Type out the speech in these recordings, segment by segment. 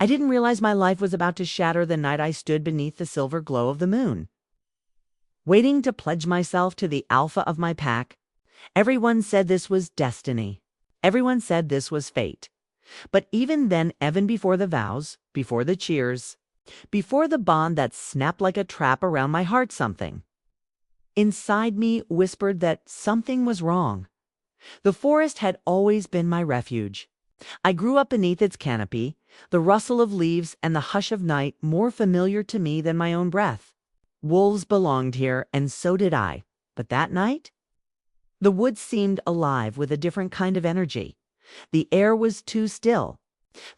I didn't realize my life was about to shatter the night I stood beneath the silver glow of the moon, waiting to pledge myself to the alpha of my pack. Everyone said this was destiny. Everyone said this was fate. But even then, before the vows, before the cheers, before the bond that snapped like a trap around my heart, something inside me whispered that something was wrong. The forest had always been my refuge. I grew up beneath its canopy, the rustle of leaves and the hush of night more familiar to me than my own breath. Wolves belonged here, and so did I. But that night, the woods seemed alive with a different kind of energy. The air was too still.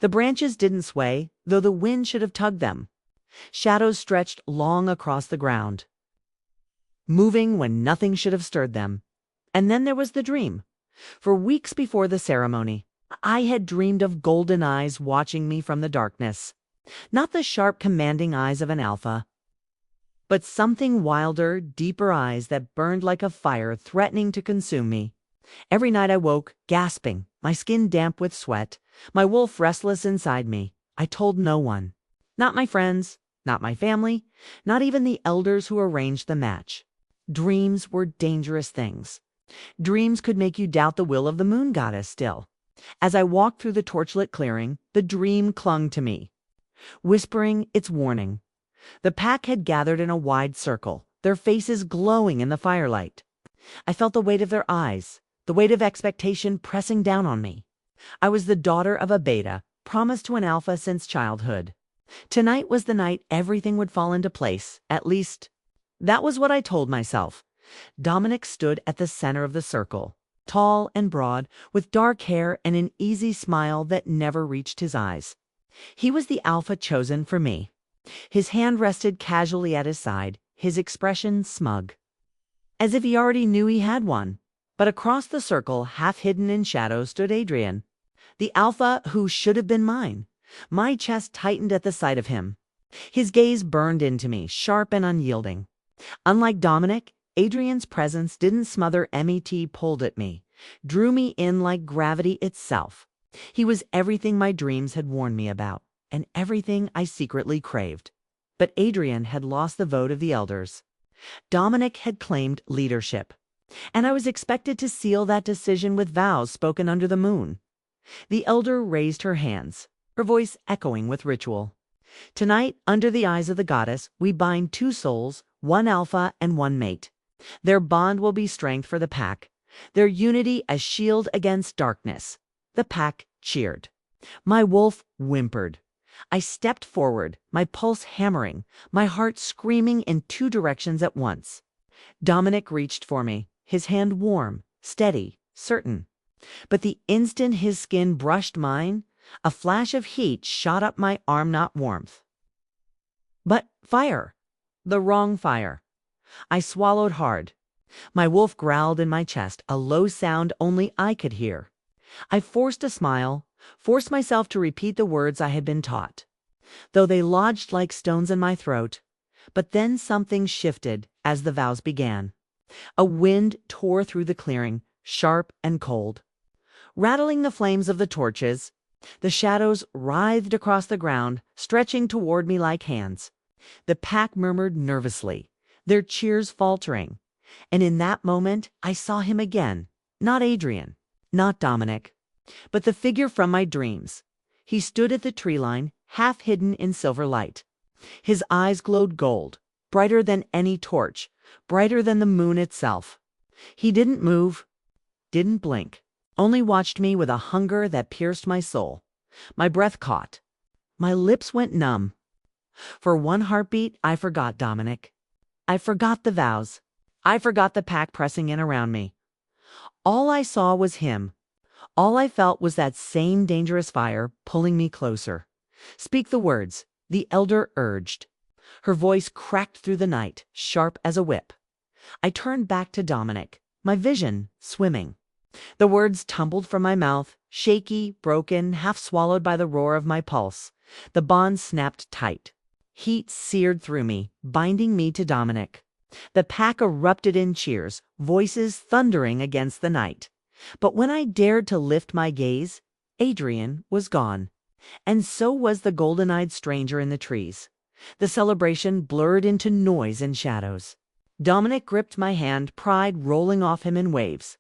The branches didn't sway, though the wind should have tugged them. Shadows stretched long across the ground, moving when nothing should have stirred them. And then there was the dream. For weeks before the ceremony, I had dreamed of golden eyes watching me from the darkness. Not the sharp, commanding eyes of an alpha, but something wilder, deeper eyes that burned like a fire threatening to consume me. Every night I woke, gasping, my skin damp with sweat, my wolf restless inside me. I told no one. Not my friends, not my family, not even the elders who arranged the match. Dreams were dangerous things. Dreams could make you doubt the will of the moon goddess still. As I walked through the torchlit clearing, the dream clung to me, whispering its warning. The pack had gathered in a wide circle, their faces glowing in the firelight. I felt the weight of their eyes, the weight of expectation pressing down on me. I was the daughter of a beta, promised to an alpha since childhood. Tonight was the night everything would fall into place, at least that was what I told myself. Dominic stood at the center of the circle, tall and broad, with dark hair and an easy smile that never reached his eyes. He was the alpha chosen for me. His hand rested casually at his side, his expression smug, as if he already knew he had one. But across the circle, half hidden in shadow, stood Adrian, the alpha who should have been mine. My chest tightened at the sight of him. His gaze burned into me, sharp and unyielding. Unlike Dominic, Adrian's presence didn't smother pulled at me, drew me in like gravity itself. He was everything my dreams had warned me about, and everything I secretly craved. But Adrian had lost the vote of the elders. Dominic had claimed leadership, and I was expected to seal that decision with vows spoken under the moon. The elder raised her hands, her voice echoing with ritual. Tonight, under the eyes of the goddess, we bind two souls, one alpha and one mate. Their bond will be strength for the pack, their unity a shield against darkness. The pack cheered. My wolf whimpered. I stepped forward, my pulse hammering, my heart screaming in two directions at once. Dominic reached for me, his hand warm, steady, certain. But the instant his skin brushed mine, a flash of heat shot up my arm, not warmth, but fire. The wrong fire. I swallowed hard. My wolf growled in my chest, a low sound only I could hear. I forced a smile, forced myself to repeat the words I had been taught, though they lodged like stones in my throat. But then something shifted as the vows began. A wind tore through the clearing, sharp and cold, rattling the flames of the torches. The shadows writhed across the ground, stretching toward me like hands. The pack murmured nervously, their cheers faltering. And in that moment, I saw him again. Not Adrian, not Dominic, but the figure from my dreams. He stood at the tree line, half hidden in silver light. His eyes glowed gold, brighter than any torch, brighter than the moon itself. He didn't move, didn't blink, only watched me with a hunger that pierced my soul. My breath caught. My lips went numb. For one heartbeat, I forgot Dominic. I forgot the vows. I forgot the pack pressing in around me. All I saw was him. All I felt was that same dangerous fire pulling me closer. Speak the words, the elder urged. Her voice cracked through the night, sharp as a whip. I turned back to Dominic, my vision swimming. The words tumbled from my mouth, shaky, broken, half swallowed by the roar of my pulse. The bond snapped tight. Heat seared through me, binding me to Dominic. The pack erupted in cheers, voices thundering against the night. But when I dared to lift my gaze, Adrian was gone. And so was the golden-eyed stranger in the trees. The celebration blurred into noise and shadows. Dominic gripped my hand, pride rolling off him in waves.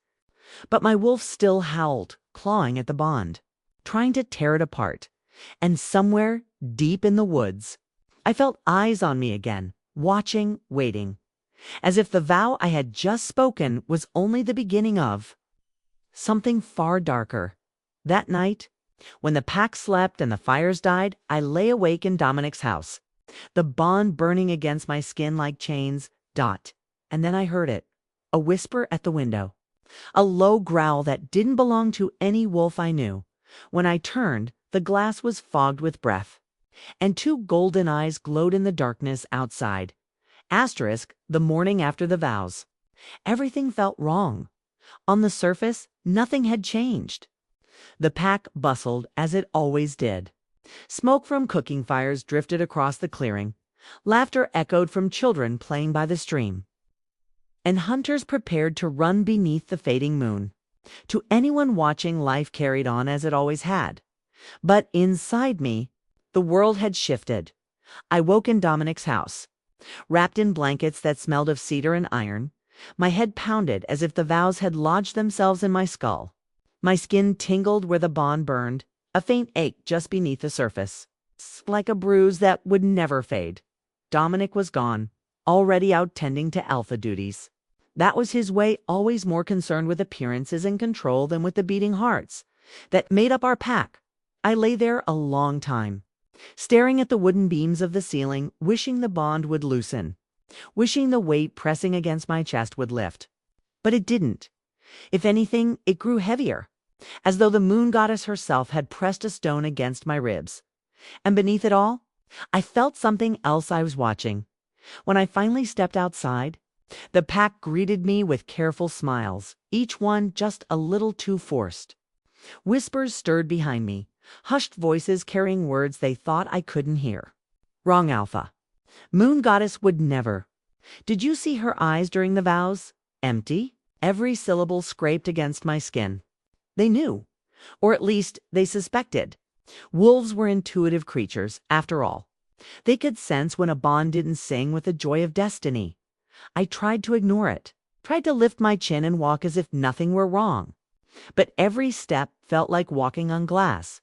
But my wolf still howled, clawing at the bond, trying to tear it apart. And somewhere, deep in the woods, I felt eyes on me again, watching, waiting, as if the vow I had just spoken was only the beginning of something far darker. That night, when the pack slept and the fires died, I lay awake in Dominic's house, the bond burning against my skin like chains. And then I heard it, a whisper at the window, a low growl that didn't belong to any wolf I knew. When I turned, the glass was fogged with breath, and two golden eyes glowed in the darkness outside. The morning after the vows. Everything felt wrong. On the surface, nothing had changed. The pack bustled as it always did. Smoke from cooking fires drifted across the clearing. Laughter echoed from children playing by the stream. And hunters prepared to run beneath the fading moon. To anyone watching, life carried on as it always had. But inside me, the world had shifted. I woke in Dominic's house, wrapped in blankets that smelled of cedar and iron. My head pounded as if the vows had lodged themselves in my skull. My skin tingled where the bond burned, a faint ache just beneath the surface, like a bruise that would never fade. Dominic was gone, already out tending to alpha duties. That was his way, always more concerned with appearances and control than with the beating hearts that made up our pack. I lay there a long time, staring at the wooden beams of the ceiling, wishing the bond would loosen, wishing the weight pressing against my chest would lift. But it didn't. If anything, it grew heavier, as though the moon goddess herself had pressed a stone against my ribs. And beneath it all, I felt something else I was watching. When I finally stepped outside, the pack greeted me with careful smiles, each one just a little too forced. Whispers stirred behind me, hushed voices carrying words they thought I couldn't hear. Wrong, Alpha. Moon goddess would never. Did you see her eyes during the vows? Empty, every syllable scraped against my skin. They knew, or at least they suspected. Wolves were intuitive creatures, after all. They could sense when a bond didn't sing with the joy of destiny. I tried to ignore it, tried to lift my chin and walk as if nothing were wrong. But every step felt like walking on glass.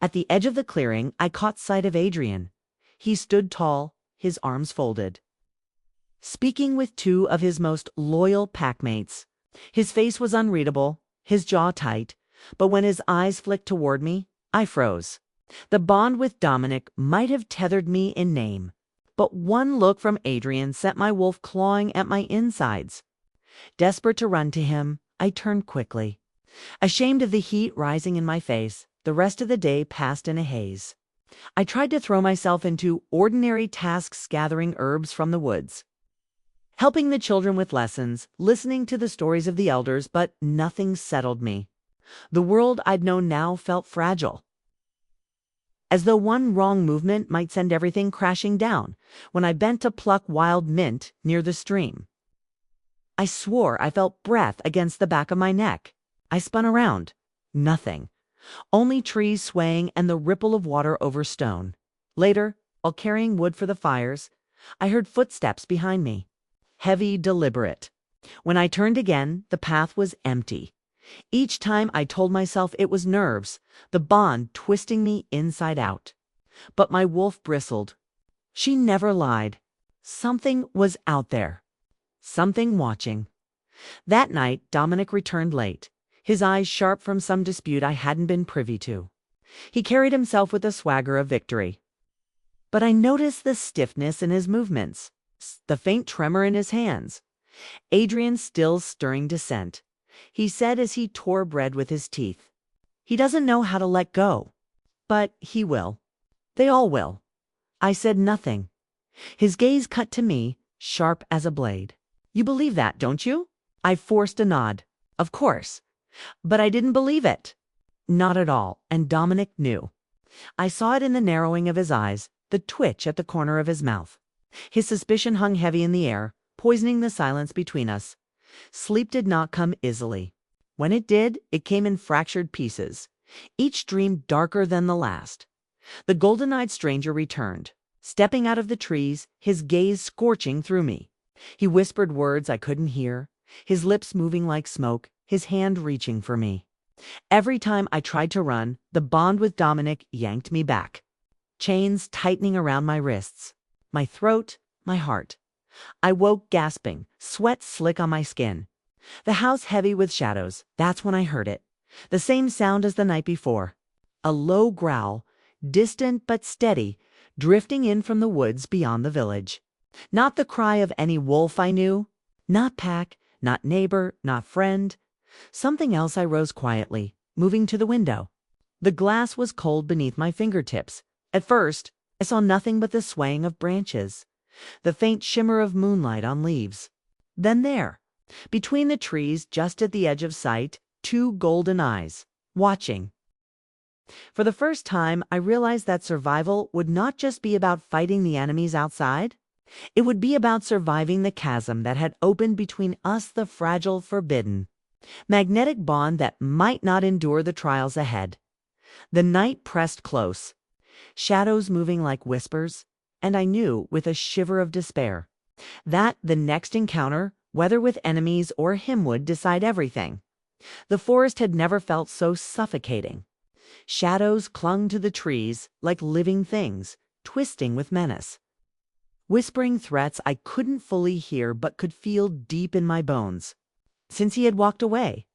At the edge of the clearing, I caught sight of Adrian. He stood tall, his arms folded, speaking with two of his most loyal packmates. His face was unreadable, his jaw tight, but when his eyes flicked toward me, I froze. The bond with Dominic might have tethered me in name, but one look from Adrian sent my wolf clawing at my insides. Desperate to run to him, I turned quickly. Ashamed of the heat rising in my face, the rest of the day passed in a haze. I tried to throw myself into ordinary tasks, gathering herbs from the woods, helping the children with lessons, listening to the stories of the elders, but nothing settled me. The world I'd known now felt fragile, as though one wrong movement might send everything crashing down. When I bent to pluck wild mint near the stream, I swore I felt breath against the back of my neck. I spun around. Nothing. Only trees swaying and the ripple of water over stone. Later, while carrying wood for the fires, I heard footsteps behind me. Heavy, deliberate. When I turned again, the path was empty. Each time I told myself it was nerves, the bond twisting me inside out. But my wolf bristled. She never lied. Something was out there. Something watching. That night, Dominic returned late, his eyes sharp from some dispute I hadn't been privy to. He carried himself with the swagger of victory. But I noticed the stiffness in his movements, the faint tremor in his hands. Adrian still stirring dissent. He said as he tore bread with his teeth, "He doesn't know how to let go. But he will. They all will." I said nothing. His gaze cut to me, sharp as a blade. "You believe that, don't you?" I forced a nod. "Of course." But I didn't believe it. Not at all, and Dominic knew. I saw it in the narrowing of his eyes, the twitch at the corner of his mouth. His suspicion hung heavy in the air, poisoning the silence between us. Sleep did not come easily. When it did, it came in fractured pieces, each dream darker than the last. The golden-eyed stranger returned, stepping out of the trees, his gaze scorching through me. He whispered words I couldn't hear, his lips moving like smoke, his hand reaching for me. Every time I tried to run, the bond with Dominic yanked me back. Chains tightening around my wrists, my throat, my heart. I woke gasping, sweat slick on my skin. The house heavy with shadows. That's when I heard it. The same sound as the night before. A low growl, distant but steady, drifting in from the woods beyond the village. Not the cry of any wolf I knew. Not pack, not neighbor, not friend. Something else. I rose quietly, moving to the window. The glass was cold beneath my fingertips. At first, I saw nothing but the swaying of branches, the faint shimmer of moonlight on leaves. Then there, between the trees just at the edge of sight, two golden eyes, watching. For the first time, I realized that survival would not just be about fighting the enemies outside. It would be about surviving the chasm that had opened between us, the fragile forbidden. Magnetic bond that might not endure the trials ahead. The night pressed close, shadows moving like whispers, and I knew with a shiver of despair that the next encounter, whether with enemies or him, would decide everything. The forest had never felt so suffocating. Shadows clung to the trees like living things, twisting with menace. Whispering threats I couldn't fully hear but could feel deep in my bones. Since he had walked away,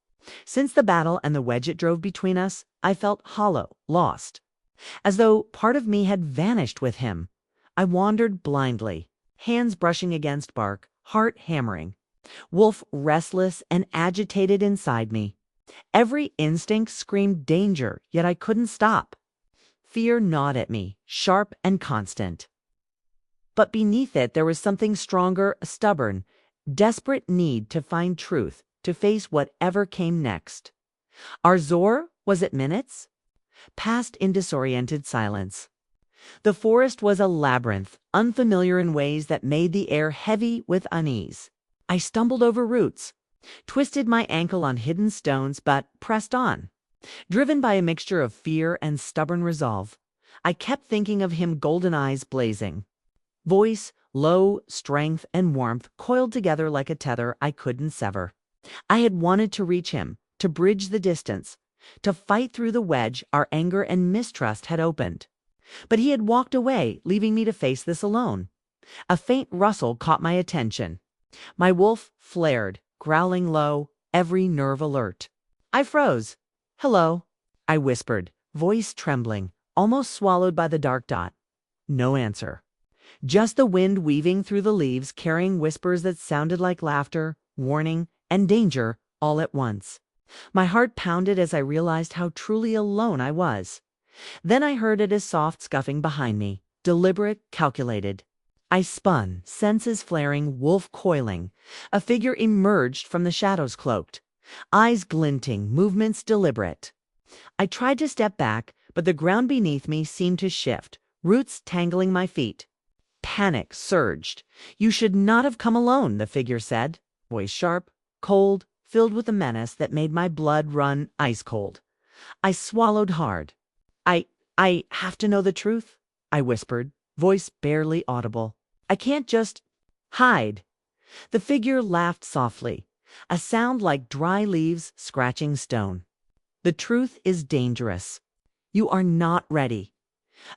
since the battle and the wedge it drove between us, I felt hollow, lost. As though part of me had vanished with him. I wandered blindly, hands brushing against bark, heart hammering. Wolf restless and agitated inside me. Every instinct screamed danger, yet I couldn't stop. Fear gnawed at me, sharp and constant. But beneath it there was something stronger, a stubborn, desperate need to find truth, to face whatever came next. Our Zor, was it minutes? Passed in disoriented silence. The forest was a labyrinth, unfamiliar in ways that made the air heavy with unease. I stumbled over roots, twisted my ankle on hidden stones, but pressed on. Driven by a mixture of fear and stubborn resolve, I kept thinking of him, golden eyes blazing. Voice, low, strength, and warmth coiled together like a tether I couldn't sever. I had wanted to reach him, to bridge the distance, to fight through the wedge our anger and mistrust had opened. But he had walked away, leaving me to face this alone. A faint rustle caught my attention. My wolf flared, growling low, every nerve alert. I froze. "Hello," I whispered, voice trembling, almost swallowed by the dark dot. No answer. Just the wind weaving through the leaves, carrying whispers that sounded like laughter, warning, and danger all at once. My heart pounded as I realized how truly alone I was. Then I heard it, a soft scuffing behind me, deliberate, calculated. I spun, senses flaring, wolf coiling. A figure emerged from the shadows, cloaked, eyes glinting, movements deliberate. I tried to step back, but the ground beneath me seemed to shift, roots tangling my feet. Panic surged. "You should not have come alone," the figure said, voice sharp, cold, filled with a menace that made my blood run ice cold. I swallowed hard. I have to know the truth," I whispered, voice barely audible. "I can't just hide." The figure laughed softly, a sound like dry leaves scratching stone. "The truth is dangerous. You are not ready."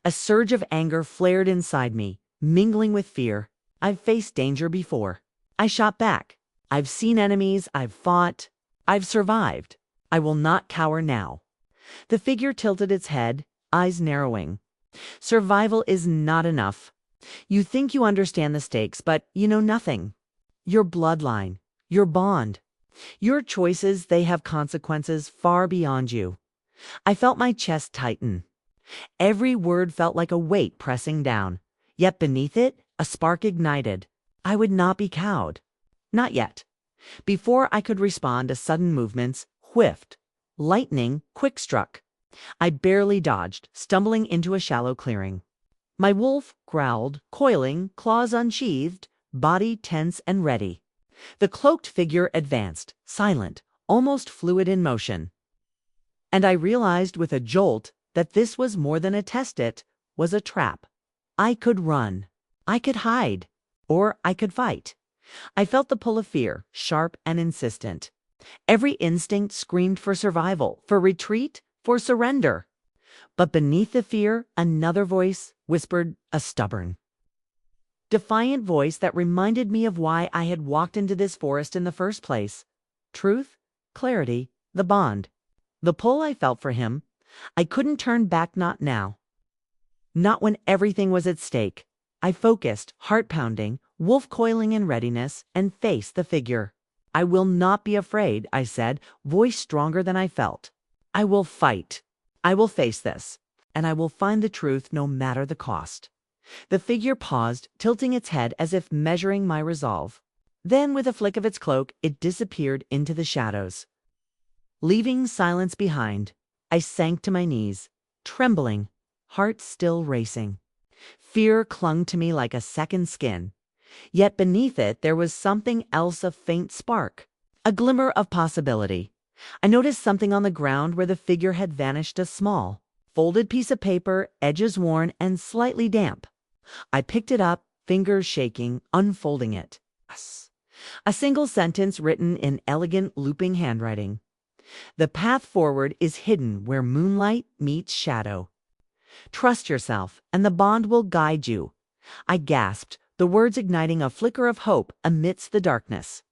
A surge of anger flared inside me, mingling with fear. I've faced danger before. I shot back. I've seen enemies, I've fought, I've survived. I will not cower now. The figure tilted its head, eyes narrowing. "Survival is not enough. You think you understand the stakes, but you know nothing. Your bloodline, your bond, your choices, they have consequences far beyond you." I felt my chest tighten. Every word felt like a weight pressing down. Yet beneath it, a spark ignited. I would not be cowed. Not yet. Before I could respond, a sudden movement whiffed. Lightning quick struck. I barely dodged, stumbling into a shallow clearing. My wolf growled, coiling, claws unsheathed, body tense and ready. The cloaked figure advanced, silent, almost fluid in motion. And I realized with a jolt that this was more than a test-it, was a trap. I could run. I could hide. Or I could fight. I felt the pull of fear, sharp and insistent. Every instinct screamed for survival, for retreat, for surrender. But beneath the fear, another voice whispered, a stubborn, defiant voice that reminded me of why I had walked into this forest in the first place. Truth, clarity, the bond. The pull I felt for him. I couldn't turn back, not now. Not when everything was at stake. I focused, heart pounding, wolf coiling in readiness, and faced the figure. I will not be afraid, I said, voice stronger than I felt. I will fight. I will face this, and I will find the truth no matter the cost. The figure paused, tilting its head as if measuring my resolve. Then, with a flick of its cloak, it disappeared into the shadows. Leaving silence behind, I sank to my knees, trembling, heart still racing. Fear clung to me like a second skin. Yet beneath it there was something else, a faint spark, a glimmer of possibility. I noticed something on the ground where the figure had vanished, a small, folded piece of paper, edges worn and slightly damp. I picked it up, fingers shaking, unfolding it. A single sentence written in elegant, looping handwriting. The path forward is hidden where moonlight meets shadow. Trust yourself, and the bond will guide you. I gasped, the words igniting a flicker of hope amidst the darkness.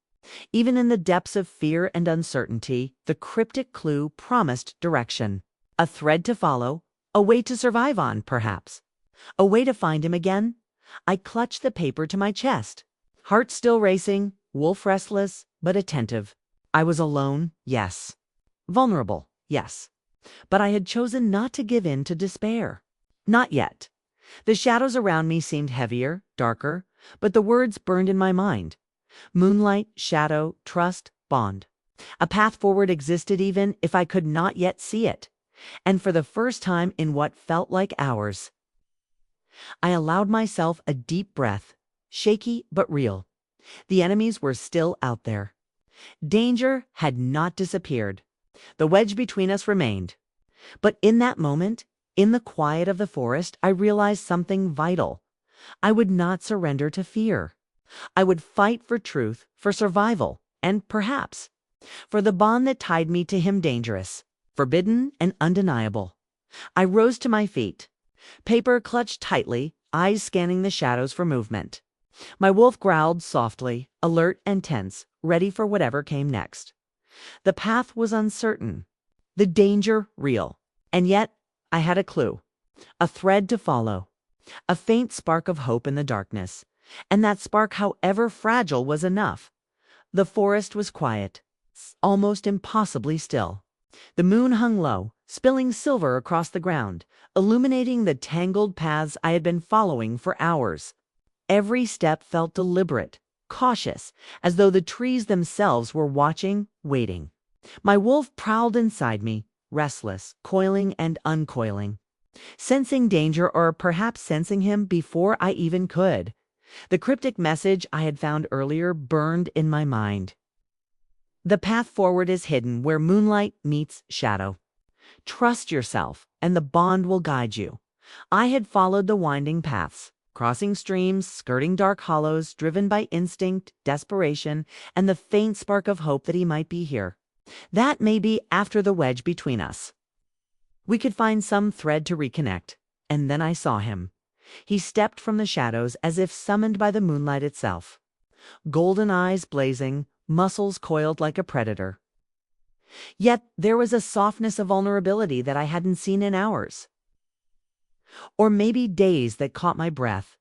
Even in the depths of fear and uncertainty, the cryptic clue promised direction. A thread to follow, a way to survive on, perhaps. A way to find him again. I clutched the paper to my chest. Heart still racing, wolf restless, but attentive. I was alone, yes. Vulnerable, yes. But I had chosen not to give in to despair. Not yet. The shadows around me seemed heavier, darker, but the words burned in my mind. Moonlight, shadow, trust, bond. A path forward existed even if I could not yet see it. And for the first time in what felt like hours, I allowed myself a deep breath, shaky but real. The enemies were still out there. Danger had not disappeared. The wedge between us remained. But in that moment, in the quiet of the forest, I realized something vital. I would not surrender to fear. I would fight for truth, for survival, and perhaps for the bond that tied me to him, dangerous, forbidden, and undeniable. I rose to my feet, paper clutched tightly, eyes scanning the shadows for movement. My wolf growled softly, alert and tense, ready for whatever came next. The path was uncertain, the danger real, and yet I had a clue, a thread to follow, a faint spark of hope in the darkness, and that spark, however fragile, was enough. The forest was quiet, almost impossibly still. The moon hung low, spilling silver across the ground, illuminating the tangled paths I had been following for hours. Every step felt deliberate, cautious, as though the trees themselves were watching, waiting. My wolf prowled inside me, restless, coiling and uncoiling, sensing danger, or perhaps sensing him before I even could. The cryptic message I had found earlier burned in my mind. The path forward is hidden where moonlight meets shadow. Trust yourself, and the bond will guide you. I had followed the winding paths, crossing streams, skirting dark hollows, driven by instinct, desperation, and the faint spark of hope that he might be here. That may be after the wedge between us. We could find some thread to reconnect. And then I saw him. He stepped from the shadows as if summoned by the moonlight itself. Golden eyes blazing, muscles coiled like a predator. Yet there was a softness of vulnerability that I hadn't seen in hours. Or maybe days, that caught my breath.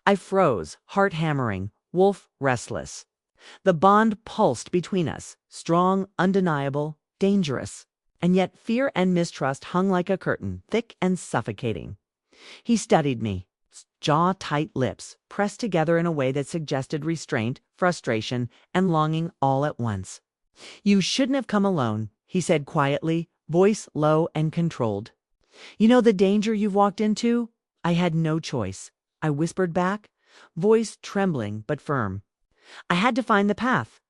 I froze, heart hammering, wolf restless. The bond pulsed between us, strong, undeniable, dangerous. And yet fear and mistrust hung like a curtain, thick and suffocating. He studied me, jaw-tight lips pressed together in a way that suggested restraint, frustration, and longing all at once. "You shouldn't have come alone," he said quietly, voice low and controlled. "You know the danger you've walked into?" I had no choice. I whispered back, voice trembling but firm. "I had to find the path.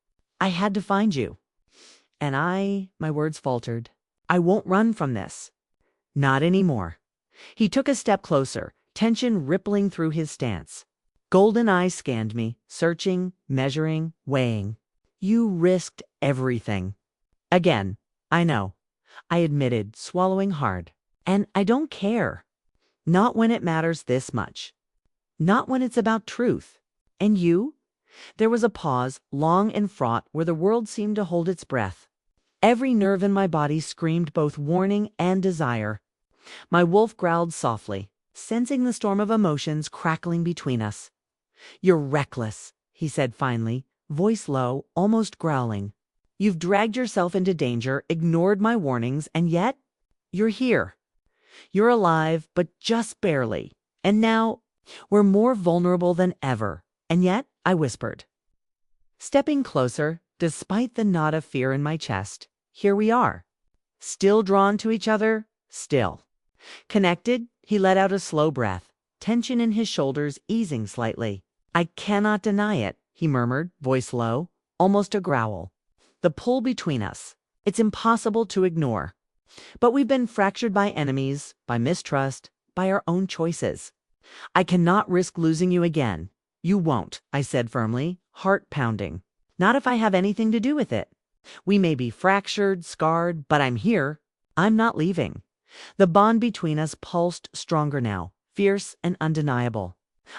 I had to find you. And my words faltered. "I won't run from this. Not anymore. He took a step closer, tension rippling through his stance. Golden eyes scanned me, searching, measuring, weighing. You risked everything. Again, I know, I admitted, swallowing hard. And I don't care. Not when it matters this much. Not when it's about truth. And you? There was a pause, long and fraught, where the world seemed to hold its breath. Every nerve in my body screamed both warning and desire. My wolf growled softly, sensing the storm of emotions crackling between us. "You're reckless," he said finally, voice low, almost growling. "You've dragged yourself into danger, ignored my warnings, and yet you're here. You're alive, but just barely. And now we're more vulnerable than ever." And yet, I whispered. Stepping closer, despite the knot of fear in my chest, here we are. Still drawn to each other, still. Connected, he let out a slow breath, tension in his shoulders easing slightly. "I cannot deny it," he murmured, voice low, almost a growl. "The pull between us. It's impossible to ignore. But we've been fractured by enemies, by mistrust, by our own choices. I cannot risk losing you again." "You won't," I said firmly, heart pounding. "Not if I have anything to do with it. We may be fractured, scarred, but I'm here. I'm not leaving." The bond between us pulsed stronger now, fierce and undeniable.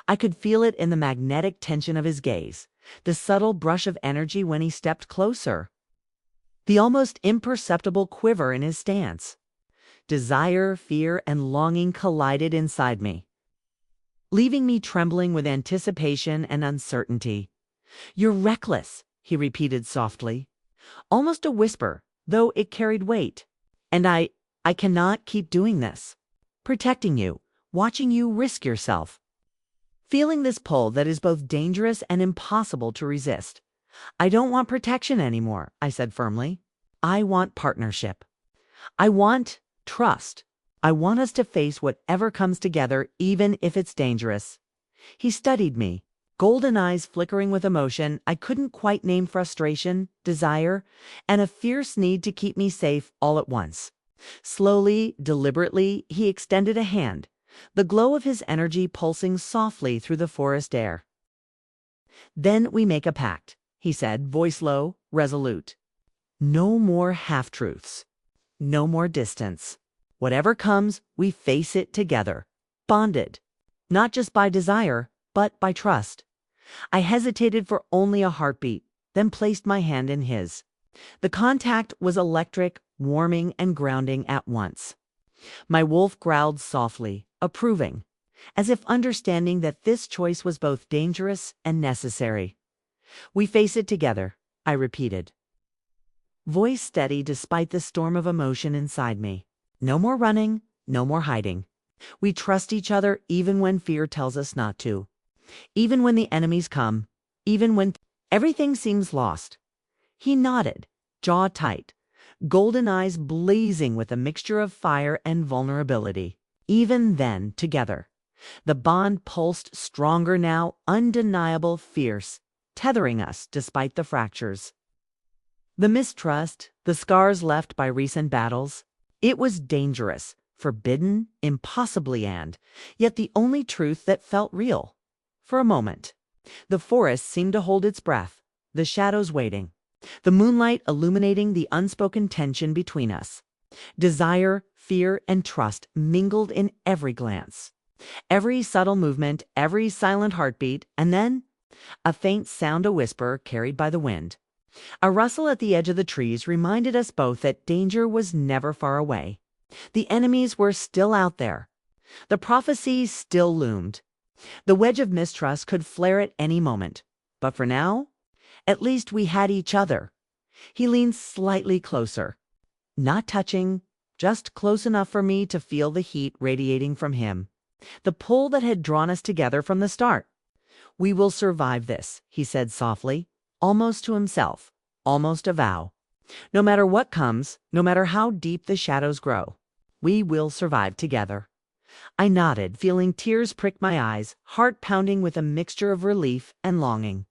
I could feel it in the magnetic tension of his gaze, the subtle brush of energy when he stepped closer, the almost imperceptible quiver in his stance. Desire, fear, and longing collided inside me, leaving me trembling with anticipation and uncertainty. "You're reckless," he repeated softly, almost a whisper, though it carried weight. "And I cannot keep doing this. Protecting you, watching you risk yourself. Feeling this pull that is both dangerous and impossible to resist. I don't want protection anymore," I said firmly. "I want partnership. I want trust. I want us to face whatever comes together, even if it's dangerous." He studied me, golden eyes flickering with emotion I couldn't quite name, frustration, desire, and a fierce need to keep me safe all at once. Slowly, deliberately, he extended a hand, the glow of his energy pulsing softly through the forest air. "Then we make a pact," he said, voice low, resolute. "No more half-truths. No more distance. Whatever comes, we face it together, bonded, not just by desire, but by trust." I hesitated for only a heartbeat, then placed my hand in his. The contact was electric, warming and grounding at once. My wolf growled softly, approving, as if understanding that this choice was both dangerous and necessary. "We face it together," I repeated, voice steady despite the storm of emotion inside me. "No more running, no more hiding. We trust each other even when fear tells us not to. Even when the enemies come, even when everything seems lost." He nodded, jaw tight, golden eyes blazing with a mixture of fire and vulnerability. Even then, together, the bond pulsed stronger now, undeniable, fierce, tethering us despite the fractures. The mistrust, the scars left by recent battles, it was dangerous, forbidden, impossibly, and yet the only truth that felt real. For a moment, the forest seemed to hold its breath, the shadows waiting, the moonlight illuminating the unspoken tension between us. Desire, fear, and trust mingled in every glance, every subtle movement, every silent heartbeat, and then a faint sound, a whisper carried by the wind. A rustle at the edge of the trees reminded us both that danger was never far away. The enemies were still out there. The prophecy still loomed. The wedge of mistrust could flare at any moment. But for now, at least we had each other. He leaned slightly closer, not touching, just close enough for me to feel the heat radiating from him, the pull that had drawn us together from the start. "We will survive this," he said softly, almost to himself, almost a vow. "No matter what comes, no matter how deep the shadows grow, we will survive together." I nodded, feeling tears prick my eyes, heart pounding with a mixture of relief and longing.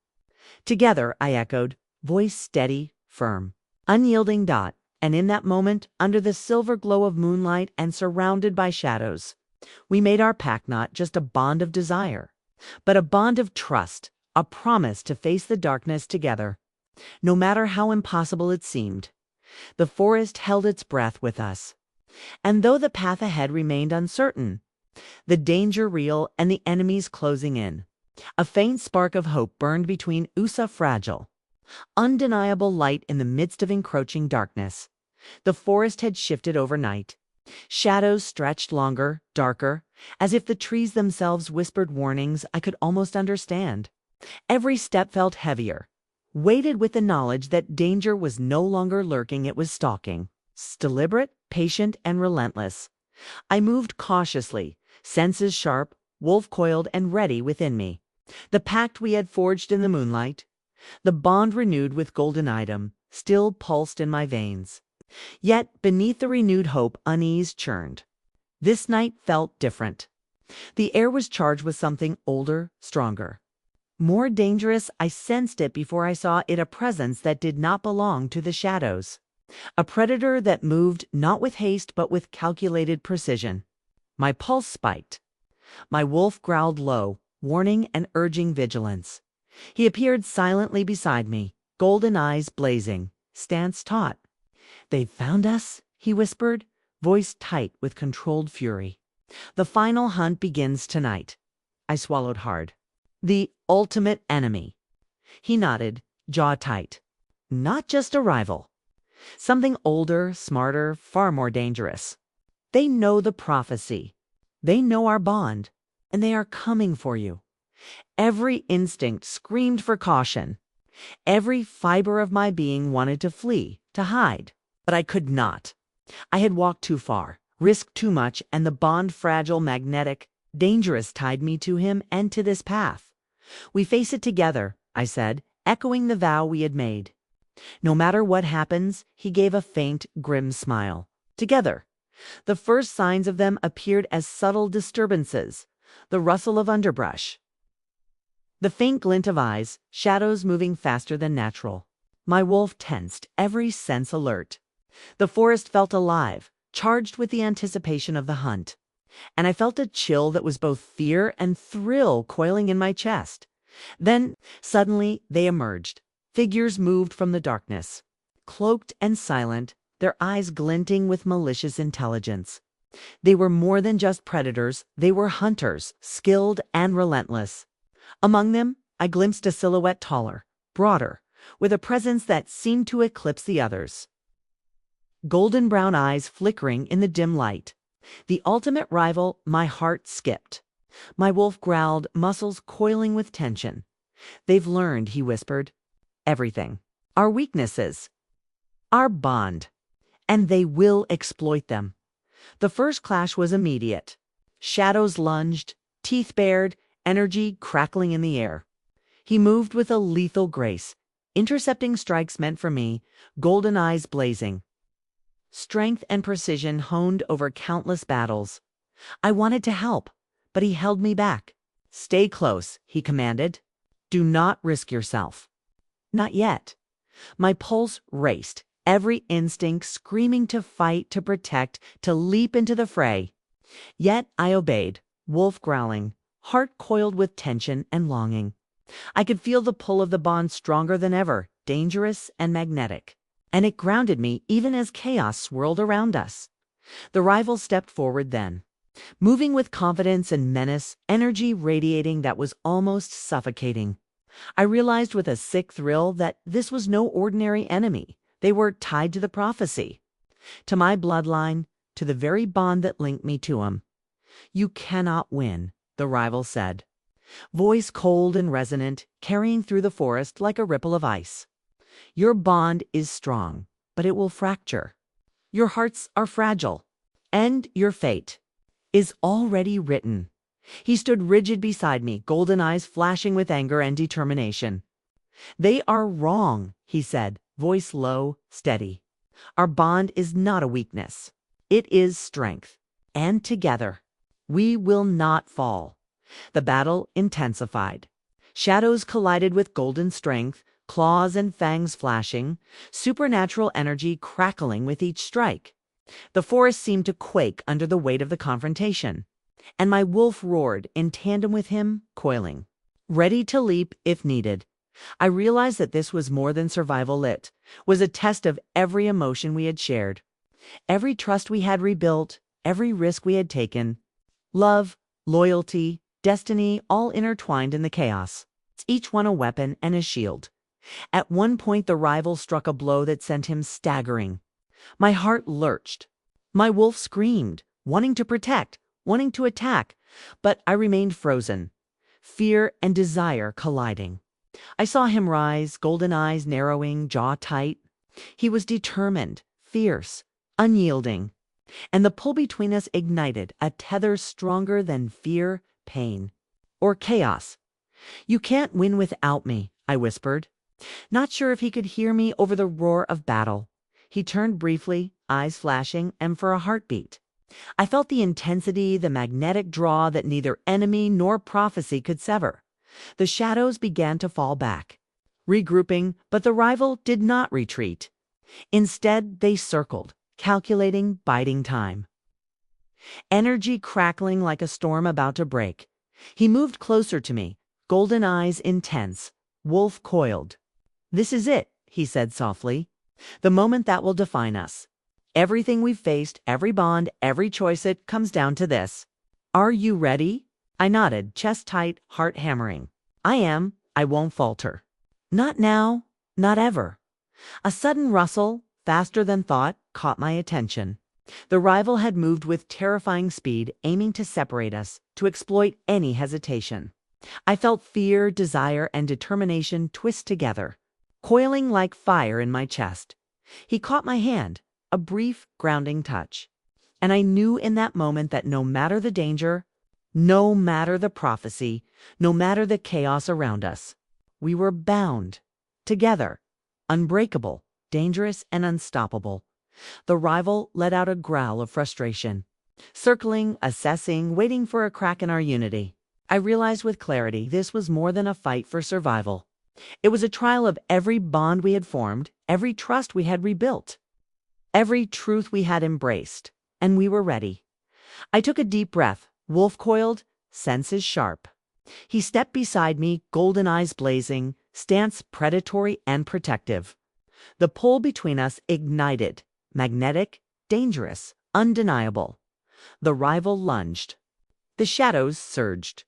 "Together," I echoed, voice steady, firm, unyielding. And in that moment, under the silver glow of moonlight and surrounded by shadows, we made our pact not just a bond of desire, but a bond of trust, a promise to face the darkness together, no matter how impossible it seemed. The forest held its breath with us. And though the path ahead remained uncertain, the danger real and the enemies closing in, a faint spark of hope burned between fragile, undeniable light in the midst of encroaching darkness. The forest had shifted overnight. Shadows stretched longer, darker, as if the trees themselves whispered warnings I could almost understand. Every step felt heavier, weighted with the knowledge that danger was no longer lurking, it was stalking. Deliberate, patient, and relentless. I moved cautiously, senses sharp, wolf-coiled and ready within me. The pact we had forged in the moonlight, the bond renewed with golden item, still pulsed in my veins. Yet, beneath the renewed hope, unease churned. This night felt different. The air was charged with something older, stronger. More dangerous. I sensed it before I saw it, a presence that did not belong to the shadows. A predator that moved not with haste but with calculated precision. My pulse spiked. My wolf growled low, warning and urging vigilance. He appeared silently beside me, golden eyes blazing, stance taut. "They've found us," he whispered, voice tight with controlled fury. "The final hunt begins tonight." I swallowed hard. "The ultimate enemy." He nodded, jaw tight. "Not just a rival. Something older, smarter, far more dangerous. They know the prophecy. They know our bond, and they are coming for you." Every instinct screamed for caution. Every fiber of my being wanted to flee, to hide. But I could not. I had walked too far, risked too much, and the bond, fragile, magnetic, dangerous, tied me to him and to this path. "We face it together," I said, echoing the vow we had made. "No matter what happens," he gave a faint, grim smile. "Together." The first signs of them appeared as subtle disturbances, the rustle of underbrush, the faint glint of eyes, shadows moving faster than natural. My wolf tensed, every sense alert. The forest felt alive, charged with the anticipation of the hunt. And I felt a chill that was both fear and thrill coiling in my chest. Then, suddenly, they emerged. Figures moved from the darkness, cloaked and silent, their eyes glinting with malicious intelligence. They were more than just predators, they were hunters, skilled and relentless. Among them, I glimpsed a silhouette taller, broader, with a presence that seemed to eclipse the others. Golden brown eyes flickering in the dim light. The ultimate rival. My heart skipped. My wolf growled, muscles coiling with tension. "They've learned," he whispered. "Everything. Our weaknesses. Our bond. And they will exploit them." The first clash was immediate. Shadows lunged, teeth bared, energy crackling in the air. He moved with a lethal grace, intercepting strikes meant for me, golden eyes blazing. Strength and precision honed over countless battles. I wanted to help, but he held me back. "Stay close," he commanded. "Do not risk yourself." Not yet. My pulse raced, every instinct screaming to fight, to protect, to leap into the fray. Yet I obeyed, wolf growling, heart coiled with tension and longing. I could feel the pull of the bond stronger than ever, dangerous and magnetic. And it grounded me even as chaos swirled around us. The rival stepped forward then, moving with confidence and menace, energy radiating that was almost suffocating. I realized with a sick thrill that this was no ordinary enemy. They were tied to the prophecy, to my bloodline, to the very bond that linked me to him. "You cannot win," the rival said, voice cold and resonant, carrying through the forest like a ripple of ice. "Your bond is strong, but it will fracture. Your hearts are fragile, and your fate is already written." He stood rigid beside me, golden eyes flashing with anger and determination. "They are wrong," he said, voice low, steady. "Our bond is not a weakness. It is strength. And together, we will not fall." The battle intensified. Shadows collided with golden strength, claws and fangs flashing, supernatural energy crackling with each strike. The forest seemed to quake under the weight of the confrontation, and my wolf roared in tandem with him, coiling, ready to leap if needed. I realized that this was more than survival. It was a test of every emotion we had shared, every trust we had rebuilt, every risk we had taken. Love, loyalty, destiny, all intertwined in the chaos, each one a weapon and a shield. At one point the rival struck a blow that sent him staggering. My heart lurched. My wolf screamed, wanting to protect, wanting to attack, but I remained frozen, fear and desire colliding. I saw him rise, golden eyes narrowing, jaw tight. He was determined, fierce, unyielding, and the pull between us ignited a tether stronger than fear, pain, or chaos. "You can't win without me," I whispered, not sure if he could hear me over the roar of battle. He turned briefly, eyes flashing, and for a heartbeat. I felt the intensity, the magnetic draw that neither enemy nor prophecy could sever. The shadows began to fall back, regrouping, but the rival did not retreat. Instead, they circled, calculating, biding time. Energy crackling like a storm about to break. He moved closer to me, golden eyes intense, wolf coiled. "This is it," he said softly. "The moment that will define us. Everything we've faced, every bond, every choice, it comes down to this. Are you ready?" I nodded, chest tight, heart hammering. "I am. I won't falter." "Not now. Not ever." A sudden rustle, faster than thought, caught my attention. The rival had moved with terrifying speed, aiming to separate us, to exploit any hesitation. I felt fear, desire, and determination twist together, coiling like fire in my chest. He caught my hand, a brief, grounding touch. And I knew in that moment that no matter the danger, no matter the prophecy, no matter the chaos around us, we were bound, together, unbreakable, dangerous, and unstoppable. The rival let out a growl of frustration, circling, assessing, waiting for a crack in our unity. I realized with clarity this was more than a fight for survival. It was a trial of every bond we had formed, every trust we had rebuilt, every truth we had embraced, and we were ready. I took a deep breath, wolf coiled, senses sharp. He stepped beside me, golden eyes blazing, stance predatory and protective. The pull between us ignited, magnetic, dangerous, undeniable. The rival lunged. The shadows surged.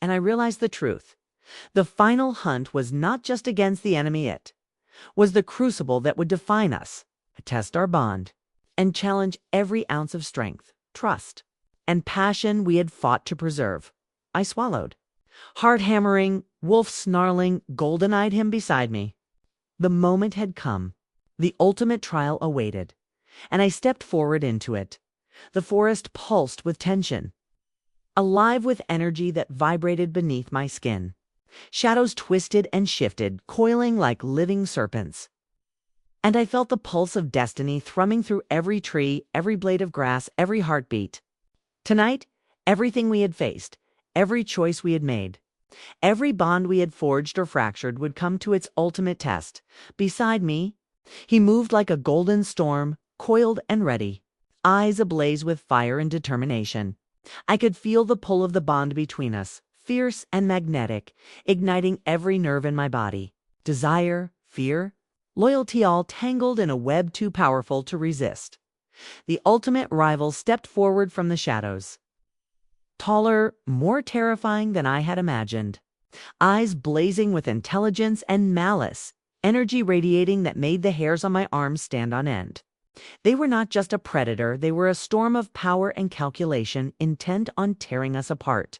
And I realized the truth. The final hunt was not just against the enemy, it was the crucible that would define us, test our bond, and challenge every ounce of strength, trust, and passion we had fought to preserve. I swallowed. Heart hammering, wolf snarling, golden-eyed him beside me. The moment had come. The ultimate trial awaited, and I stepped forward into it. The forest pulsed with tension, alive with energy that vibrated beneath my skin. Shadows twisted and shifted, coiling like living serpents. And I felt the pulse of destiny thrumming through every tree, every blade of grass, every heartbeat. Tonight, everything we had faced, every choice we had made, every bond we had forged or fractured would come to its ultimate test. Beside me, he moved like a golden storm, coiled and ready, eyes ablaze with fire and determination. I could feel the pull of the bond between us, fierce and magnetic, igniting every nerve in my body. Desire, fear, loyalty, all tangled in a web too powerful to resist. The ultimate rival stepped forward from the shadows. Taller, more terrifying than I had imagined. Eyes blazing with intelligence and malice, energy radiating that made the hairs on my arms stand on end. They were not just a predator, they were a storm of power and calculation intent on tearing us apart.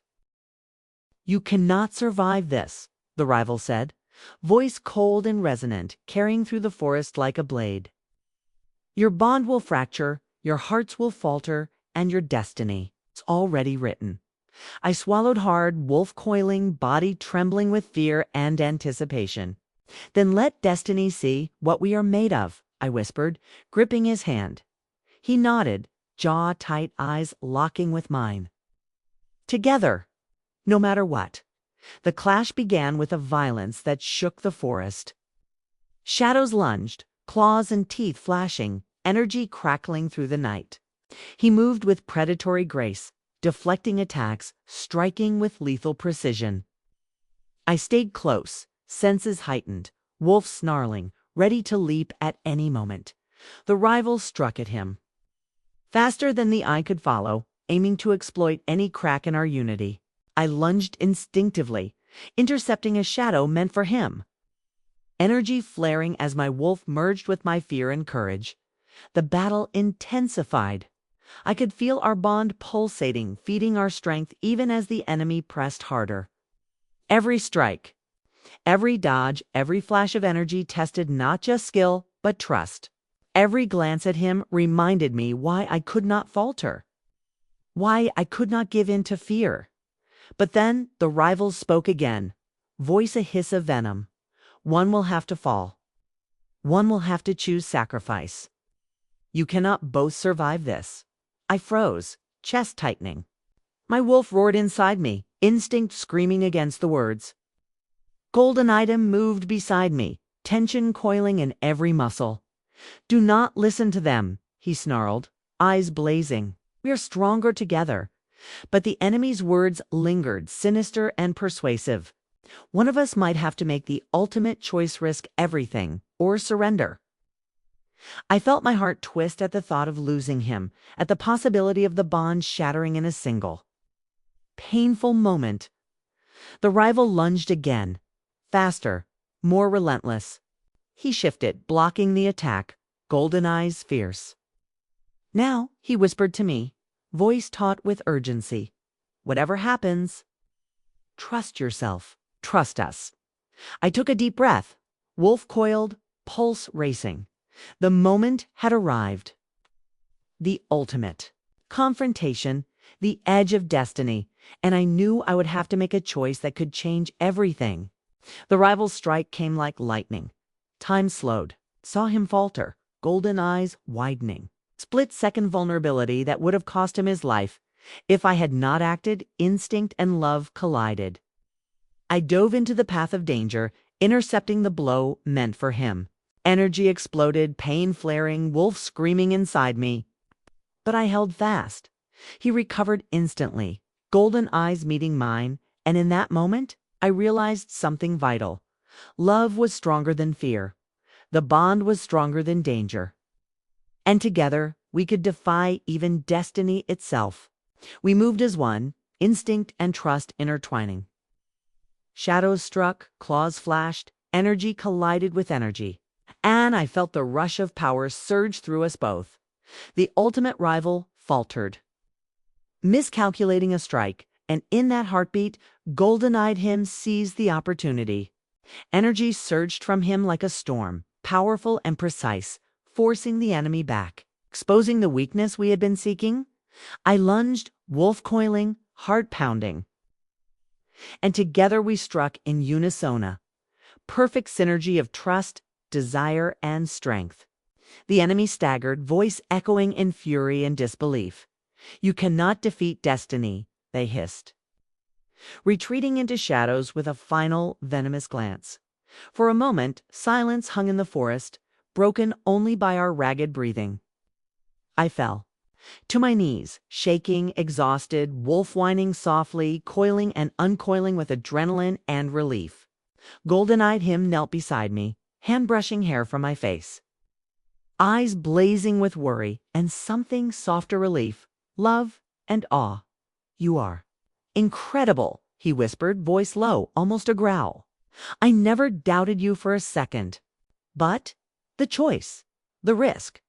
"You cannot survive this," the rival said, voice cold and resonant, carrying through the forest like a blade. "Your bond will fracture, your hearts will falter, and your destiny, it's already written." I swallowed hard, wolf coiling, body trembling with fear and anticipation. "Then let destiny see what we are made of," I whispered, gripping his hand. He nodded, jaw tight, eyes locking with mine. Together, no matter what. The clash began with a violence that shook the forest. Shadows lunged, claws and teeth flashing, energy crackling through the night. He moved with predatory grace, deflecting attacks, striking with lethal precision. I stayed close, senses heightened, wolf snarling, ready to leap at any moment. The rival struck at him. Faster than the eye could follow, aiming to exploit any crack in our unity. I lunged instinctively, intercepting a shadow meant for him. Energy flaring as my wolf merged with my fear and courage. The battle intensified. I could feel our bond pulsating, feeding our strength even as the enemy pressed harder. Every strike, every dodge, every flash of energy tested not just skill, but trust. Every glance at him reminded me why I could not falter, why I could not give in to fear. But then the rivals spoke again, voice a hiss of venom. One will have to fall. One will have to choose sacrifice. You cannot both survive this. I froze, chest tightening. My wolf roared inside me, instinct screaming against the words. Golden item moved beside me, tension coiling in every muscle. Do not listen to them, he snarled, eyes blazing. We are stronger together. But the enemy's words lingered, sinister and persuasive. One of us might have to make the ultimate choice, risk everything, or surrender. I felt my heart twist at the thought of losing him, at the possibility of the bond shattering in a single painful moment. The rival lunged again, faster, more relentless. He shifted, blocking the attack, golden eyes fierce. Now, he whispered to me, voice taut with urgency. Whatever happens, trust yourself. Trust us. I took a deep breath, wolf coiled, pulse racing. The moment had arrived. The ultimate confrontation, the edge of destiny, and I knew I would have to make a choice that could change everything. The rival's strike came like lightning. Time slowed, saw him falter, golden eyes widening. Split-second vulnerability that would have cost him his life. If I had not acted, instinct and love collided. I dove into the path of danger, intercepting the blow meant for him. Energy exploded, pain flaring, wolf screaming inside me. But I held fast. He recovered instantly, golden eyes meeting mine, and in that moment, I realized something vital. Love was stronger than fear. The bond was stronger than danger. And together, we could defy even destiny itself. We moved as one, instinct and trust intertwining. Shadows struck, claws flashed, energy collided with energy. And I felt the rush of power surge through us both. The ultimate rival faltered, miscalculating a strike, and in that heartbeat, golden-eyed him seized the opportunity. Energy surged from him like a storm, powerful and precise, forcing the enemy back, exposing the weakness we had been seeking. I lunged, wolf coiling, heart pounding. And together we struck in unisona, perfect synergy of trust, desire, and strength. The enemy staggered, voice echoing in fury and disbelief. You cannot defeat destiny, they hissed, retreating into shadows with a final venomous glance. For a moment, silence hung in the forest, broken only by our ragged breathing. I fell to my knees, shaking, exhausted, wolf whining softly, coiling and uncoiling with adrenaline and relief. Golden-eyed him knelt beside me, hand brushing hair from my face. Eyes blazing with worry and something softer relief, love and awe. You are incredible, he whispered, voice low, almost a growl. I never doubted you for a second. But the choice, the risk.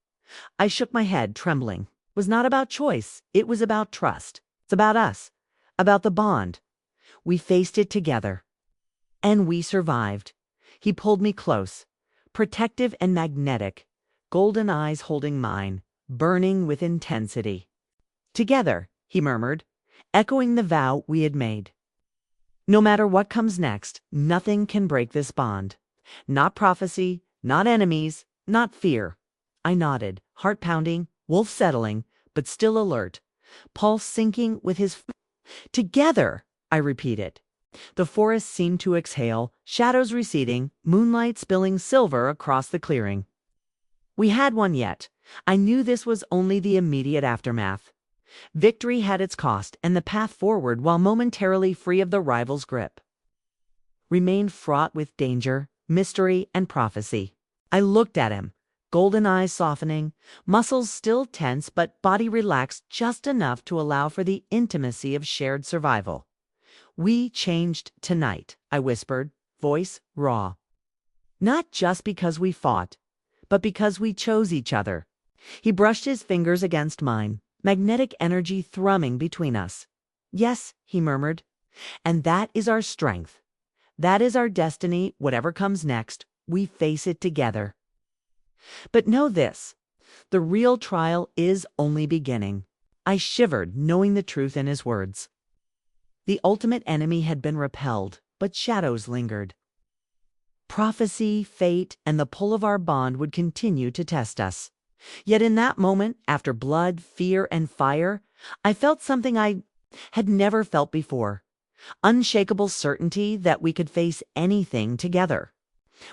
I shook my head, trembling. Was not about choice, it was about trust. It's about us, about the bond. We faced it together. And we survived. He pulled me close, protective and magnetic, golden eyes holding mine, burning with intensity. Together, he murmured, echoing the vow we had made. No matter what comes next, nothing can break this bond. Not prophecy, not enemies, not fear. I nodded, heart pounding, wolf settling, but still alert, pulse sinking with his. Together, I repeated. The forest seemed to exhale, shadows receding, moonlight spilling silver across the clearing. We had won yet. I knew this was only the immediate aftermath. Victory had its cost, and the path forward, while momentarily free of the rival's grip, remained fraught with danger, mystery, and prophecy. I looked at him, golden eyes softening, muscles still tense but body relaxed just enough to allow for the intimacy of shared survival. "We changed tonight," I whispered, voice raw. "Not just because we fought, but because we chose each other." He brushed his fingers against mine, magnetic energy thrumming between us. "Yes," he murmured, "and that is our strength. That is our destiny. Whatever comes next, we face it together. But know this, the real trial is only beginning." I shivered, knowing the truth in his words. The ultimate enemy had been repelled, but shadows lingered. Prophecy, fate, and the pull of our bond would continue to test us. Yet in that moment, after blood, fear, and fire, I felt something I had never felt before. Unshakable certainty that we could face anything together.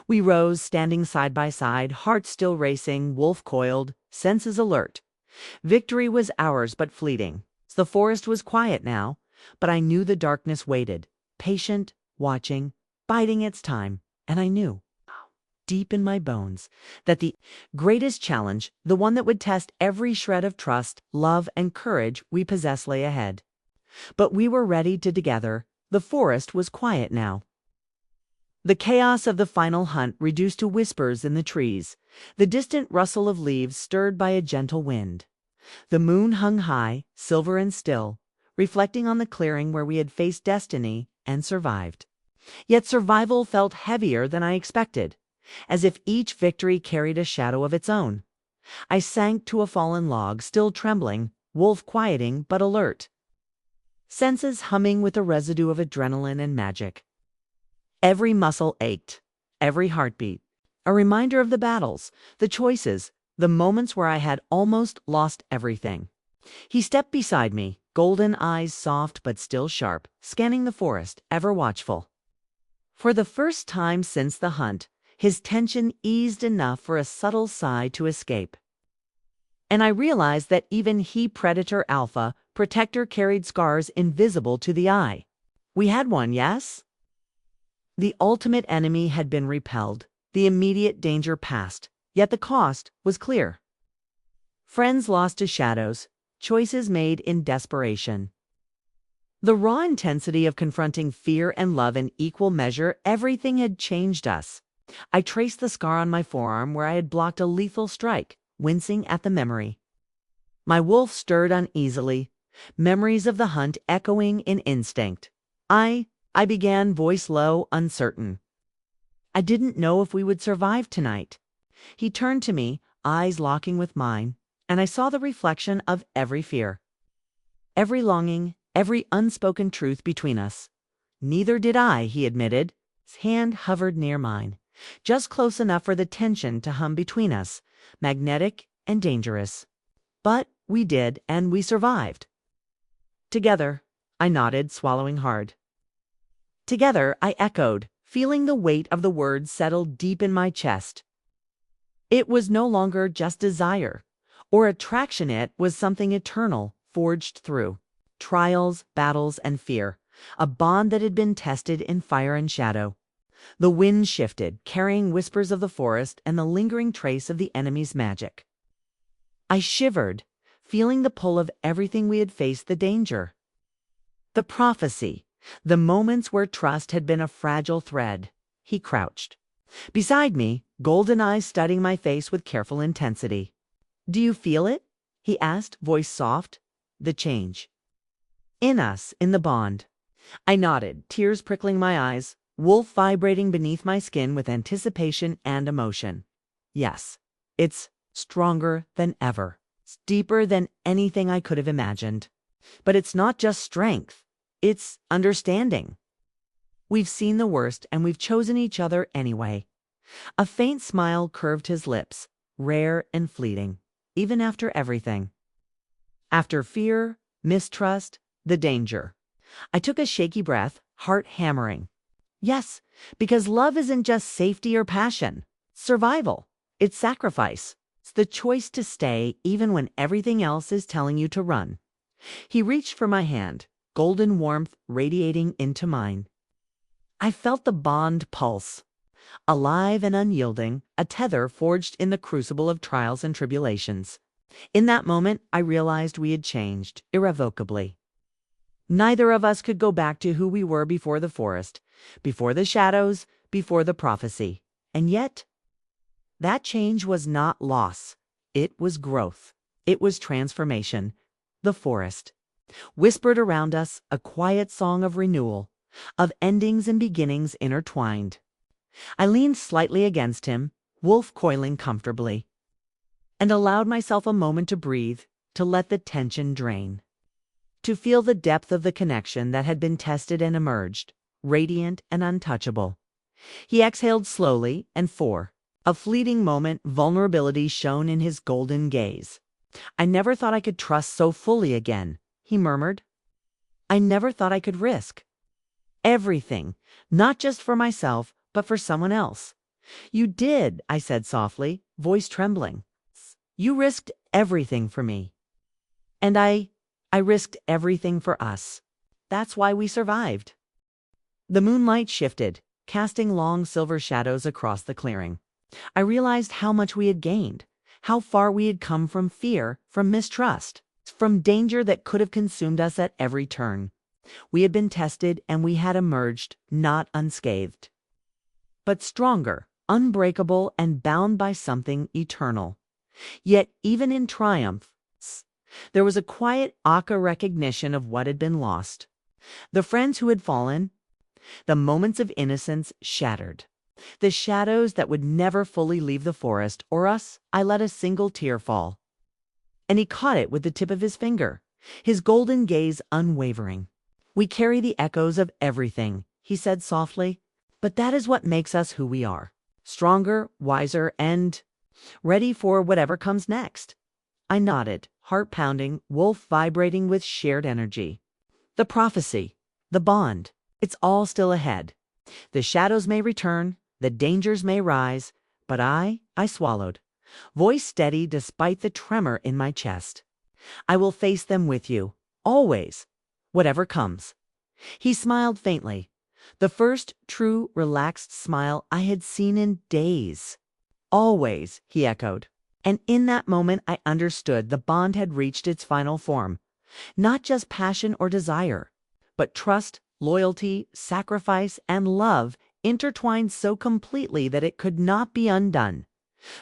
We rose, standing side by side, hearts still racing, wolf coiled, senses alert. Victory was ours, but fleeting. The forest was quiet now, but I knew the darkness waited, patient, watching, biding its time, and I knew, deep in my bones, that the greatest challenge, the one that would test every shred of trust, love, and courage we possess, lay ahead. But we were ready to together. The forest was quiet now. The chaos of the final hunt reduced to whispers in the trees, the distant rustle of leaves stirred by a gentle wind. The moon hung high, silver and still, reflecting on the clearing where we had faced destiny and survived. Yet survival felt heavier than I expected, as if each victory carried a shadow of its own. I sank to a fallen log, still trembling, wolf quieting but alert, senses humming with a residue of adrenaline and magic. Every muscle ached, every heartbeat, a reminder of the battles, the choices, the moments where I had almost lost everything. He stepped beside me, golden eyes soft but still sharp, scanning the forest, ever watchful. For the first time since the hunt, his tension eased enough for a subtle sigh to escape. And I realized that even he, predator alpha, protector, carried scars invisible to the eye. We had one, yes? The ultimate enemy had been repelled, the immediate danger past, yet the cost was clear. Friends lost to shadows, choices made in desperation. The raw intensity of confronting fear and love in equal measure, everything had changed us. I traced the scar on my forearm where I had blocked a lethal strike, wincing at the memory. My wolf stirred uneasily, memories of the hunt echoing in instinct. I began, voice low, uncertain. "I didn't know if we would survive tonight." He turned to me, eyes locking with mine, and I saw the reflection of every fear, every longing, every unspoken truth between us. "Neither did I," he admitted. His hand hovered near mine, just close enough for the tension to hum between us, magnetic and dangerous. "But we did, and we survived." "Together," I nodded, swallowing hard. "Together," I echoed, feeling the weight of the words settle deep in my chest. It was no longer just desire or attraction, it was something eternal, forged through trials, battles, and fear, a bond that had been tested in fire and shadow. The wind shifted, carrying whispers of the forest and the lingering trace of the enemy's magic. I shivered, feeling the pull of everything we had faced, the danger, the prophecy, the moments where trust had been a fragile thread. He crouched beside me, golden eyes studying my face with careful intensity. "Do you feel it?" he asked, voice soft. "The change in us, in the bond." I nodded, tears prickling my eyes, wolf vibrating beneath my skin with anticipation and emotion. "Yes, it's stronger than ever. It's deeper than anything I could have imagined. But it's not just strength. It's understanding. We've seen the worst, and we've chosen each other anyway." A faint smile curved his lips, rare and fleeting, even after everything. After fear, mistrust, the danger. I took a shaky breath, heart hammering. Yes, because love isn't just safety or passion. Survival. It's sacrifice. It's the choice to stay even when everything else is telling you to run. He reached for my hand, golden warmth radiating into mine. I felt the bond pulse. Alive and unyielding, a tether forged in the crucible of trials and tribulations. In that moment, I realized we had changed, irrevocably. Neither of us could go back to who we were before the forest, before the shadows, before the prophecy. And yet, that change was not loss. It was growth. It was transformation. The forest whispered around us a quiet song of renewal, of endings and beginnings intertwined. I leaned slightly against him, wolf coiling comfortably, and allowed myself a moment to breathe, to let the tension drain, to feel the depth of the connection that had been tested and emerged, radiant and untouchable. He exhaled slowly, and for a fleeting moment, vulnerability shone in his golden gaze. "I never thought I could trust so fully again," he murmured. "I never thought I could risk everything, not just for myself, but for someone else." "You did," I said softly, voice trembling. "You risked everything for me. And I risked everything for us. That's why we survived." The moonlight shifted, casting long silver shadows across the clearing. I realized how much we had gained, how far we had come from fear, from mistrust, from danger that could have consumed us at every turn. We had been tested, and we had emerged, not unscathed, but stronger, unbreakable, and bound by something eternal. Yet even in triumph, there was a quiet recognition of what had been lost. The friends who had fallen, the moments of innocence shattered, the shadows that would never fully leave the forest or us. I let a single tear fall, and he caught it with the tip of his finger, his golden gaze unwavering. "We carry the echoes of everything," he said softly, "but that is what makes us who we are, stronger, wiser, and ready for whatever comes next." I nodded, heart pounding, wolf vibrating with shared energy. The prophecy, the bond, it's all still ahead. The shadows may return, the dangers may rise, but I swallowed, voice steady despite the tremor in my chest. "I will face them with you, always, whatever comes." He smiled faintly, the first true, relaxed smile I had seen in days. "Always," he echoed. And in that moment I understood the bond had reached its final form. Not just passion or desire, but trust, loyalty, sacrifice, and love intertwined so completely that it could not be undone.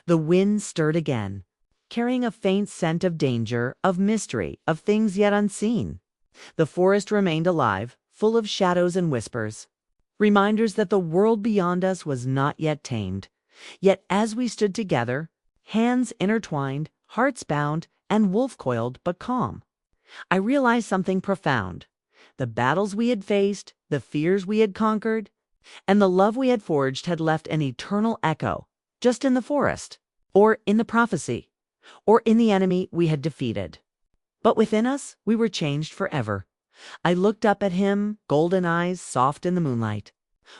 The wind stirred again, carrying a faint scent of danger, of mystery, of things yet unseen. The forest remained alive, full of shadows and whispers, reminders that the world beyond us was not yet tamed. Yet as we stood together, hands intertwined, hearts bound, and wolf-coiled but calm, I realized something profound. The battles we had faced, the fears we had conquered, and the love we had forged had left an eternal echo, just in the forest, or in the prophecy, or in the enemy we had defeated. But within us, we were changed forever. I looked up at him, golden eyes soft in the moonlight.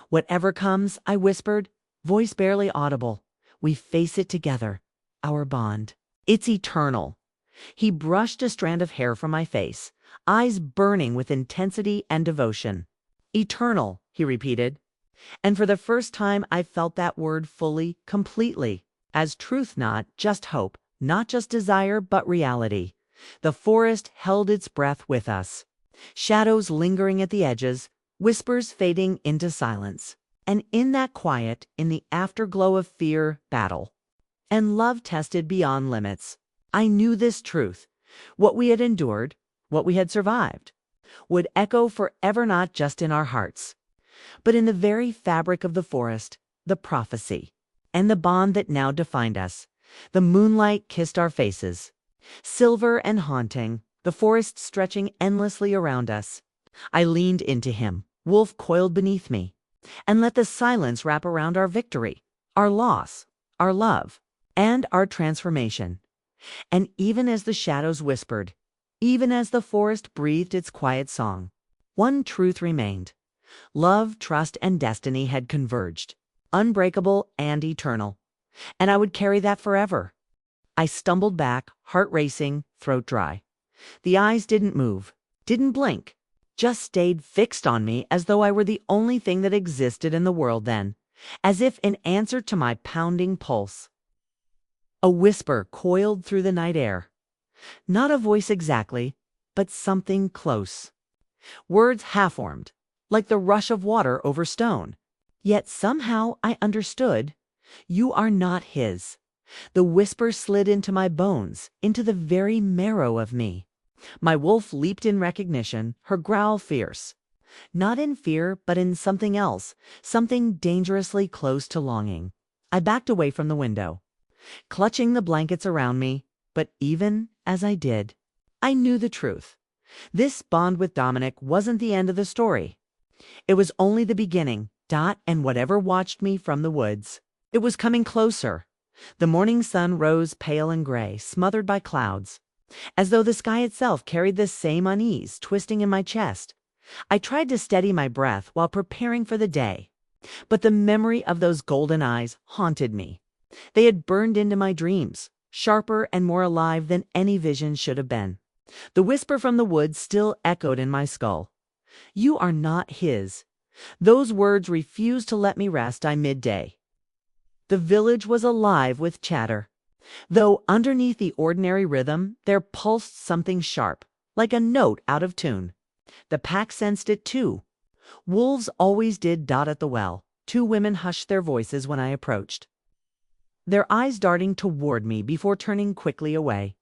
"Whatever comes," I whispered, voice barely audible, "we face it together. Our bond, it's eternal." He brushed a strand of hair from my face, eyes burning with intensity and devotion. "Eternal," he repeated. And for the first time I felt that word fully, completely, as truth, not just hope, not just desire, but reality. The forest held its breath with us, shadows lingering at the edges, whispers fading into silence. And in that quiet, in the afterglow of fear, battle, and love tested beyond limits, I knew this truth. What we had endured, what we had survived, would echo forever, not just in our hearts, but in the very fabric of the forest, the prophecy, and the bond that now defined us. The moonlight kissed our faces, silver and haunting, the forest stretching endlessly around us. I leaned into him, wolf coiled beneath me, and let the silence wrap around our victory, our loss, our love, and our transformation. And even as the shadows whispered, even as the forest breathed its quiet song, one truth remained. Love, trust, and destiny had converged, unbreakable and eternal, and I would carry that forever. I stumbled back, heart racing, throat dry. The eyes didn't move, didn't blink, just stayed fixed on me as though I were the only thing that existed in the world then, as if in answer to my pounding pulse. A whisper coiled through the night air. Not a voice exactly, but something close. Words half-formed, like the rush of water over stone. Yet somehow I understood. You are not his. The whisper slid into my bones, into the very marrow of me. My wolf leaped in recognition, her growl fierce. Not in fear, but in something else, something dangerously close to longing. I backed away from the window, clutching the blankets around me, but even as I did, I knew the truth. This bond with Dominic wasn't the end of the story. It was only the beginning. Dot and whatever watched me from the woods. It was coming closer. The morning sun rose pale and gray, smothered by clouds, as though the sky itself carried the same unease twisting in my chest. I tried to steady my breath while preparing for the day, but the memory of those golden eyes haunted me. They had burned into my dreams, sharper and more alive than any vision should have been. The whisper from the woods still echoed in my skull. You are not his. Those words refused to let me rest by midday. The village was alive with chatter, though underneath the ordinary rhythm there pulsed something sharp, like a note out of tune. The pack sensed it too. Wolves always did. Dot at the well. Two women hushed their voices when I approached, their eyes darting toward me before turning quickly away.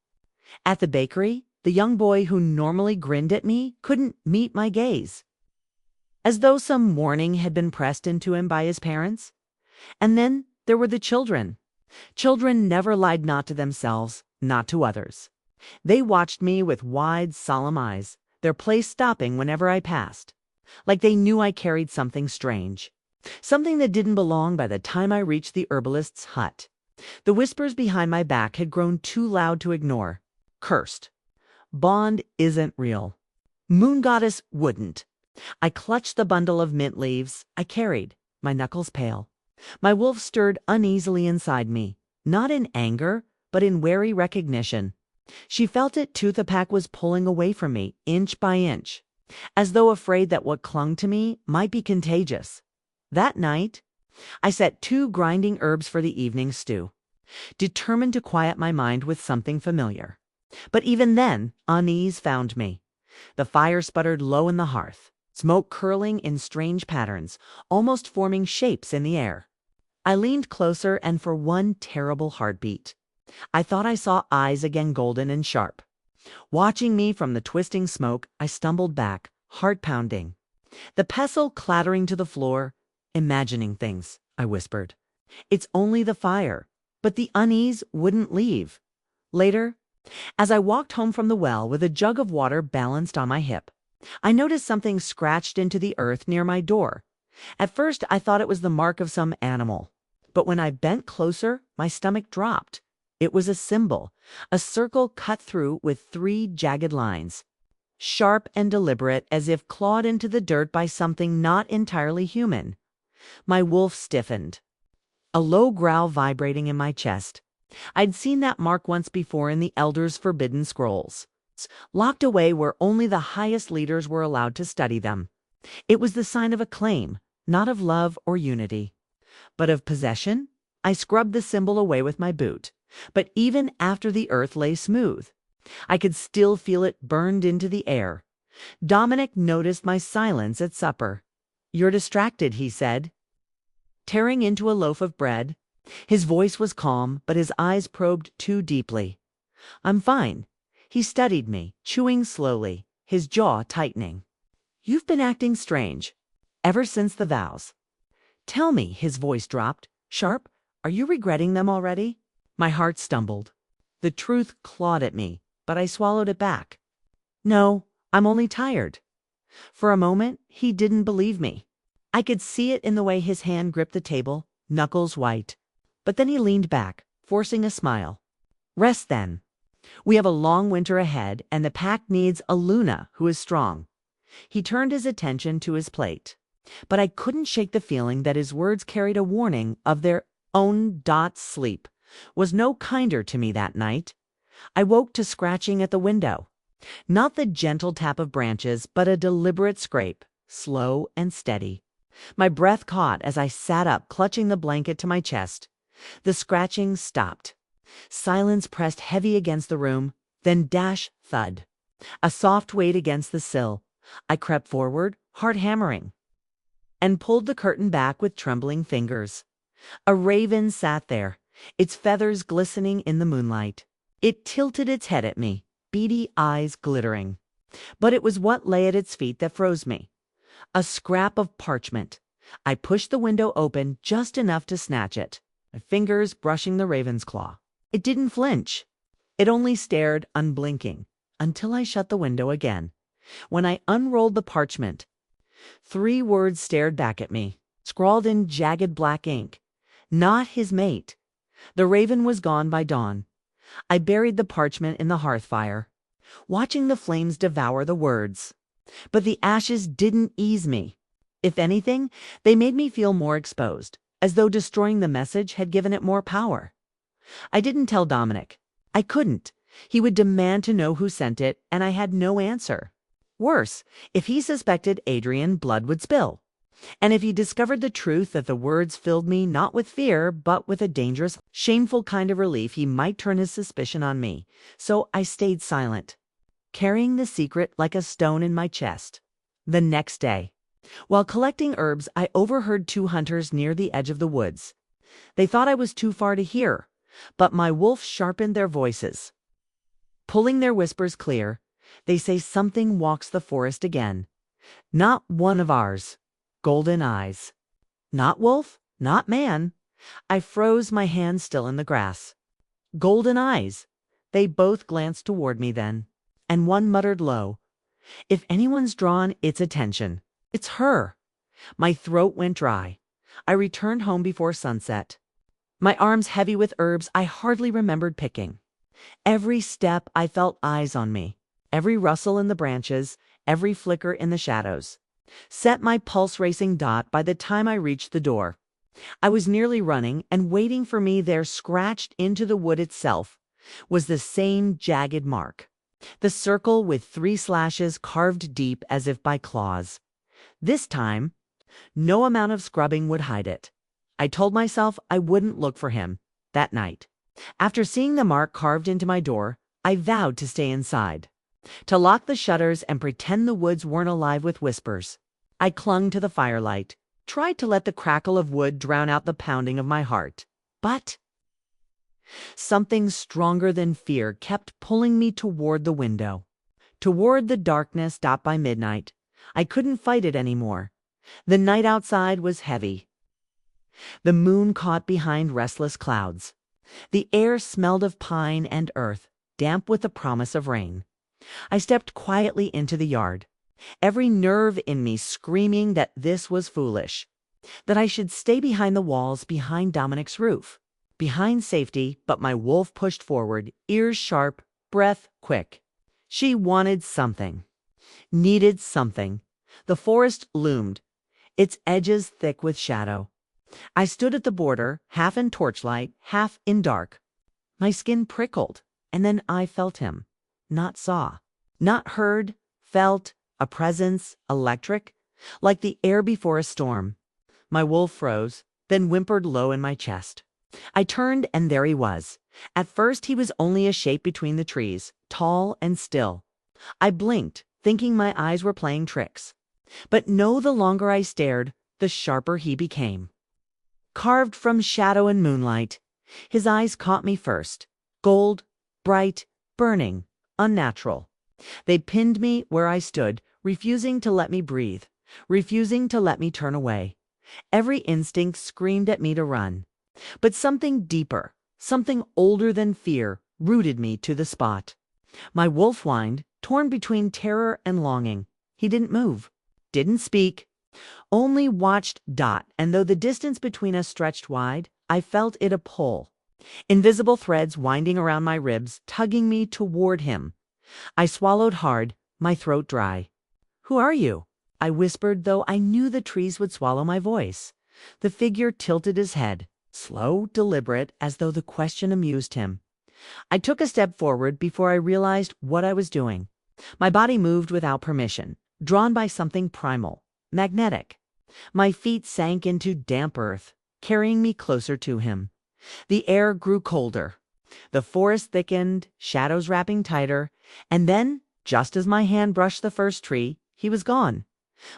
At the bakery, the young boy who normally grinned at me couldn't meet my gaze, as though some warning had been pressed into him by his parents. And then there were the children. Children never lied, not to themselves, not to others. They watched me with wide, solemn eyes, their play stopping whenever I passed, like they knew I carried something strange, something that didn't belong by the time I reached the herbalist's hut. The whispers behind my back had grown too loud to ignore. Cursed. Bond isn't real. Moon goddess wouldn't. I clutched the bundle of mint leaves I carried, my knuckles pale. My wolf stirred uneasily inside me, not in anger, but in wary recognition. She felt it too. The pack was pulling away from me, inch by inch, as though afraid that what clung to me might be contagious. That night, I set 2 grinding herbs for the evening stew, determined to quiet my mind with something familiar. But even then, unease found me. The fire sputtered low in the hearth, smoke curling in strange patterns, almost forming shapes in the air. I leaned closer, and for one terrible heartbeat, I thought I saw eyes again, golden and sharp. Watching me from the twisting smoke, I stumbled back, heart pounding, the pestle clattering to the floor. Imagining things, I whispered. It's only the fire. But the unease wouldn't leave. Later, as I walked home from the well with a jug of water balanced on my hip, I noticed something scratched into the earth near my door. At first, I thought it was the mark of some animal, but when I bent closer, my stomach dropped. It was a symbol, a circle cut through with 3 jagged lines, sharp and deliberate, as if clawed into the dirt by something not entirely human. My wolf stiffened, a low growl vibrating in my chest. I'd seen that mark once before in the Elders' forbidden scrolls, locked away where only the highest leaders were allowed to study them. It was the sign of a claim, not of love or unity, but of possession. I scrubbed the symbol away with my boot, but even after the earth lay smooth, I could still feel it burned into the air. Dominic noticed my silence at supper. "You're distracted," he said, tearing into a loaf of bread. His voice was calm, but his eyes probed too deeply. "I'm fine." He studied me, chewing slowly, his jaw tightening. "You've been acting strange, ever since the vows. Tell me," his voice dropped, sharp, "are you regretting them already?" My heart stumbled. The truth clawed at me, but I swallowed it back. "No, I'm only tired." For a moment, he didn't believe me. I could see it in the way his hand gripped the table, knuckles white. But then he leaned back, forcing a smile. "Rest then. We have a long winter ahead, and the pack needs a Luna who is strong." He turned his attention to his plate. But I couldn't shake the feeling that his words carried a warning of their own. Sleep was no kinder to me that night. I woke to scratching at the window. Not the gentle tap of branches, but a deliberate scrape, slow and steady. My breath caught as I sat up, clutching the blanket to my chest. The scratching stopped. Silence pressed heavy against the room, then dash, thud. A soft weight against the sill. I crept forward, heart hammering, and pulled the curtain back with trembling fingers. A raven sat there, its feathers glistening in the moonlight. It tilted its head at me, beady eyes glittering. But it was what lay at its feet that froze me. A scrap of parchment. I pushed the window open just enough to snatch it, my fingers brushing the raven's claw. It didn't flinch. It only stared, unblinking, until I shut the window again. When I unrolled the parchment, 3 words stared back at me, scrawled in jagged black ink. Not his mate. The raven was gone by dawn. I buried the parchment in the hearth fire, watching the flames devour the words. But the ashes didn't ease me. If anything, they made me feel more exposed, as though destroying the message had given it more power. I didn't tell Dominic. I couldn't. He would demand to know who sent it, and I had no answer. Worse, if he suspected Adrian, blood would spill. And if he discovered the truth that the words filled me not with fear, but with a dangerous, shameful kind of relief, he might turn his suspicion on me. So I stayed silent, carrying the secret like a stone in my chest. The next day, while collecting herbs, I overheard 2 hunters near the edge of the woods. They thought I was too far to hear, but my wolf sharpened their voices, pulling their whispers clear. They say something walks the forest again. Not one of ours. Golden eyes. Not wolf, not man. I froze, my hand still in the grass. Golden eyes. They both glanced toward me then, and one muttered low, "If anyone's drawn its attention, it's her." My throat went dry. I returned home before sunset, my arms heavy with herbs I hardly remembered picking. Every step I felt eyes on me. Every rustle in the branches, every flicker in the shadows, set my pulse racing. By the time I reached the door, I was nearly running, and waiting for me there, scratched into the wood itself, was the same jagged mark. The circle with 3 slashes carved deep as if by claws. This time, no amount of scrubbing would hide it. I told myself I wouldn't look for him that night. After seeing the mark carved into my door, I vowed to stay inside, to lock the shutters and pretend the woods weren't alive with whispers. I clung to the firelight, tried to let the crackle of wood drown out the pounding of my heart. But something stronger than fear kept pulling me toward the window, toward the darkness. By midnight, I couldn't fight it anymore. The night outside was heavy. The moon caught behind restless clouds. The air smelled of pine and earth, damp with the promise of rain. I stepped quietly into the yard, every nerve in me screaming that this was foolish, that I should stay behind the walls, behind Dominic's roof, behind safety. But my wolf pushed forward, ears sharp, breath quick. She wanted something, needed something. The forest loomed, its edges thick with shadow. I stood at the border, half in torchlight, half in dark. My skin prickled, and then I felt him. Not saw, not heard, felt, a presence, electric, like the air before a storm. My wolf froze, then whimpered low in my chest. I turned, and there he was. At first he was only a shape between the trees, tall and still. I blinked, thinking my eyes were playing tricks. But no, the longer I stared, the sharper he became. Carved from shadow and moonlight, his eyes caught me first. Gold, bright, burning, unnatural. They pinned me where I stood, refusing to let me breathe, refusing to let me turn away. Every instinct screamed at me to run. But something deeper, something older than fear, rooted me to the spot. My wolf whined, torn between terror and longing. He didn't move, didn't speak, only watched. And though the distance between us stretched wide, I felt it a pull. Invisible threads winding around my ribs, tugging me toward him. I swallowed hard, my throat dry. "Who are you?" I whispered, though I knew the trees would swallow my voice. The figure tilted his head, slow, deliberate, as though the question amused him. I took a step forward before I realized what I was doing. My body moved without permission, drawn by something primal, magnetic. My feet sank into damp earth, carrying me closer to him. The air grew colder. The forest thickened, shadows wrapping tighter, and then, just as my hand brushed the first tree, he was gone.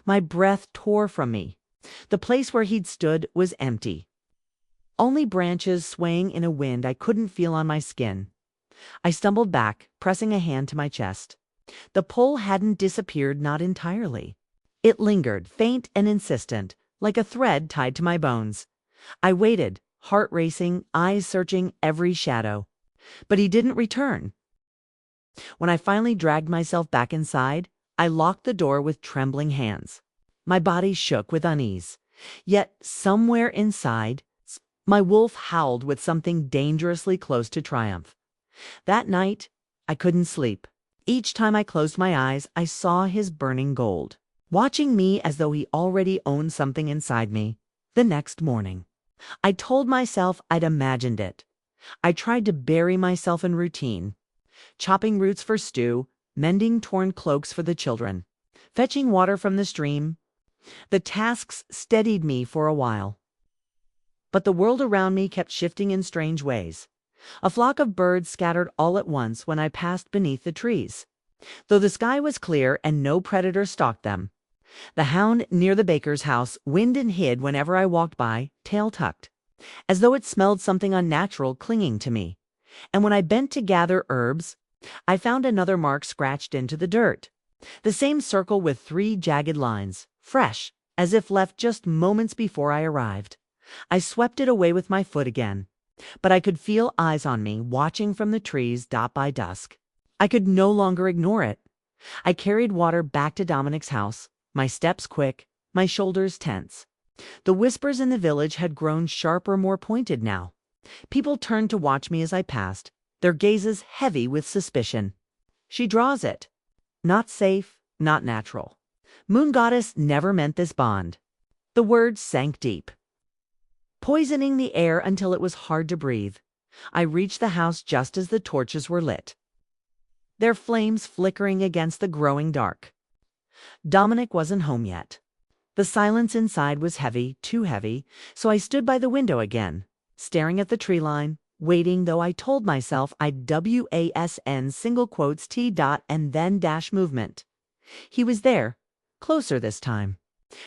My breath tore from me. The place where he'd stood was empty. Only branches swaying in a wind I couldn't feel on my skin. I stumbled back, pressing a hand to my chest. The pull hadn't disappeared, not entirely. It lingered, faint and insistent, like a thread tied to my bones. I waited, heart racing, eyes searching every shadow. But he didn't return. When I finally dragged myself back inside, I locked the door with trembling hands. My body shook with unease. Yet, somewhere inside, my wolf howled with something dangerously close to triumph. That night, I couldn't sleep. Each time I closed my eyes, I saw his burning gold, watching me as though he already owned something inside me. The next morning, I told myself I'd imagined it. I tried to bury myself in routine, chopping roots for stew, mending torn cloaks for the children, fetching water from the stream. The tasks steadied me for a while. But the world around me kept shifting in strange ways. A flock of birds scattered all at once when I passed beneath the trees, though the sky was clear and no predator stalked them. The hound near the baker's house whined and hid whenever I walked by, tail tucked, as though it smelled something unnatural clinging to me. And when I bent to gather herbs, I found another mark scratched into the dirt. The same circle with 3 jagged lines, fresh, as if left just moments before I arrived. I swept it away with my foot again, but I could feel eyes on me, watching from the trees dot by dusk. I could no longer ignore it. I carried water back to Dominic's house, my steps quick, my shoulders tense. The whispers in the village had grown sharper, more pointed now. People turned to watch me as I passed, their gazes heavy with suspicion. She draws it. Not safe, not natural. Moon Goddess never meant this bond. The words sank deep, poisoning the air until it was hard to breathe. I reached the house just as the torches were lit, their flames flickering against the growing dark. Dominic wasn't home yet. The silence inside was heavy, too heavy, so I stood by the window again, staring at the tree line, waiting, though I told myself I'd WASN single quotes T dot and then dash movement. He was there, closer this time.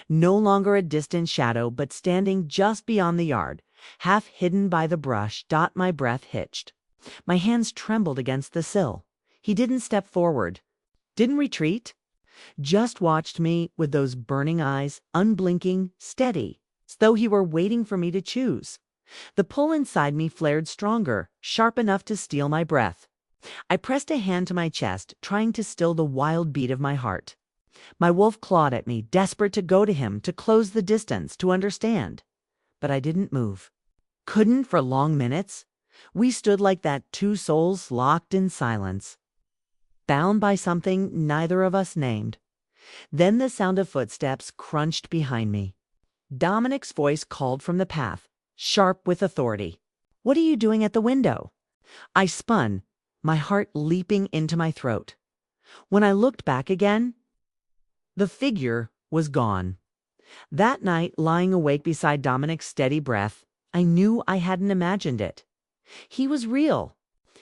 No longer a distant shadow, but standing just beyond the yard, half hidden by the brush. My breath hitched. My hands trembled against the sill. He didn't step forward, didn't retreat, just watched me with those burning eyes, unblinking, steady, as though he were waiting for me to choose. The pull inside me flared stronger, sharp enough to steal my breath. I pressed a hand to my chest, trying to still the wild beat of my heart. My wolf clawed at me, desperate to go to him, to close the distance, to understand. But I didn't move. Couldn't for long minutes. We stood like that, 2 souls locked in silence, bound by something neither of us named. Then the sound of footsteps crunched behind me. Dominic's voice called from the path, sharp with authority. "What are you doing at the window?" I spun, my heart leaping into my throat. When I looked back again, the figure was gone. That night, lying awake beside Dominic's steady breath, I knew I hadn't imagined it. He was real.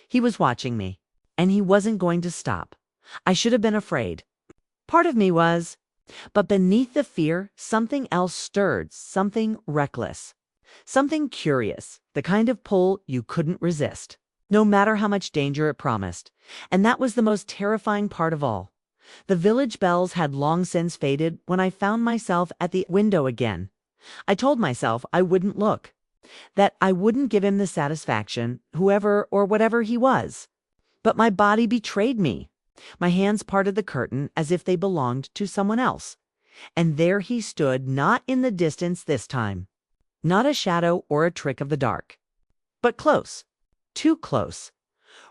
He was watching me, and he wasn't going to stop. I should have been afraid. Part of me was. But beneath the fear, something else stirred, something reckless, something curious, the kind of pull you couldn't resist, no matter how much danger it promised. And that was the most terrifying part of all. The village bells had long since faded when I found myself at the window again. I told myself I wouldn't look, that I wouldn't give him the satisfaction, whoever or whatever he was. But my body betrayed me. My hands parted the curtain as if they belonged to someone else. And there he stood, not in the distance this time. Not a shadow or a trick of the dark. But close. Too close.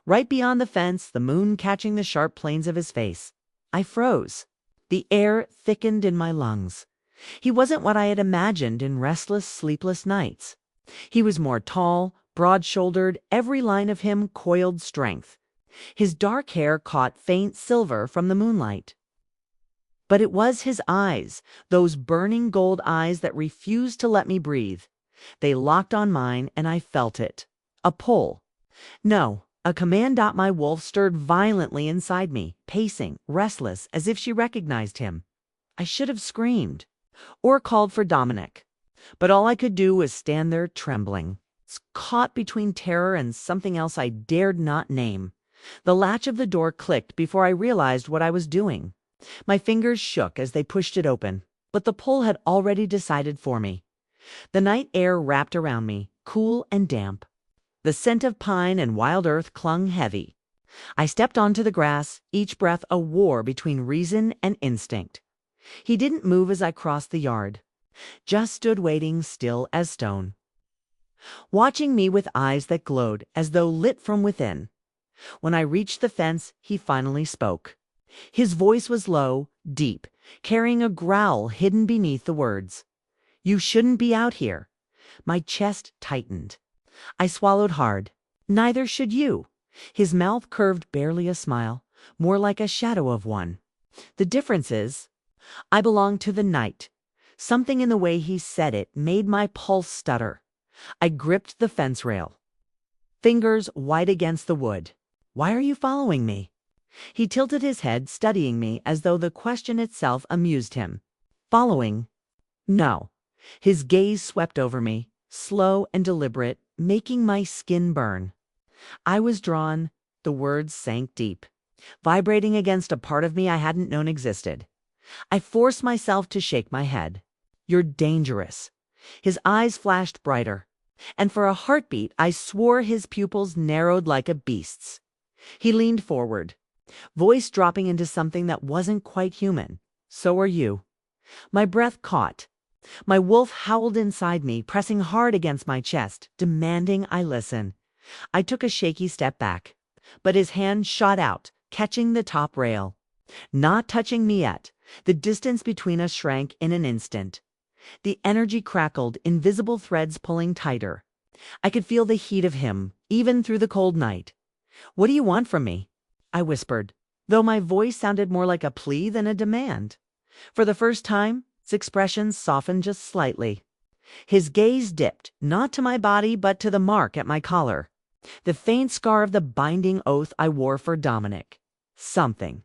Right beyond the fence, the moon catching the sharp planes of his face. I froze. The air thickened in my lungs. He wasn't what I had imagined in restless, sleepless nights. He was more tall, broad-shouldered, every line of him coiled strength. His dark hair caught faint silver from the moonlight. But it was his eyes, those burning gold eyes that refused to let me breathe. They locked on mine, and I felt it. A pull. No, a command. My wolf stirred violently inside me, pacing, restless, as if she recognized him. I should have screamed, or called for Dominic. But all I could do was stand there trembling, caught between terror and something else I dared not name. The latch of the door clicked before I realized what I was doing. My fingers shook as they pushed it open, but the pull had already decided for me. The night air wrapped around me, cool and damp. The scent of pine and wild earth clung heavy. I stepped onto the grass, each breath a war between reason and instinct. He didn't move as I crossed the yard, just stood waiting, still as stone, watching me with eyes that glowed as though lit from within. When I reached the fence, he finally spoke. His voice was low, deep, carrying a growl hidden beneath the words. "You shouldn't be out here." My chest tightened. I swallowed hard. "Neither should you." His mouth curved barely a smile, more like a shadow of one. "The difference is, I belong to the night." Something in the way he said it made my pulse stutter. I gripped the fence rail, fingers white against the wood. "Why are you following me?" He tilted his head, studying me as though the question itself amused him. "Following? No." His gaze swept over me, slow and deliberate, making my skin burn. I was drawn. The words sank deep, vibrating against a part of me I hadn't known existed. I forced myself to shake my head. "You're dangerous." His eyes flashed brighter, and for a heartbeat I swore his pupils narrowed like a beast's. He leaned forward, voice dropping into something that wasn't quite human. "So are you." My breath caught. My wolf howled inside me, pressing hard against my chest, demanding I listen. I took a shaky step back, but his hand shot out, catching the top rail. Not touching me yet, the distance between us shrank in an instant. The energy crackled, invisible threads pulling tighter. I could feel the heat of him, even through the cold night. "What do you want from me?" I whispered, though my voice sounded more like a plea than a demand. For the first time, his expression softened just slightly. His gaze dipped, not to my body but to the mark at my collar, the faint scar of the binding oath I wore for Dominic. Something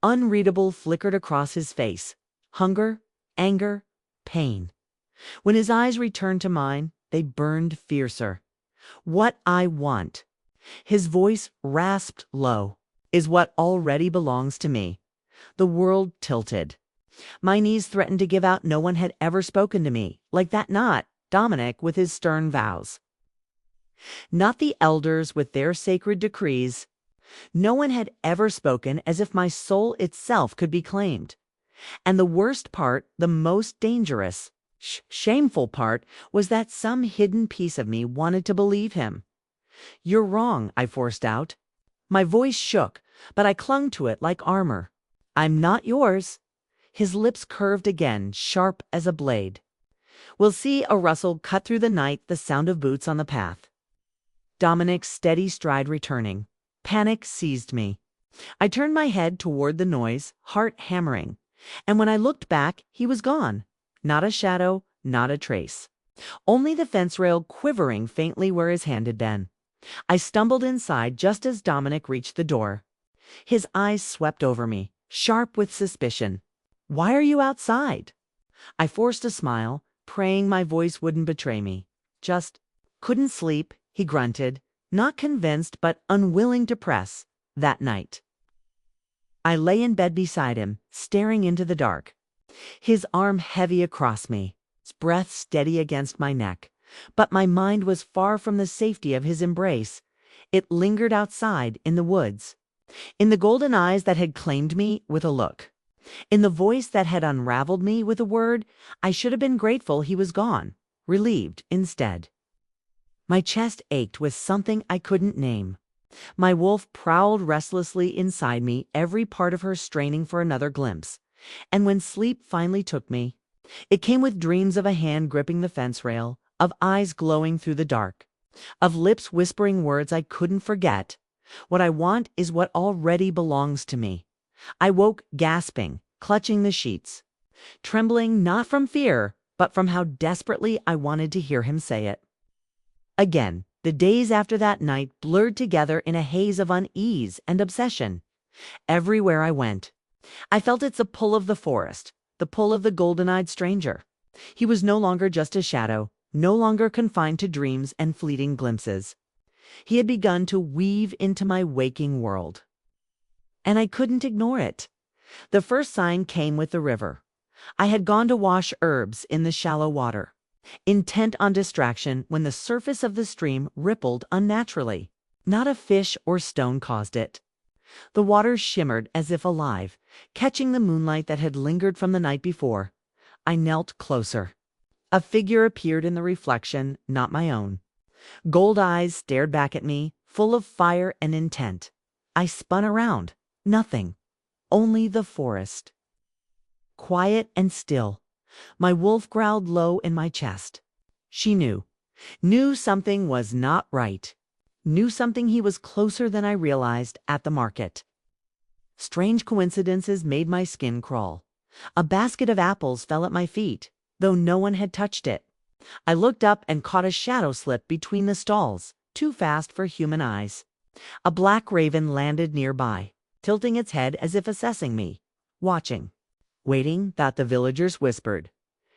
unreadable flickered across his face. Hunger, anger, pain. When his eyes returned to mine, they burned fiercer. "What I want," his voice rasped low, "is what already belongs to me." The world tilted. My knees threatened to give out. No one had ever spoken to me like that, not Dominic with his stern vows, not the elders with their sacred decrees. No one had ever spoken as if my soul itself could be claimed. And the worst part, the most dangerous, shameful part, was that some hidden piece of me wanted to believe him. "You're wrong," I forced out. My voice shook, but I clung to it like armor. "I'm not yours." His lips curved again, sharp as a blade. "We'll see." A rustle cut through the night, the sound of boots on the path. Dominic's steady stride returning. Panic seized me. I turned my head toward the noise, heart hammering. And when I looked back, he was gone. Not a shadow, not a trace. Only the fence rail quivering faintly where his hand had been. I stumbled inside just as Dominic reached the door. His eyes swept over me, sharp with suspicion. "Why are you outside?" I forced a smile, praying my voice wouldn't betray me. "Just couldn't sleep," he grunted, not convinced but unwilling to press, that night. I lay in bed beside him, staring into the dark. His arm heavy across me, his breath steady against my neck. But my mind was far from the safety of his embrace. It lingered outside, in the woods, in the golden eyes that had claimed me with a look, in the voice that had unraveled me with a word. I should have been grateful he was gone, relieved instead. My chest ached with something I couldn't name. My wolf prowled restlessly inside me, every part of her straining for another glimpse. And when sleep finally took me, it came with dreams of a hand gripping the fence rail, of eyes glowing through the dark, of lips whispering words I couldn't forget. What I want is what already belongs to me. I woke gasping, clutching the sheets, trembling not from fear, but from how desperately I wanted to hear him say it. Again, the days after that night blurred together in a haze of unease and obsession. Everywhere I went, I felt it's the pull of the forest, the pull of the golden-eyed stranger. He was no longer just a shadow, no longer confined to dreams and fleeting glimpses. He had begun to weave into my waking world. And I couldn't ignore it. The first sign came with the river. I had gone to wash herbs in the shallow water, intent on distraction when the surface of the stream rippled unnaturally. Not a fish or stone caused it. The water shimmered as if alive, catching the moonlight that had lingered from the night before. I knelt closer. A figure appeared in the reflection, not my own. Gold eyes stared back at me, full of fire and intent. I spun around. Nothing. Only the forest. Quiet and still. My wolf growled low in my chest. She knew. Knew something was not right. Knew something he was closer than I realized at the market. Strange coincidences made my skin crawl. A basket of apples fell at my feet, though no one had touched it. I looked up and caught a shadow slip between the stalls, too fast for human eyes. A black raven landed nearby, tilting its head as if assessing me, watching. Waiting, that the villagers whispered.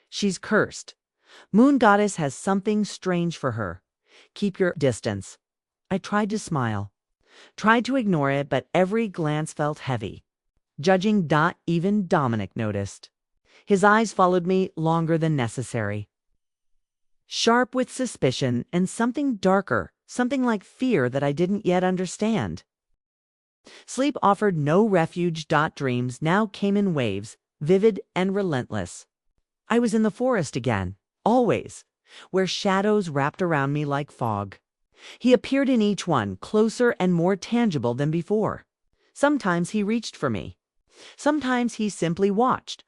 She's cursed. Moon Goddess has something strange for her. Keep your distance. I tried to smile. Tried to ignore it, but every glance felt heavy. Judging Dot, even Dominic noticed. His eyes followed me longer than necessary. Sharp with suspicion and something darker, something like fear that I didn't yet understand. Sleep offered no refuge. Dreams now came in waves, vivid and relentless. I was in the forest again, always, where shadows wrapped around me like fog. He appeared in each one, closer and more tangible than before. Sometimes he reached for me. Sometimes he simply watched.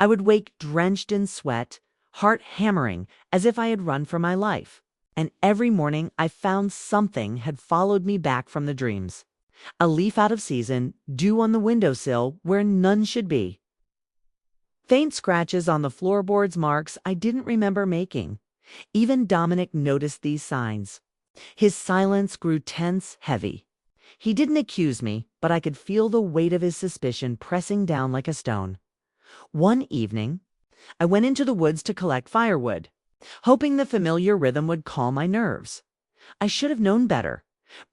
I would wake drenched in sweat, heart hammering, as if I had run for my life. And every morning I found something had followed me back from the dreams. A leaf out of season, dew on the windowsill where none should be. Faint scratches on the floorboards, marks I didn't remember making. Even Dominic noticed these signs. His silence grew tense, heavy. He didn't accuse me, but I could feel the weight of his suspicion pressing down like a stone. One evening, I went into the woods to collect firewood, hoping the familiar rhythm would calm my nerves. I should have known better.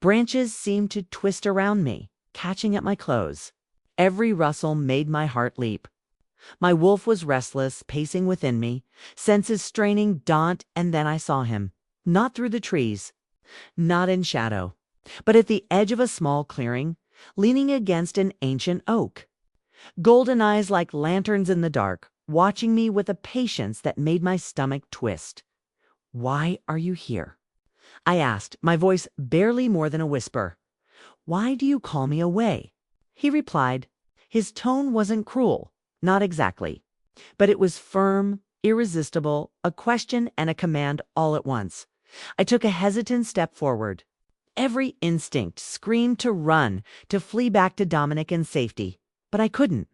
Branches seemed to twist around me, catching at my clothes. Every rustle made my heart leap. My wolf was restless, pacing within me, senses straining, and then I saw him. Not through the trees, not in shadow, but at the edge of a small clearing, leaning against an ancient oak. Golden eyes like lanterns in the dark, watching me with a patience that made my stomach twist. "Why are you here?" I asked, my voice barely more than a whisper. "Why do you call me away?" He replied. His tone wasn't cruel. Not exactly. But it was firm, irresistible, a question and a command all at once. I took a hesitant step forward. Every instinct screamed to run, to flee back to Dominic and safety. But I couldn't.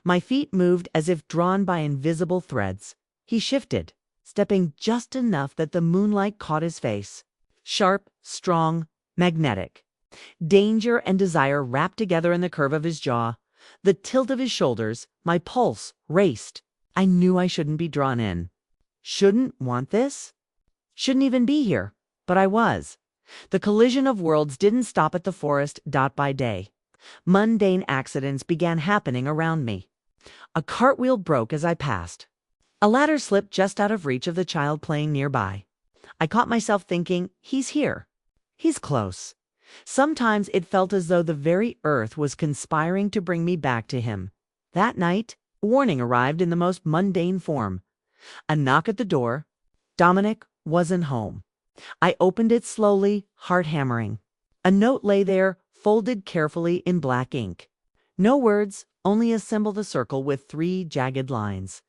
My feet moved as if drawn by invisible threads. He shifted, stepping just enough that the moonlight caught his face. Sharp, strong, magnetic. Danger and desire wrapped together in the curve of his jaw. The tilt of his shoulders, my pulse raced. I knew I shouldn't be drawn in. Shouldn't want this? Shouldn't even be here. But I was. The collision of worlds didn't stop at the forest. By day, mundane accidents began happening around me. A cartwheel broke as I passed. A ladder slipped just out of reach of the child playing nearby. I caught myself thinking, he's here. He's close. Sometimes it felt as though the very earth was conspiring to bring me back to him. That night, a warning arrived in the most mundane form. A knock at the door. Dominic wasn't home. I opened it slowly, heart hammering. A note lay there, folded carefully in black ink. No words, only a symbol the circle with 3 jagged lines.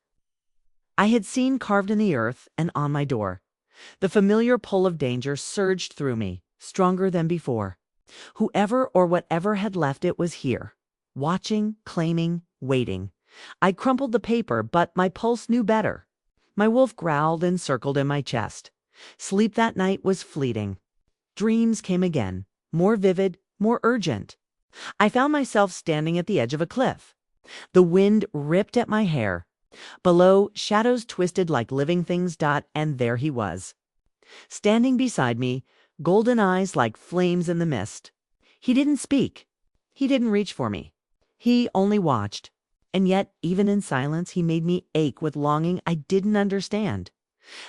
I had seen carved in the earth and on my door. The familiar pull of danger surged through me, stronger than before. Whoever or whatever had left it was here, watching, claiming, waiting. I crumpled the paper, but my pulse knew better. My wolf growled and circled in my chest. Sleep that night was fleeting. Dreams came again, more vivid, more urgent. I found myself standing at the edge of a cliff. The wind ripped at my hair. Below, shadows twisted like living things. And there he was, standing beside me, golden eyes like flames in the mist. He didn't speak. He didn't reach for me. He only watched. And yet, even in silence, he made me ache with longing I didn't understand.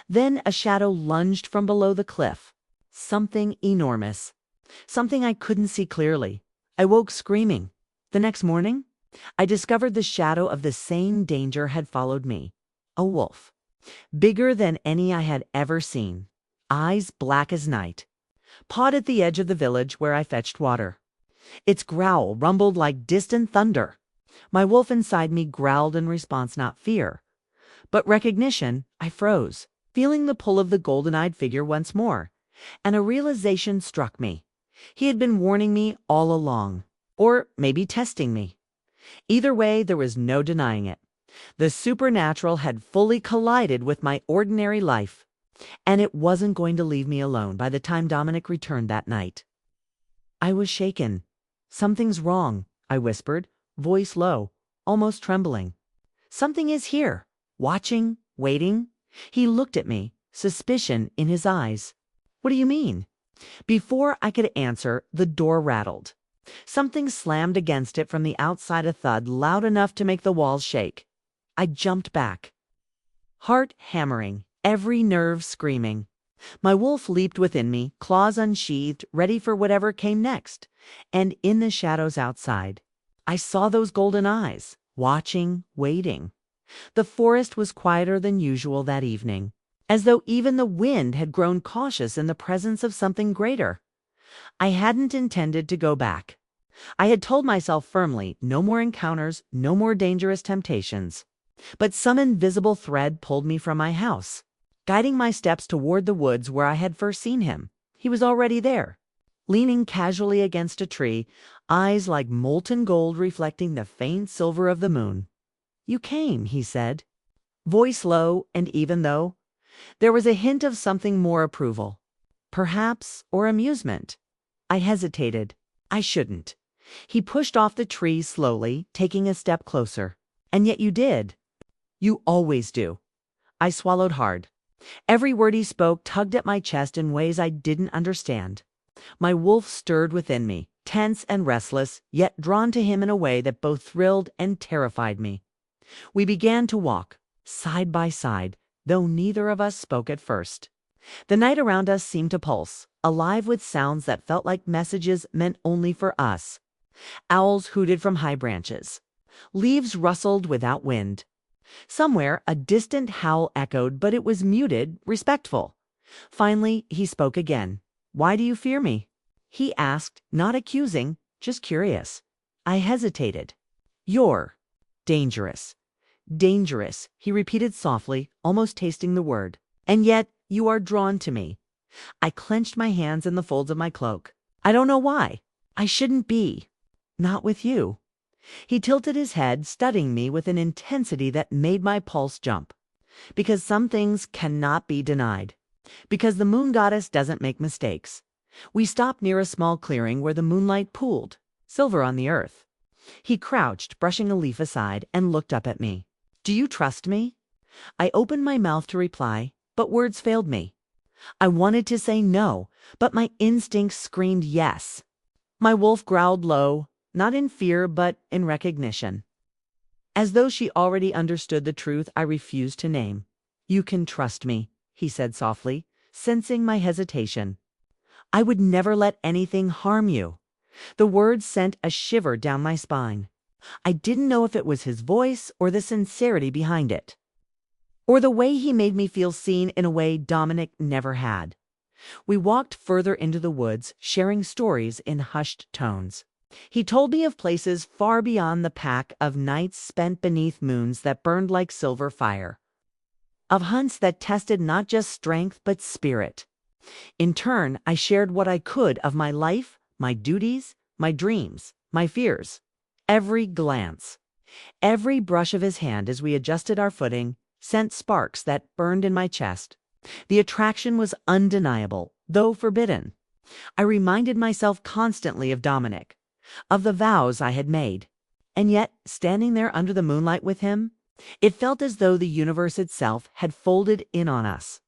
Then a shadow lunged from below the cliff. Something enormous. Something I couldn't see clearly. I woke screaming. The next morning, I discovered the shadow of the same danger had followed me. A wolf. Bigger than any I had ever seen. Eyes black as night. Pawed at the edge of the village where I fetched water. Its growl rumbled like distant thunder. My wolf inside me growled in response, not fear, but recognition. I froze, feeling the pull of the golden-eyed figure once more, and a realization struck me. He had been warning me all along, or maybe testing me. Either way, there was no denying it. The supernatural had fully collided with my ordinary life, and it wasn't going to leave me alone by the time Dominic returned that night. I was shaken. "Something's wrong," I whispered, voice low, almost trembling. "Something is here, watching, waiting." He looked at me, suspicion in his eyes. "What do you mean?" Before I could answer, the door rattled. Something slammed against it from the outside, a thud loud enough to make the walls shake. I jumped back, heart hammering, every nerve screaming. My wolf leaped within me, claws unsheathed, ready for whatever came next. And in the shadows outside, I saw those golden eyes, watching, waiting. The forest was quieter than usual that evening, as though even the wind had grown cautious in the presence of something greater. I hadn't intended to go back. I had told myself firmly, no more encounters, no more dangerous temptations. But some invisible thread pulled me from my house, guiding my steps toward the woods where I had first seen him. He was already there, leaning casually against a tree, eyes like molten gold reflecting the faint silver of the moon. "You came," he said, voice low, and even though there was a hint of something more, approval, perhaps, or amusement. I hesitated. I shouldn't. He pushed off the tree slowly, taking a step closer. "And yet you did. You always do." I swallowed hard. Every word he spoke tugged at my chest in ways I didn't understand. My wolf stirred within me, tense and restless, yet drawn to him in a way that both thrilled and terrified me. We began to walk, side by side, though neither of us spoke at first. The night around us seemed to pulse, alive with sounds that felt like messages meant only for us. Owls hooted from high branches. Leaves rustled without wind. Somewhere, a distant howl echoed, but it was muted, respectful. Finally, he spoke again. "Why do you fear me?" he asked, not accusing, just curious. I hesitated. "You're dangerous. Dangerous," he repeated softly, almost tasting the word. "And yet, you are drawn to me." I clenched my hands in the folds of my cloak. "I don't know why. I shouldn't be. Not with you." He tilted his head, studying me with an intensity that made my pulse jump. "Because some things cannot be denied. Because the moon goddess doesn't make mistakes." We stopped near a small clearing where the moonlight pooled, silver on the earth. He crouched, brushing a leaf aside, and looked up at me. "Do you trust me?" I opened my mouth to reply, but words failed me. I wanted to say no, but my instincts screamed yes. My wolf growled low, not in fear, but in recognition. As though she already understood the truth I refused to name. "You can trust me," he said softly, sensing my hesitation. "I would never let anything harm you." The words sent a shiver down my spine. I didn't know if it was his voice or the sincerity behind it, or the way he made me feel seen in a way Dominic never had. We walked further into the woods, sharing stories in hushed tones. He told me of places far beyond the pack, of nights spent beneath moons that burned like silver fire, of hunts that tested not just strength but spirit. In turn, I shared what I could of my life, my duties, my dreams, my fears. Every glance, every brush of his hand as we adjusted our footing sent sparks that burned in my chest. The attraction was undeniable, though forbidden. I reminded myself constantly of Dominic, of the vows I had made. And yet, standing there under the moonlight with him, it felt as though the universe itself had folded in on us,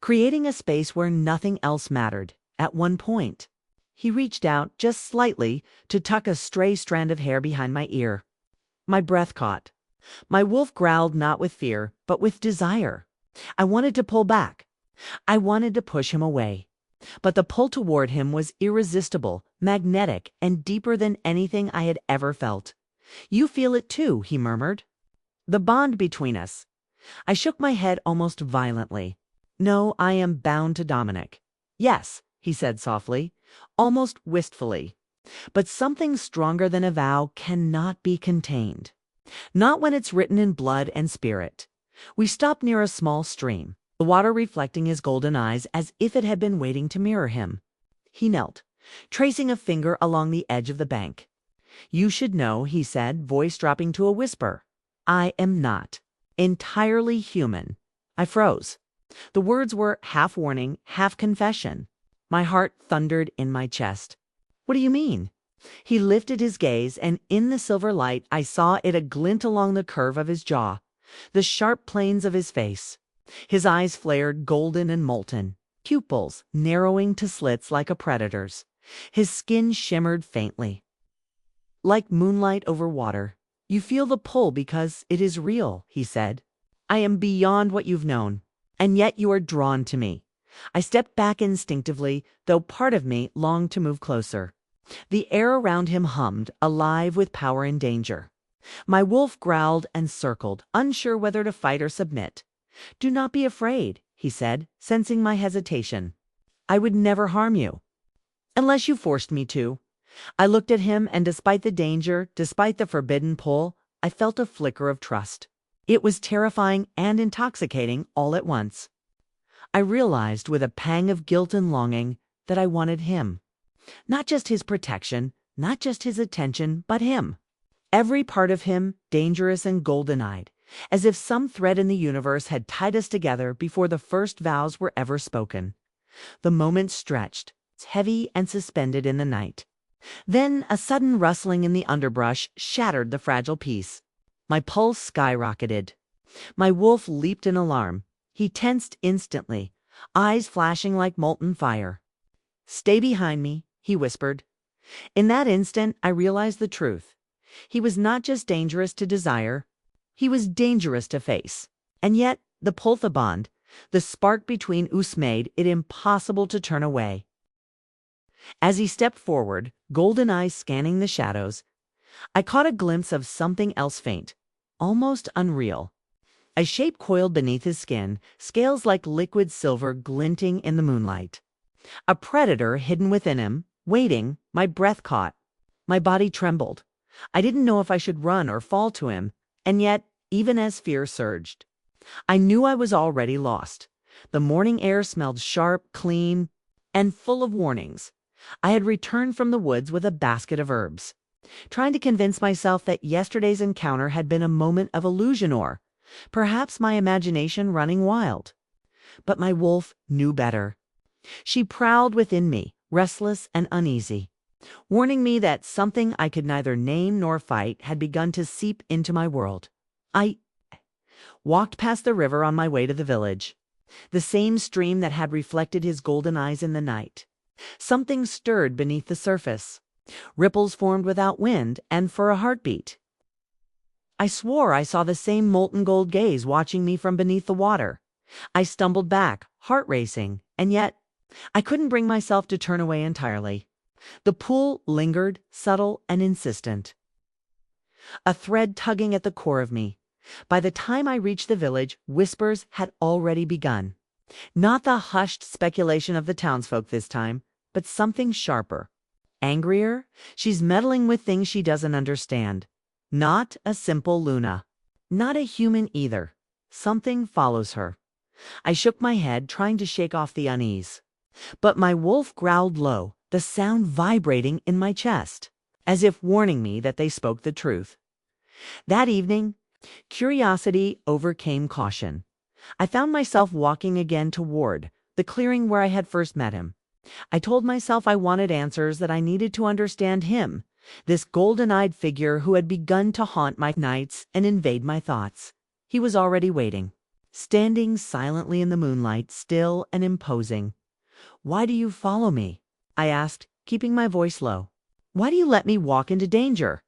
creating a space where nothing else mattered. At one point, he reached out just slightly to tuck a stray strand of hair behind my ear. My breath caught. My wolf growled not with fear, but with desire. I wanted to pull back. I wanted to push him away. But the pull toward him was irresistible, magnetic, and deeper than anything I had ever felt. "You feel it too," he murmured. "The bond between us." I shook my head almost violently. "No, I am bound to Dominic." "Yes," he said softly, almost wistfully. "But something stronger than a vow cannot be contained. Not when it's written in blood and spirit." We stopped near a small stream, the water reflecting his golden eyes as if it had been waiting to mirror him. He knelt, tracing a finger along the edge of the bank. "You should know," he said, voice dropping to a whisper. "I am not entirely human." I froze. The words were half warning, half confession. My heart thundered in my chest. "What do you mean?" He lifted his gaze, and in the silver light I saw it a glint along the curve of his jaw, the sharp planes of his face. His eyes flared golden and molten, pupils narrowing to slits like a predator's. His skin shimmered faintly, like moonlight over water. "You feel the pull because it is real," he said. "I am beyond what you've known, and yet you are drawn to me." I stepped back instinctively, though part of me longed to move closer. The air around him hummed, alive with power and danger. My wolf growled and circled, unsure whether to fight or submit. "Do not be afraid," he said, sensing my hesitation. "I would never harm you, unless you forced me to." I looked at him, and despite the danger, despite the forbidden pull, I felt a flicker of trust. It was terrifying and intoxicating all at once. I realized with a pang of guilt and longing that I wanted him. Not just his protection, not just his attention, but him. Every part of him, dangerous and golden-eyed, as if some thread in the universe had tied us together before the first vows were ever spoken. The moment stretched, heavy and suspended in the night. Then a sudden rustling in the underbrush shattered the fragile peace. My pulse skyrocketed. My wolf leaped in alarm. He tensed instantly, eyes flashing like molten fire. "Stay behind me," he whispered. In that instant, I realized the truth. He was not just dangerous to desire, he was dangerous to face. And yet, the Pultha bond, the spark between us made it impossible to turn away. As he stepped forward, golden eyes scanning the shadows, I caught a glimpse of something else faint, almost unreal. A shape coiled beneath his skin, scales like liquid silver glinting in the moonlight. A predator hidden within him, waiting. My breath caught. My body trembled. I didn't know if I should run or fall to him, and yet, even as fear surged, I knew I was already lost. The morning air smelled sharp, clean, and full of warnings. I had returned from the woods with a basket of herbs, trying to convince myself that yesterday's encounter had been a moment of illusion or, perhaps, my imagination running wild. But my wolf knew better. She prowled within me, restless and uneasy, warning me that something I could neither name nor fight had begun to seep into my world. I walked past the river on my way to the village, the same stream that had reflected his golden eyes in the night. Something stirred beneath the surface. Ripples formed without wind, and for a heartbeat. I swore I saw the same molten gold gaze watching me from beneath the water. I stumbled back, heart racing, and yet I couldn't bring myself to turn away entirely. The pull lingered, subtle and insistent, a thread tugging at the core of me. By the time I reached the village, whispers had already begun. Not the hushed speculation of the townsfolk this time, but something sharper, Angrier? She's meddling with things she doesn't understand. Not a simple Luna. Not a human either. Something follows her. I shook my head, trying to shake off the unease. But my wolf growled low, the sound vibrating in my chest, as if warning me that they spoke the truth. That evening, curiosity overcame caution. I found myself walking again toward the clearing where I had first met him. I told myself I wanted answers, that I needed to understand him, this golden-eyed figure who had begun to haunt my nights and invade my thoughts. He was already waiting, standing silently in the moonlight, still and imposing. "Why do you follow me?" I asked, keeping my voice low. "Why do you let me walk into danger?"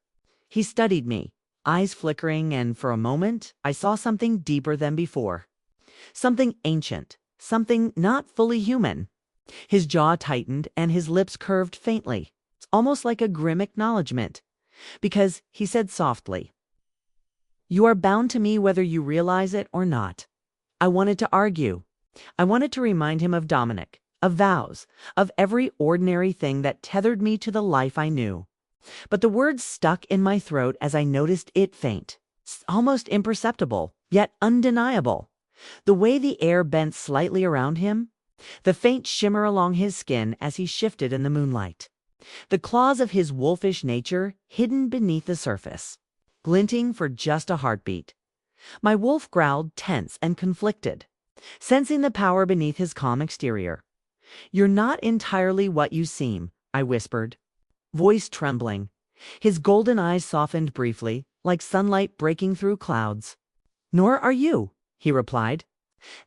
He studied me, eyes flickering, and for a moment I saw something deeper than before. Something ancient, something not fully human. His jaw tightened and his lips curved faintly, almost like a grim acknowledgement, because he said softly, "You are bound to me whether you realize it or not." I wanted to argue. I wanted to remind him of Dominic, of vows, of every ordinary thing that tethered me to the life I knew. But the words stuck in my throat as I noticed it faint, almost imperceptible, yet undeniable. The way the air bent slightly around him, the faint shimmer along his skin as he shifted in the moonlight. The claws of his wolfish nature hidden beneath the surface, glinting for just a heartbeat. My wolf growled, tense and conflicted, sensing the power beneath his calm exterior. "You're not entirely what you seem," I whispered, voice trembling. His golden eyes softened briefly, like sunlight breaking through clouds. "Nor are you," he replied.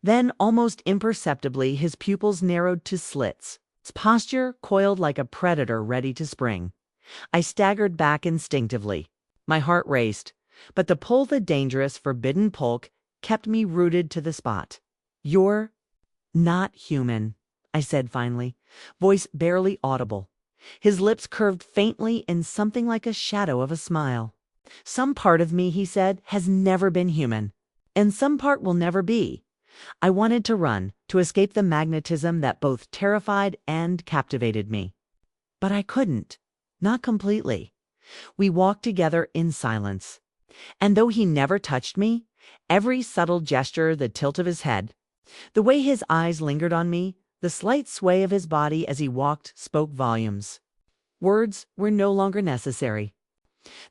Then, almost imperceptibly, his pupils narrowed to slits. His posture coiled like a predator ready to spring. I staggered back instinctively. My heart raced, but the pull, the dangerous, forbidden pull, kept me rooted to the spot. "You're not human," I said finally, voice barely audible. His lips curved faintly in something like a shadow of a smile. "Some part of me," he said, "has never been human, and some part will never be." I wanted to run, to escape the magnetism that both terrified and captivated me. But I couldn't. Not completely. We walked together in silence. And though he never touched me, every subtle gesture, the tilt of his head, the way his eyes lingered on me, the slight sway of his body as he walked, spoke volumes. Words were no longer necessary.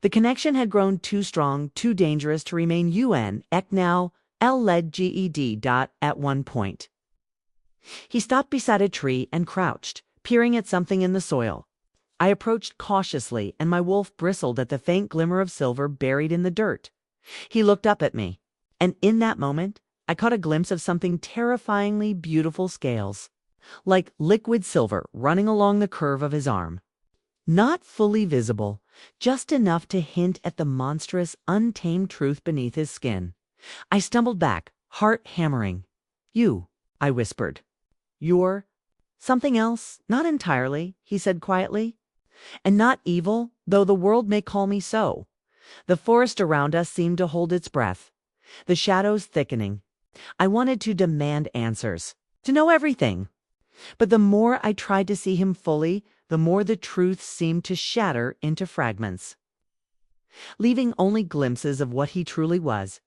The connection had grown too strong, too dangerous to remain UN, ek now, LEDGED. At one point, he stopped beside a tree and crouched, peering at something in the soil. I approached cautiously, and my wolf bristled at the faint glimmer of silver buried in the dirt. He looked up at me, and in that moment, I caught a glimpse of something terrifyingly beautiful, scales, like liquid silver, running along the curve of his arm. Not fully visible, just enough to hint at the monstrous, untamed truth beneath his skin. I stumbled back, heart hammering. "You," I whispered. "You're something else, not entirely," he said quietly. "And not evil, though the world may call me so." The forest around us seemed to hold its breath, the shadows thickening. I wanted to demand answers, to know everything. But the more I tried to see him fully, the more the truth seemed to shatter into fragments, leaving only glimpses of what he truly was.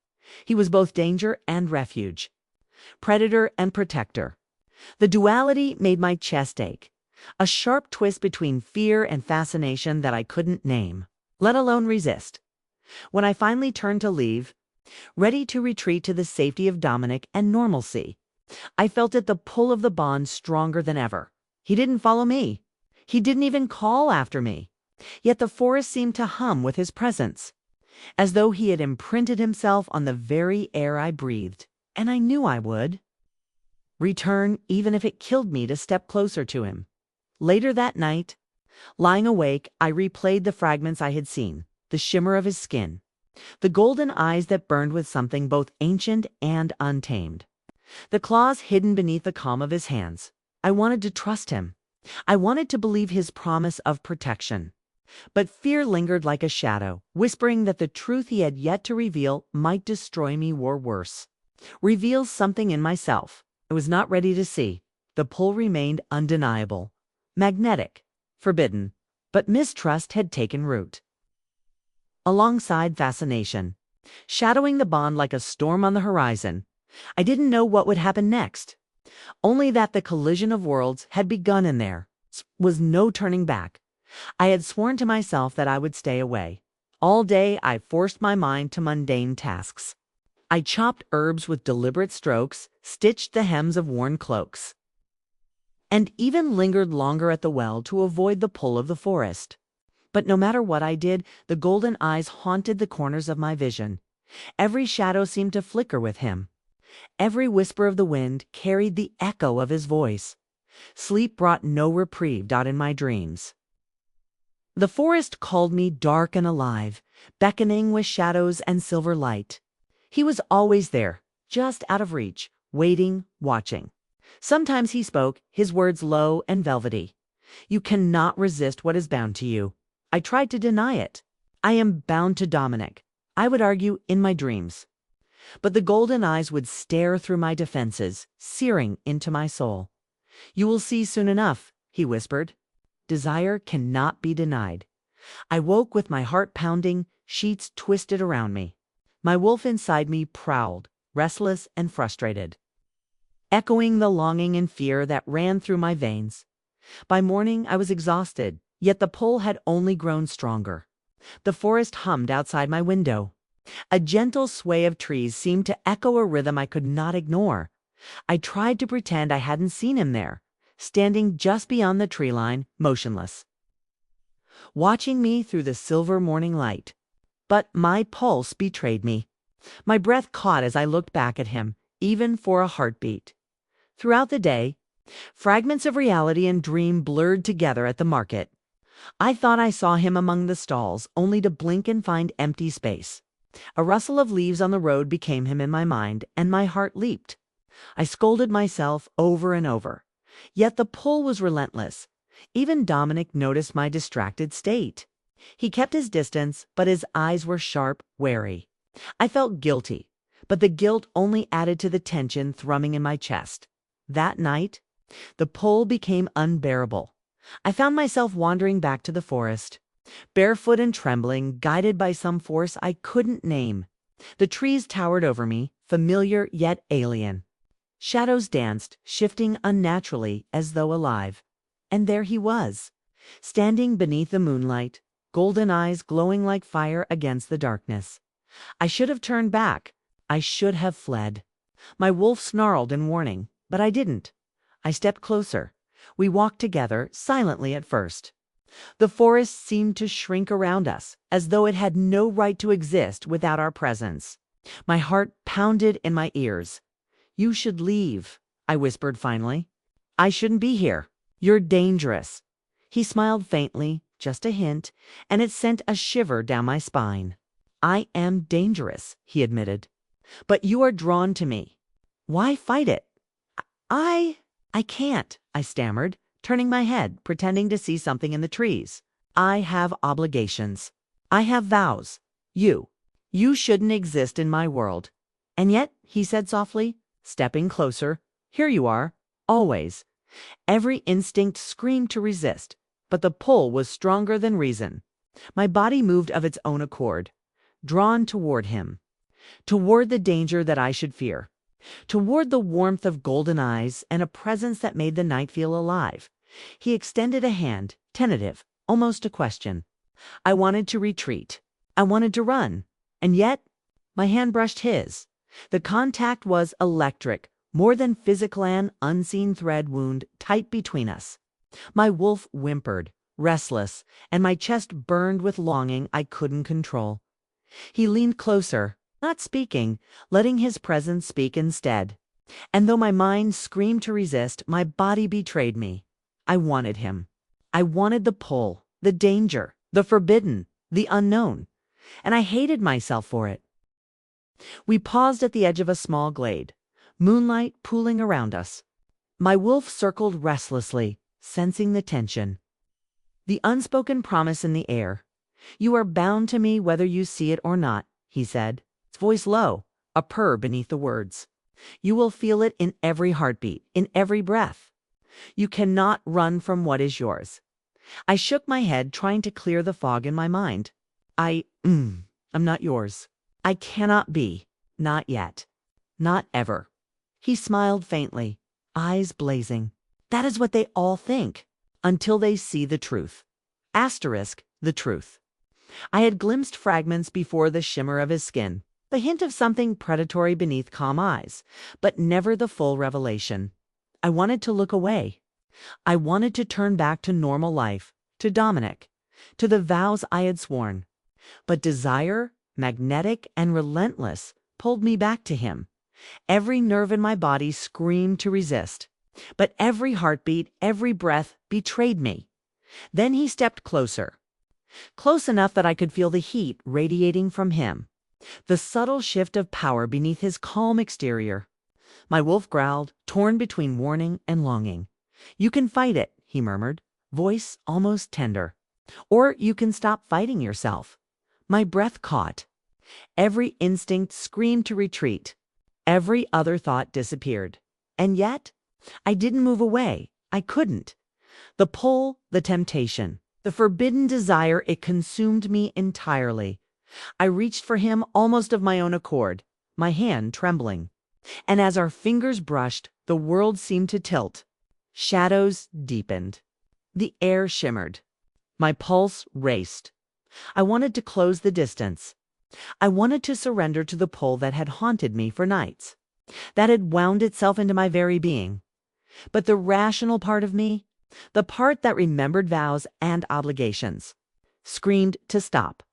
He was both danger and refuge, predator and protector. The duality made my chest ache, a sharp twist between fear and fascination that I couldn't name, let alone resist. When I finally turned to leave, ready to retreat to the safety of Dominic and normalcy, I felt it, the pull of the bond stronger than ever. He didn't follow me. He didn't even call after me. Yet the forest seemed to hum with his presence, as though he had imprinted himself on the very air I breathed. And I knew I would return, even if it killed me to step closer to him. Later that night, lying awake, I replayed the fragments I had seen, the shimmer of his skin, the golden eyes that burned with something both ancient and untamed, the claws hidden beneath the calm of his hands. I wanted to trust him. I wanted to believe his promise of protection. But fear lingered like a shadow, whispering that the truth he had yet to reveal might destroy me, or worse, reveal something in myself I was not ready to see. The pull remained undeniable, magnetic, forbidden. But mistrust had taken root, alongside fascination, shadowing the bond like a storm on the horizon. I didn't know what would happen next, only that the collision of worlds had begun and there was no turning back. I had sworn to myself that I would stay away. All day I forced my mind to mundane tasks. I chopped herbs with deliberate strokes, stitched the hems of worn cloaks, and even lingered longer at the well to avoid the pull of the forest. But no matter what I did, the golden eyes haunted the corners of my vision. Every shadow seemed to flicker with him. Every whisper of the wind carried the echo of his voice. Sleep brought no reprieve in my dreams. The forest called me dark and alive, beckoning with shadows and silver light. He was always there, just out of reach, waiting, watching. Sometimes he spoke, his words low and velvety. "You cannot resist what is bound to you." I tried to deny it. "I am bound to Dominic," I would argue in my dreams. But the golden eyes would stare through my defenses, searing into my soul. "You will see soon enough," he whispered. Desire cannot be denied. I woke with my heart pounding, sheets twisted around me. My wolf inside me prowled, restless and frustrated, echoing the longing and fear that ran through my veins. By morning I was exhausted, yet the pull had only grown stronger. The forest hummed outside my window. A gentle sway of trees seemed to echo a rhythm I could not ignore. I tried to pretend I hadn't seen him there, standing just beyond the tree line, motionless, watching me through the silver morning light. But my pulse betrayed me. My breath caught as I looked back at him, even for a heartbeat. Throughout the day, fragments of reality and dream blurred together at the market. I thought I saw him among the stalls, only to blink and find empty space. A rustle of leaves on the road became him in my mind, and my heart leaped. I scolded myself over and over. Yet the pull was relentless. Even Dominic noticed my distracted state. He kept his distance, but his eyes were sharp, wary. I felt guilty, but the guilt only added to the tension thrumming in my chest. That night, the pull became unbearable. I found myself wandering back to the forest, barefoot and trembling, guided by some force I couldn't name. The trees towered over me, familiar yet alien. Shadows danced, shifting unnaturally as though alive. And there he was, standing beneath the moonlight, golden eyes glowing like fire against the darkness. I should have turned back. I should have fled. My wolf snarled in warning, but I didn't. I stepped closer. We walked together, silently at first. The forest seemed to shrink around us, as though it had no right to exist without our presence. My heart pounded in my ears. "You should leave," I whispered finally. "I shouldn't be here. You're dangerous." He smiled faintly, just a hint, and it sent a shiver down my spine. "I am dangerous," he admitted. "But you are drawn to me. Why fight it?" I can't," I stammered, turning my head, pretending to see something in the trees. "I have obligations. I have vows. You shouldn't exist in my world." "And yet," he said softly, stepping closer, "here you are, always." Every instinct screamed to resist, but the pull was stronger than reason. My body moved of its own accord, drawn toward him, toward the danger that I should fear, toward the warmth of golden eyes and a presence that made the night feel alive. He extended a hand, tentative, almost a question. I wanted to retreat. I wanted to run. And yet, my hand brushed his. The contact was electric, more than physical, an unseen thread wound tight between us. My wolf whimpered, restless, and my chest burned with longing I couldn't control. He leaned closer, not speaking, letting his presence speak instead. And though my mind screamed to resist, my body betrayed me. I wanted him. I wanted the pull, the danger, the forbidden, the unknown. And I hated myself for it. We paused at the edge of a small glade, moonlight pooling around us. My wolf circled restlessly, sensing the tension. The unspoken promise in the air. "You are bound to me whether you see it or not," he said, his voice low, a purr beneath the words. "You will feel it in every heartbeat, in every breath. You cannot run from what is yours." I shook my head, trying to clear the fog in my mind. I'm not yours. I cannot be. Not yet. Not ever. He smiled faintly, eyes blazing. That is what they all think, until they see the truth. Asterisk, the truth. I had glimpsed fragments before, the shimmer of his skin, the hint of something predatory beneath calm eyes, but never the full revelation. I wanted to look away. I wanted to turn back to normal life, to Dominic, to the vows I had sworn. But desire, magnetic and relentless, pulled me back to him. Every nerve in my body screamed to resist, but every heartbeat, every breath betrayed me. Then he stepped closer. Close enough that I could feel the heat radiating from him, the subtle shift of power beneath his calm exterior. My wolf growled, torn between warning and longing. "You can fight it," he murmured, voice almost tender. "Or you can stop fighting yourself." My breath caught. Every instinct screamed to retreat. Every other thought disappeared. And yet, I didn't move away. I couldn't. The pull, the temptation, the forbidden desire, it consumed me entirely. I reached for him almost of my own accord, my hand trembling. And as our fingers brushed, the world seemed to tilt. Shadows deepened. The air shimmered. My pulse raced. I wanted to close the distance. I wanted to surrender to the pull that had haunted me for nights, that had wound itself into my very being. But the rational part of me, the part that remembered vows and obligations, screamed to stop.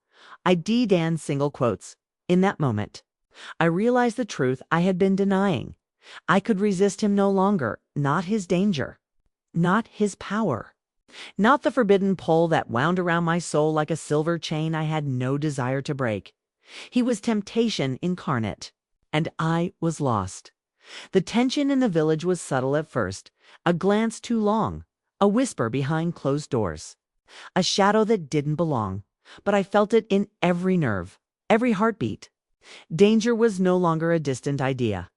I D-Dan single quotes. In that moment, I realized the truth I had been denying. I could resist him no longer, not his danger, not his power, not the forbidden pull that wound around my soul like a silver chain I had no desire to break. He was temptation incarnate, and I was lost. The tension in the village was subtle at first, a glance too long, a whisper behind closed doors, a shadow that didn't belong, but I felt it in every nerve, every heartbeat. Danger was no longer a distant idea.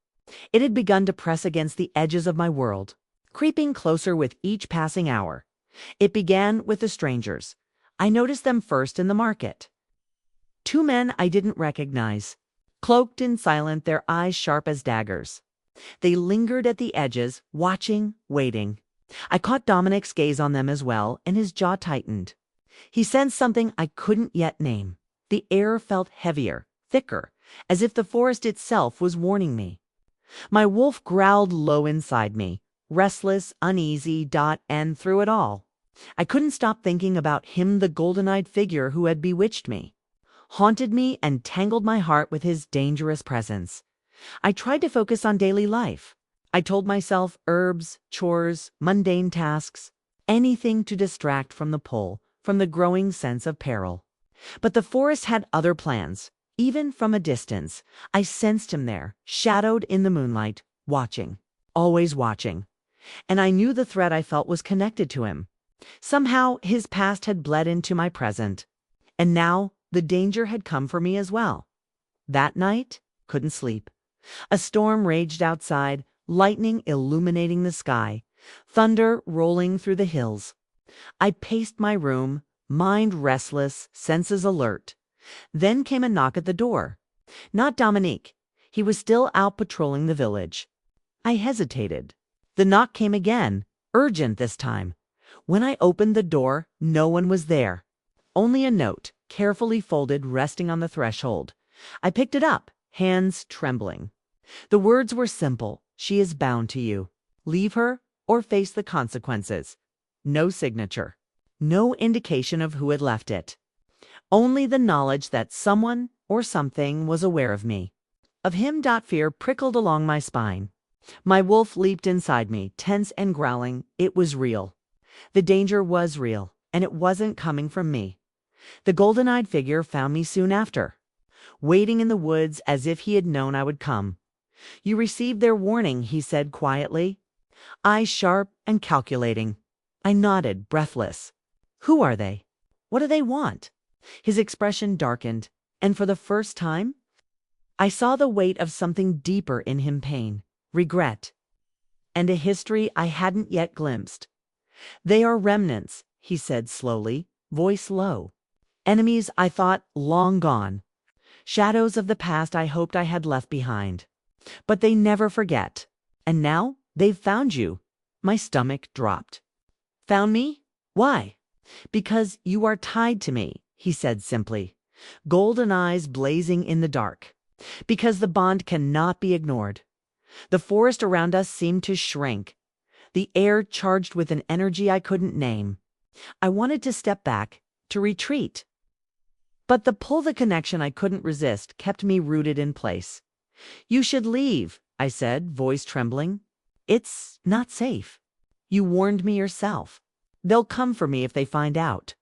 It had begun to press against the edges of my world, creeping closer with each passing hour. It began with the strangers. I noticed them first in the market. Two men I didn't recognize, cloaked and silent, their eyes sharp as daggers. They lingered at the edges, watching, waiting. I caught Dominic's gaze on them as well, and his jaw tightened. He sensed something I couldn't yet name. The air felt heavier, thicker, as if the forest itself was warning me. My wolf growled low inside me, restless, uneasy, and through it all, I couldn't stop thinking about him, the golden-eyed figure who had bewitched me, haunted me, and tangled my heart with his dangerous presence. I tried to focus on daily life. I told myself herbs, chores, mundane tasks, anything to distract from the pull, from the growing sense of peril. But the forest had other plans. Even from a distance, I sensed him there, shadowed in the moonlight, watching, always watching. And I knew the threat I felt was connected to him. Somehow his past had bled into my present, and now the danger had come for me as well. That night, couldn't sleep. A storm raged outside, lightning illuminating the sky, thunder rolling through the hills. I paced my room, mind restless, senses alert. Then came a knock at the door. Not Dominique. He was still out patrolling the village. I hesitated. The knock came again, urgent this time. When I opened the door, no one was there. Only a note, carefully folded, resting on the threshold. I picked it up, hands trembling. The words were simple. "She is bound to you. Leave her or face the consequences." No signature. No indication of who had left it. Only the knowledge that someone or something was aware of me. Of him. Fear prickled along my spine. My wolf leaped inside me, tense and growling. It was real. The danger was real, and it wasn't coming from me. The golden-eyed figure found me soon after, waiting in the woods as if he had known I would come. "You received their warning," he said quietly, eyes sharp and calculating. I nodded, breathless. "Who are they? What do they want?" His expression darkened, and for the first time, I saw the weight of something deeper in him: pain, regret, and a history I hadn't yet glimpsed. "They are remnants," he said slowly, voice low. Enemies I thought long gone. Shadows of the past I hoped I had left behind. But they never forget. And now they've found you. My stomach dropped. Found me? Why? Because you are tied to me, he said simply, golden eyes blazing in the dark. Because the bond cannot be ignored. The forest around us seemed to shrink, the air charged with an energy I couldn't name. I wanted to step back, to retreat. But the pull, the connection I couldn't resist, kept me rooted in place. You should leave, I said, voice trembling. It's not safe. You warned me yourself. They'll come for me if they find out.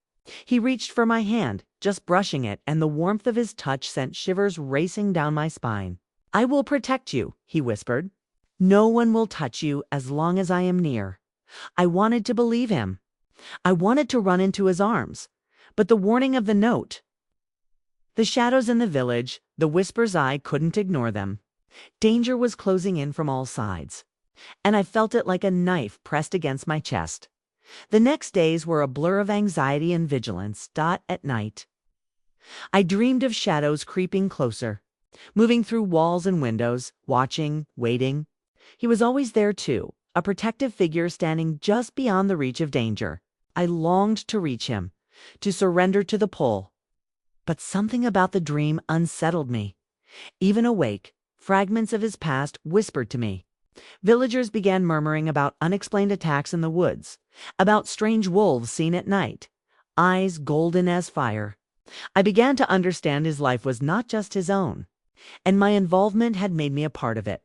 He reached for my hand, just brushing it, and the warmth of his touch sent shivers racing down my spine. I will protect you, he whispered. No one will touch you as long as I am near. I wanted to believe him. I wanted to run into his arms. But the warning of the note. The shadows in the village, the whispers, I couldn't ignore them. Danger was closing in from all sides. And I felt it like a knife pressed against my chest. The next days were a blur of anxiety and vigilance. At night, I dreamed of shadows creeping closer, moving through walls and windows, watching, waiting. He was always there too, a protective figure standing just beyond the reach of danger. I longed to reach him, to surrender to the pull. But something about the dream unsettled me. Even awake, fragments of his past whispered to me. Villagers began murmuring about unexplained attacks in the woods, about strange wolves seen at night, eyes golden as fire. I began to understand his life was not just his own, and my involvement had made me a part of it.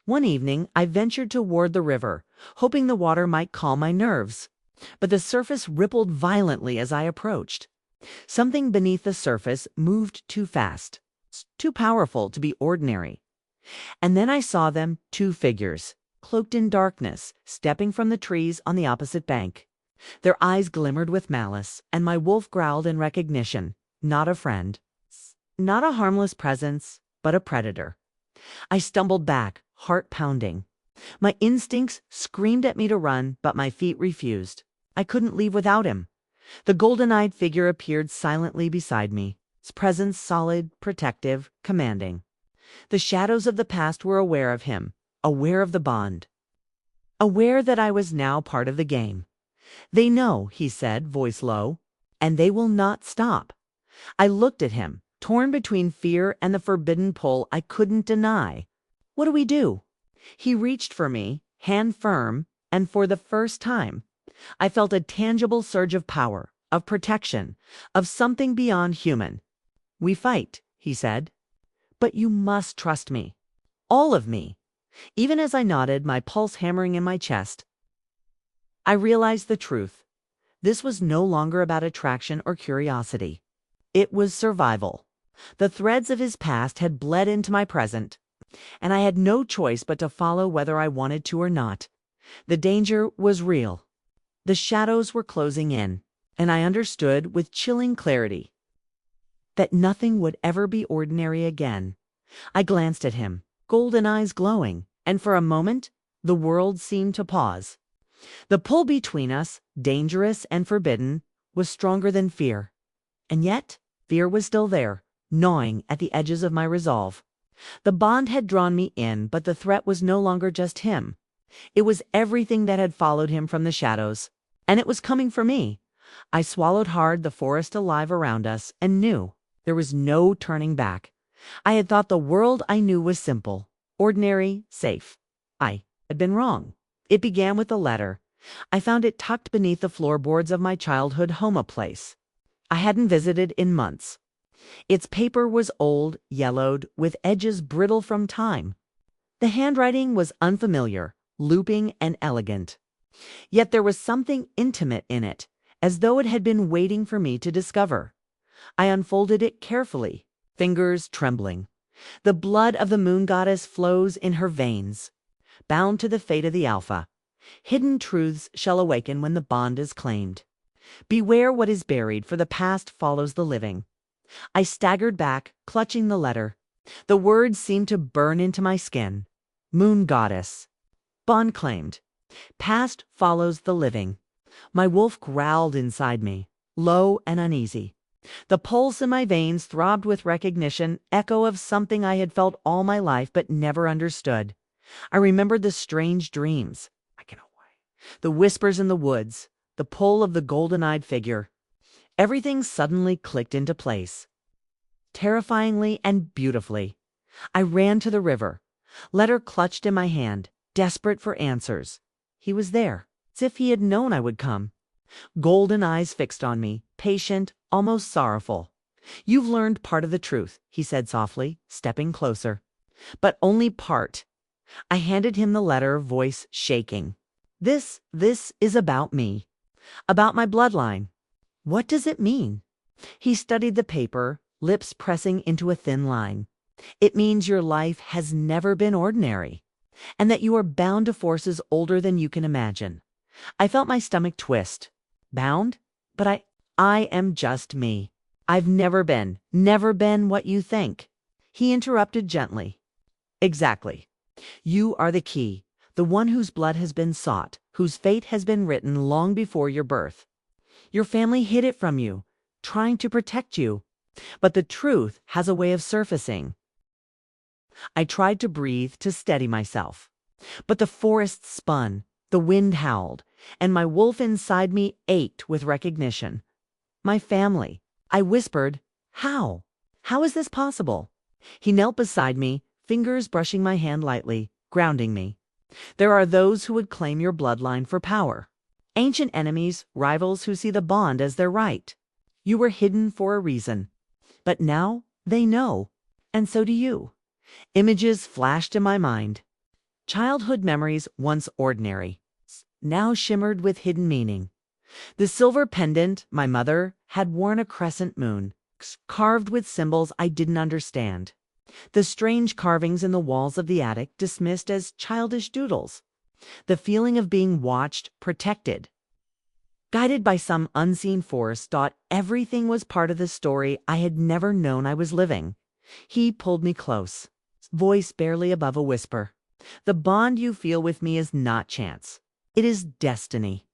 One evening, I ventured toward the river, hoping the water might calm my nerves. But the surface rippled violently as I approached. Something beneath the surface moved too fast, too powerful to be ordinary. And then I saw them, two figures, cloaked in darkness, stepping from the trees on the opposite bank. Their eyes glimmered with malice, and my wolf growled in recognition. Not a friend. Not a harmless presence, but a predator. I stumbled back, heart pounding. My instincts screamed at me to run, but my feet refused. I couldn't leave without him. The golden-eyed figure appeared silently beside me, its presence solid, protective, commanding. The shadows of the past were aware of him, aware of the bond. Aware that I was now part of the game. They know, he said, voice low, and they will not stop. I looked at him, torn between fear and the forbidden pull I couldn't deny. What do we do? He reached for me, hand firm, and for the first time, I felt a tangible surge of power, of protection, of something beyond human. We fight, he said. But you must trust me. All of me. Even as I nodded, my pulse hammering in my chest, I realized the truth. This was no longer about attraction or curiosity. It was survival. The threads of his past had bled into my present, and I had no choice but to follow whether I wanted to or not. The danger was real. The shadows were closing in, and I understood with chilling clarity that nothing would ever be ordinary again. I glanced at him, golden eyes glowing, and for a moment, the world seemed to pause. The pull between us, dangerous and forbidden, was stronger than fear. And yet, fear was still there, gnawing at the edges of my resolve. The bond had drawn me in, but the threat was no longer just him. It was everything that had followed him from the shadows, and it was coming for me. I swallowed hard, the forest alive around us, and knew there was no turning back. I had thought the world I knew was simple, ordinary, safe. I had been wrong. It began with a letter. I found it tucked beneath the floorboards of my childhood home, a place I hadn't visited in months. Its paper was old, yellowed, with edges brittle from time. The handwriting was unfamiliar, looping and elegant. Yet there was something intimate in it, as though it had been waiting for me to discover. I unfolded it carefully, fingers trembling. The blood of the moon goddess flows in her veins. Bound to the fate of the Alpha. Hidden truths shall awaken when the bond is claimed. Beware what is buried, for the past follows the living. I staggered back, clutching the letter. The words seemed to burn into my skin. Moon goddess. Bond claimed. Past follows the living. My wolf growled inside me, low and uneasy. The pulse in my veins throbbed with recognition, echo of something I had felt all my life but never understood. I remembered the strange dreams, the whispers in the woods, the pull of the golden-eyed figure. Everything suddenly clicked into place. Terrifyingly and beautifully. I ran to the river, letter clutched in my hand, desperate for answers. He was there, as if he had known I would come. Golden eyes fixed on me, patient, almost sorrowful. "You've learned part of the truth," he said softly, stepping closer. "But only part." I handed him the letter, voice shaking. This is about me. About my bloodline. What does it mean?" He studied the paper, lips pressing into a thin line. "It means your life has never been ordinary, and that you are bound to forces older than you can imagine." I felt my stomach twist. Bound? But I am just me. I've never been what you think. He interrupted gently. "Exactly. You are the key, the one whose blood has been sought, whose fate has been written long before your birth. Your family hid it from you, trying to protect you. But the truth has a way of surfacing." I tried to breathe, to steady myself. But the forest spun, the wind howled, and my wolf inside me ached with recognition. "My family," I whispered. "How? How is this possible?" He knelt beside me, fingers brushing my hand lightly, grounding me. "There are those who would claim your bloodline for power. Ancient enemies, rivals who see the bond as their right. You were hidden for a reason. But now they know, and so do you." Images flashed in my mind. Childhood memories, once ordinary, now shimmered with hidden meaning. The silver pendant my mother had worn, a crescent moon, carved with symbols I didn't understand. The strange carvings in the walls of the attic, dismissed as childish doodles. The feeling of being watched, protected. Guided by some unseen force, thought everything was part of the story I had never known I was living. He pulled me close, voice barely above a whisper. "The bond you feel with me is not chance. It is destiny.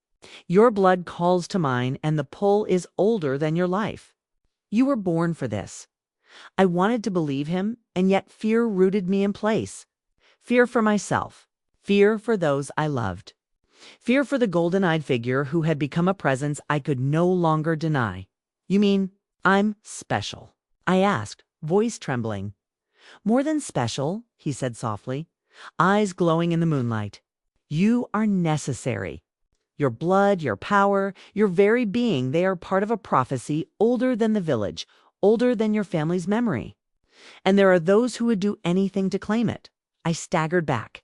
Your blood calls to mine, and the pull is older than your life. You were born for this." I wanted to believe him, and yet fear rooted me in place. Fear for myself. Fear for those I loved. Fear for the golden-eyed figure who had become a presence I could no longer deny. "You mean I'm special?" I asked, voice trembling. "More than special," he said softly, eyes glowing in the moonlight. "You are necessary. Your blood, your power, your very being, they are part of a prophecy older than the village, older than your family's memory. And there are those who would do anything to claim it." I staggered back,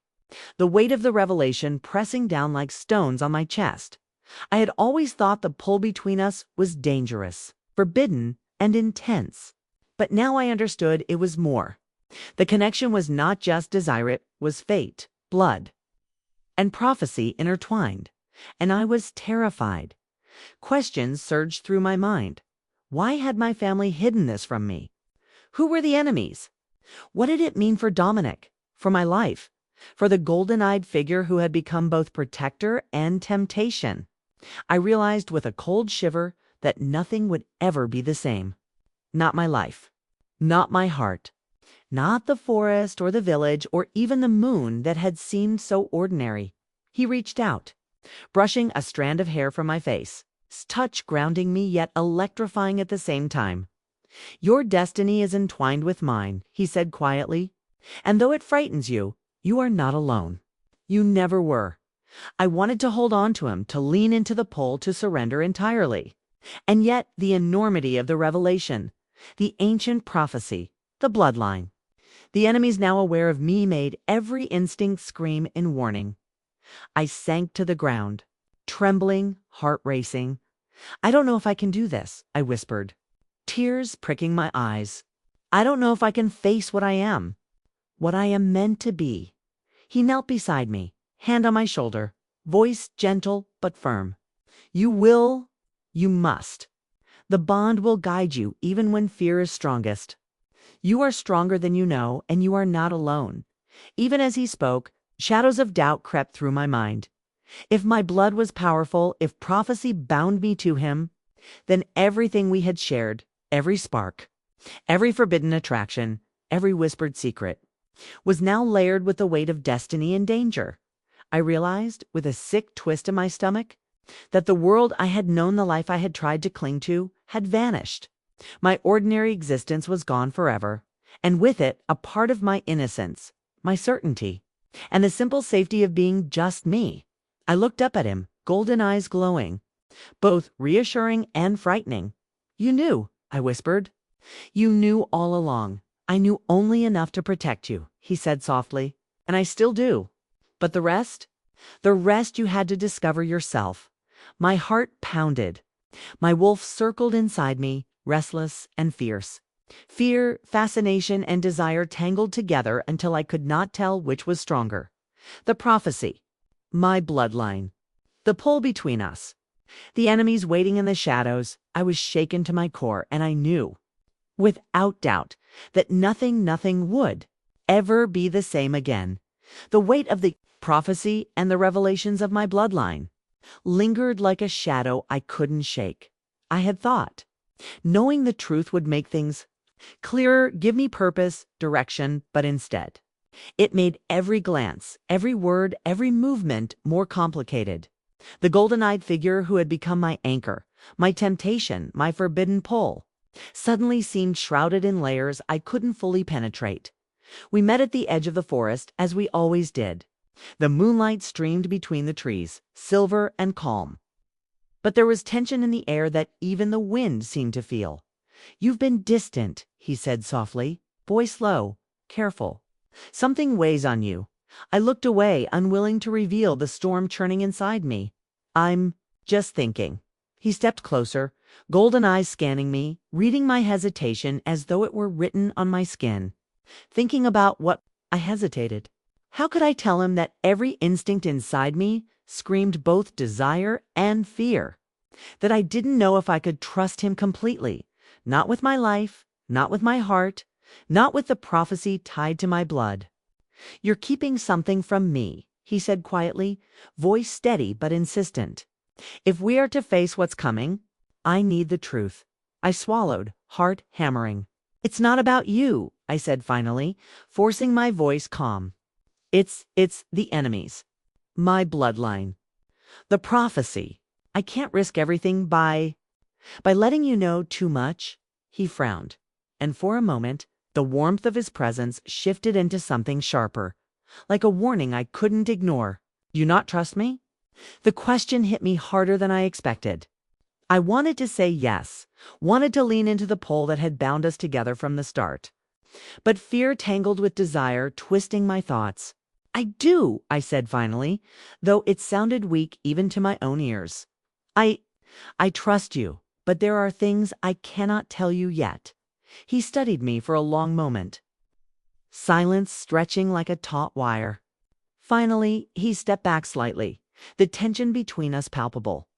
the weight of the revelation pressing down like stones on my chest. I had always thought the pull between us was dangerous, forbidden, and intense. But now I understood it was more. The connection was not just desire, it was fate, blood, and prophecy intertwined. And I was terrified. Questions surged through my mind. Why had my family hidden this from me? Who were the enemies? What did it mean for Dominic, for my life, for the golden-eyed figure who had become both protector and temptation? I realized with a cold shiver that nothing would ever be the same. Not my life, not my heart, not the forest or the village or even the moon that had seemed so ordinary. He reached out, brushing a strand of hair from my face, his touch grounding me yet electrifying at the same time. "Your destiny is entwined with mine," he said quietly. "And though it frightens you, you are not alone. You never were." I wanted to hold on to him, to lean into the pull, to surrender entirely. And yet the enormity of the revelation, the ancient prophecy, the bloodline, the enemies now aware of me made every instinct scream in warning. I sank to the ground, trembling, heart racing. "I don't know if I can do this," I whispered, tears pricking my eyes. "I don't know if I can face what I am meant to be." He knelt beside me, hand on my shoulder, voice gentle but firm. "You will, you must. The bond will guide you even when fear is strongest. You are stronger than you know, and you are not alone." Even as he spoke, shadows of doubt crept through my mind. If my blood was powerful, if prophecy bound me to him, then everything we had shared, every spark, every forbidden attraction, every whispered secret, was now layered with the weight of destiny and danger. I realized, with a sick twist in my stomach, that the world I had known, the life I had tried to cling to, had vanished. My ordinary existence was gone forever, and with it a part of my innocence, my certainty, and the simple safety of being just me. I looked up at him, golden eyes glowing, both reassuring and frightening. "You knew," I whispered. "You knew all along. I knew only enough to protect you," he said softly, "and I still do. But the rest? The rest you had to discover yourself." My heart pounded. My wolf circled inside me, restless and fierce. Fear, fascination, and desire tangled together until I could not tell which was stronger. The prophecy, my bloodline, the pull between us, the enemies waiting in the shadows. I was shaken to my core, and I knew, without doubt, that nothing would ever be the same again. The weight of the prophecy and the revelations of my bloodline lingered like a shadow I couldn't shake. I had thought, knowing the truth would make things clearer, give me purpose, direction, but instead, it made every glance, every word, every movement more complicated. The golden-eyed figure who had become my anchor, my temptation, my forbidden pull, suddenly seemed shrouded in layers I couldn't fully penetrate. We met at the edge of the forest, as we always did. The moonlight streamed between the trees, silver and calm. But there was tension in the air that even the wind seemed to feel. "You've been distant," he said softly, voice low, careful. "Something weighs on you." I looked away, unwilling to reveal the storm churning inside me. "I'm just thinking." He stepped closer, golden eyes scanning me, reading my hesitation as though it were written on my skin. "Thinking about what?" I hesitated. How could I tell him that every instinct inside me screamed both desire and fear? That I didn't know if I could trust him completely, not with my life, not with my heart, not with the prophecy tied to my blood. "You're keeping something from me," he said quietly, voice steady but insistent. "If we are to face what's coming, I need the truth." I swallowed, heart hammering. "It's not about you," I said finally, forcing my voice calm. It's the enemies. My bloodline. The prophecy. I can't risk everything by letting you know too much." He frowned, and for a moment, the warmth of his presence shifted into something sharper, like a warning I couldn't ignore. "You not trust me?" The question hit me harder than I expected. I wanted to say yes, wanted to lean into the pull that had bound us together from the start. But fear tangled with desire, twisting my thoughts. "I do," I said finally, though it sounded weak even to my own ears. I trust you, but there are things I cannot tell you yet." He studied me for a long moment, silence stretching like a taut wire. Finally, he stepped back slightly, the tension between us palpable.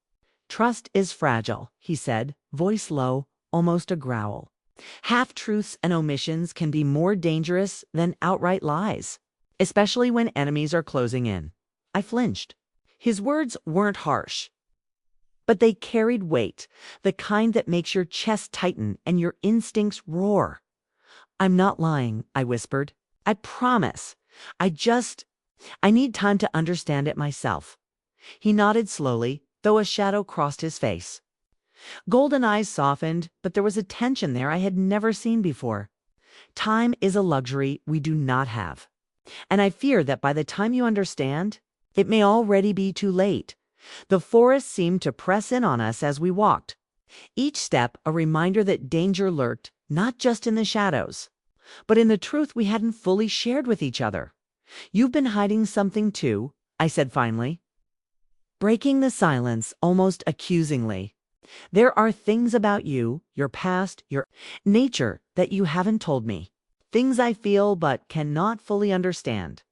"Trust is fragile," he said, voice low, almost a growl. "Half-truths and omissions can be more dangerous than outright lies, especially when enemies are closing in." I flinched. His words weren't harsh, but they carried weight, the kind that makes your chest tighten and your instincts roar. "I'm not lying," I whispered. "I promise. I need time to understand it myself." He nodded slowly, though a shadow crossed his face. Golden eyes softened, but there was a tension there I had never seen before. "Time is a luxury we do not have. And I fear that by the time you understand, it may already be too late." The forest seemed to press in on us as we walked, each step a reminder that danger lurked not just in the shadows, but in the truth we hadn't fully shared with each other. "You've been hiding something too," I said finally, breaking the silence almost accusingly. "There are things about you, your past, your nature that you haven't told me. Things I feel but cannot fully understand."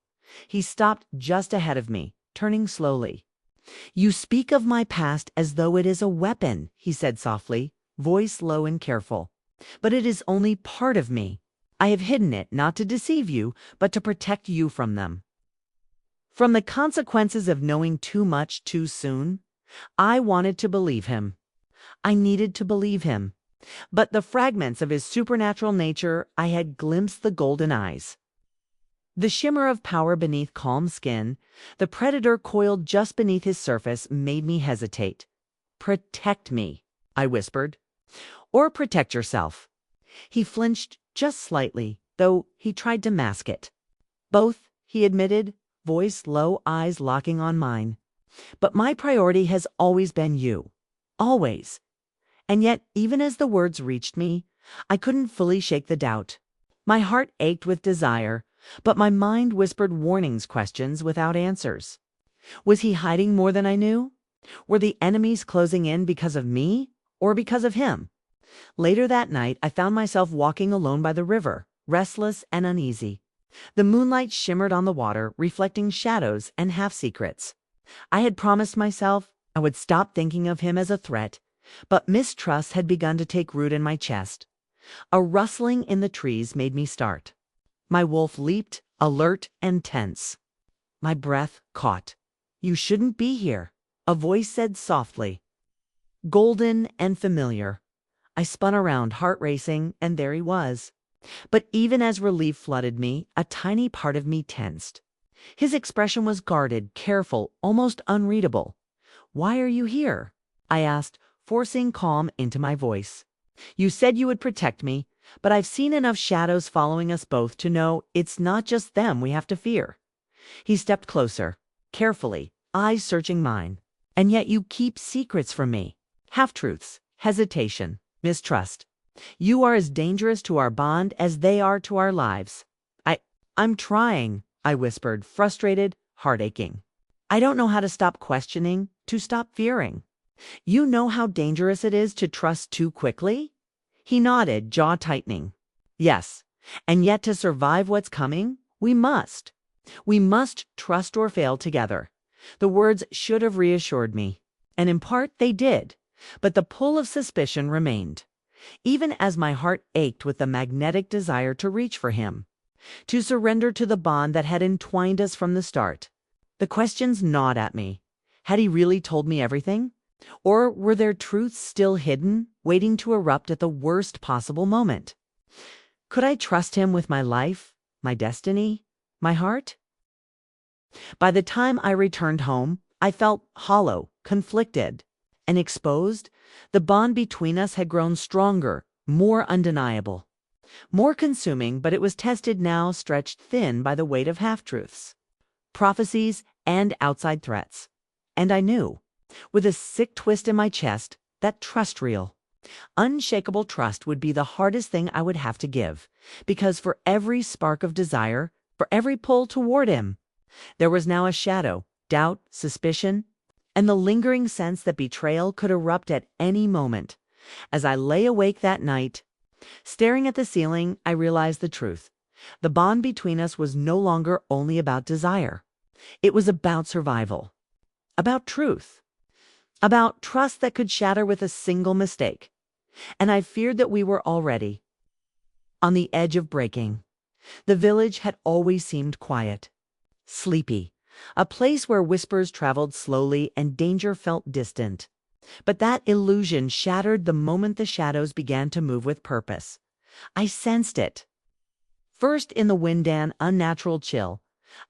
He stopped just ahead of me, turning slowly. "You speak of my past as though it is a weapon," he said softly, voice low and careful. "But it is only part of me. I have hidden it not to deceive you, but to protect you from them." From the consequences of knowing too much too soon, I wanted to believe him. I needed to believe him. But the fragments of his supernatural nature, I had glimpsed the golden eyes. The shimmer of power beneath calm skin, the predator coiled just beneath his surface, made me hesitate. "Protect me," I whispered. "Or protect yourself." He flinched just slightly, though he tried to mask it. "Both," he admitted, voice low, eyes locking on mine. "But my priority has always been you. Always." And yet, even as the words reached me, I couldn't fully shake the doubt. My heart ached with desire, but my mind whispered questions without answers. Was he hiding more than I knew? Were the enemies closing in because of me or because of him? Later that night, I found myself walking alone by the river, restless and uneasy. The moonlight shimmered on the water, reflecting shadows and half-secrets. I had promised myself I would stop thinking of him as a threat, but mistrust had begun to take root in my chest. A rustling in the trees made me start. My wolf leaped, alert and tense. My breath caught. "You shouldn't be here," a voice said softly. Golden and familiar. I spun around, heart racing, and there he was. But even as relief flooded me, a tiny part of me tensed. His expression was guarded, careful, almost unreadable. "Why are you here?" I asked, forcing calm into my voice. "You said you would protect me, but I've seen enough shadows following us both to know it's not just them we have to fear." He stepped closer, carefully, eyes searching mine. "And yet you keep secrets from me. Half-truths, hesitation, mistrust. You are as dangerous to our bond as they are to our lives." I'm trying," I whispered, frustrated, heart aching. "I don't know how to stop questioning, to stop fearing. You know how dangerous it is to trust too quickly?" He nodded, jaw tightening. "Yes, and yet to survive what's coming, we must. We must trust or fail together." The words should have reassured me, and in part they did, but the pull of suspicion remained. Even as my heart ached with the magnetic desire to reach for him, to surrender to the bond that had entwined us from the start, the questions gnawed at me. Had he really told me everything? Or were there truths still hidden, waiting to erupt at the worst possible moment? Could I trust him with my life, my destiny, my heart? By the time I returned home, I felt hollow, conflicted, and exposed. The bond between us had grown stronger, more undeniable, more consuming, but it was tested now, stretched thin by the weight of half-truths, prophecies, and outside threats. And I knew, with a sick twist in my chest, that trust reel, unshakable trust, would be the hardest thing I would have to give, because for every spark of desire, for every pull toward him, there was now a shadow, doubt, suspicion, and the lingering sense that betrayal could erupt at any moment. As I lay awake that night, staring at the ceiling, I realized the truth. The bond between us was no longer only about desire. It was about survival, about truth, about trust that could shatter with a single mistake. And I feared that we were already on the edge of breaking. The village had always seemed quiet, sleepy, a place where whispers traveled slowly and danger felt distant. But that illusion shattered the moment the shadows began to move with purpose. I sensed it. First in the wind-and unnatural chill,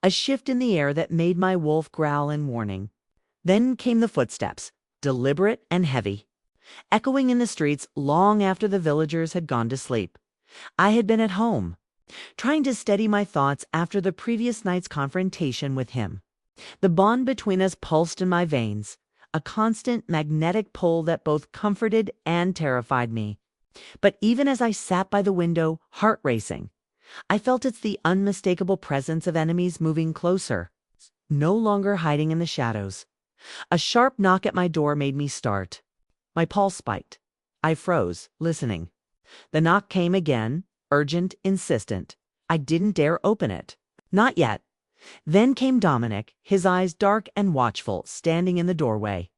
a shift in the air that made my wolf growl in warning. Then came the footsteps, deliberate and heavy, echoing in the streets long after the villagers had gone to sleep. I had been at home, trying to steady my thoughts after the previous night's confrontation with him. The bond between us pulsed in my veins, a constant magnetic pull that both comforted and terrified me. But even as I sat by the window, heart racing, I felt it's the unmistakable presence of enemies moving closer, no longer hiding in the shadows. A sharp knock at my door made me start. My pulse spiked. I froze, listening. The knock came again, urgent, insistent. I didn't dare open it. Not yet. Then came Dominic, his eyes dark and watchful, standing in the doorway.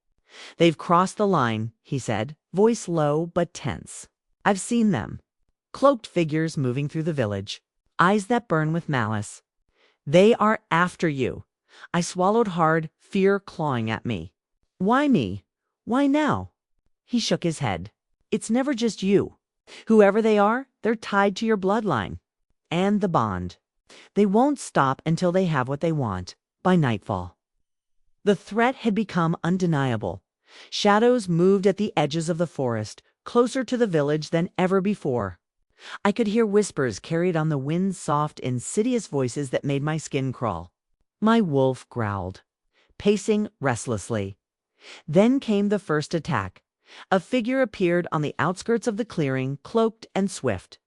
"They've crossed the line," he said, voice low but tense. "I've seen them. Cloaked figures moving through the village, eyes that burn with malice. They are after you. I swallowed hard, fear clawing at me. Why me? Why now? He shook his head. It's never just you. Whoever they are, they're tied to your bloodline. And the bond. They won't stop until they have what they want, by nightfall. The threat had become undeniable. Shadows moved at the edges of the forest, closer to the village than ever before. I could hear whispers carried on the wind's soft, insidious voices that made my skin crawl. My wolf growled, pacing restlessly. Then came the first attack. A figure appeared on the outskirts of the clearing, cloaked and swift.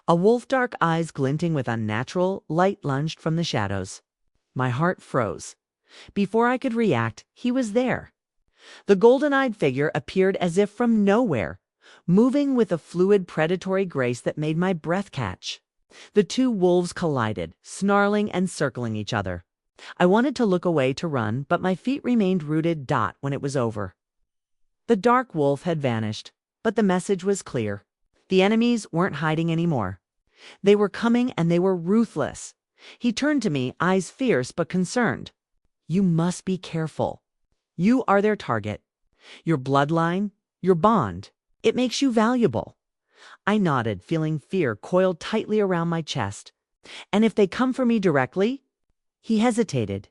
A wolf, dark eyes glinting with unnatural light, lunged from the shadows. My heart froze. Before I could react, he was there. The golden-eyed figure appeared as if from nowhere, moving with a fluid, predatory grace that made my breath catch. The two wolves collided, snarling and circling each other. I wanted to look away to run, but my feet remained rooted when it was over. The dark wolf had vanished, but the message was clear. The enemies weren't hiding anymore. They were coming, and they were ruthless. He turned to me, eyes fierce but concerned. You must be careful. You are their target. Your bloodline, your bond. It makes you valuable. I nodded, feeling fear coiled tightly around my chest. And if they come for me directly? He hesitated.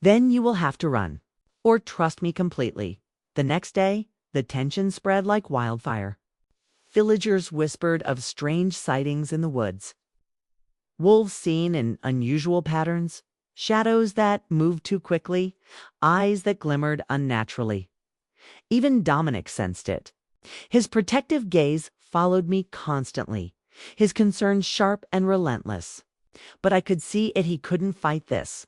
Then you will have to run. Or trust me completely. The next day, the tension spread like wildfire. Villagers whispered of strange sightings in the woods. Wolves seen in unusual patterns. Shadows that moved too quickly. Eyes that glimmered unnaturally. Even Dominic sensed it. His protective gaze followed me constantly, his concern sharp and relentless. But I could see he couldn't fight this.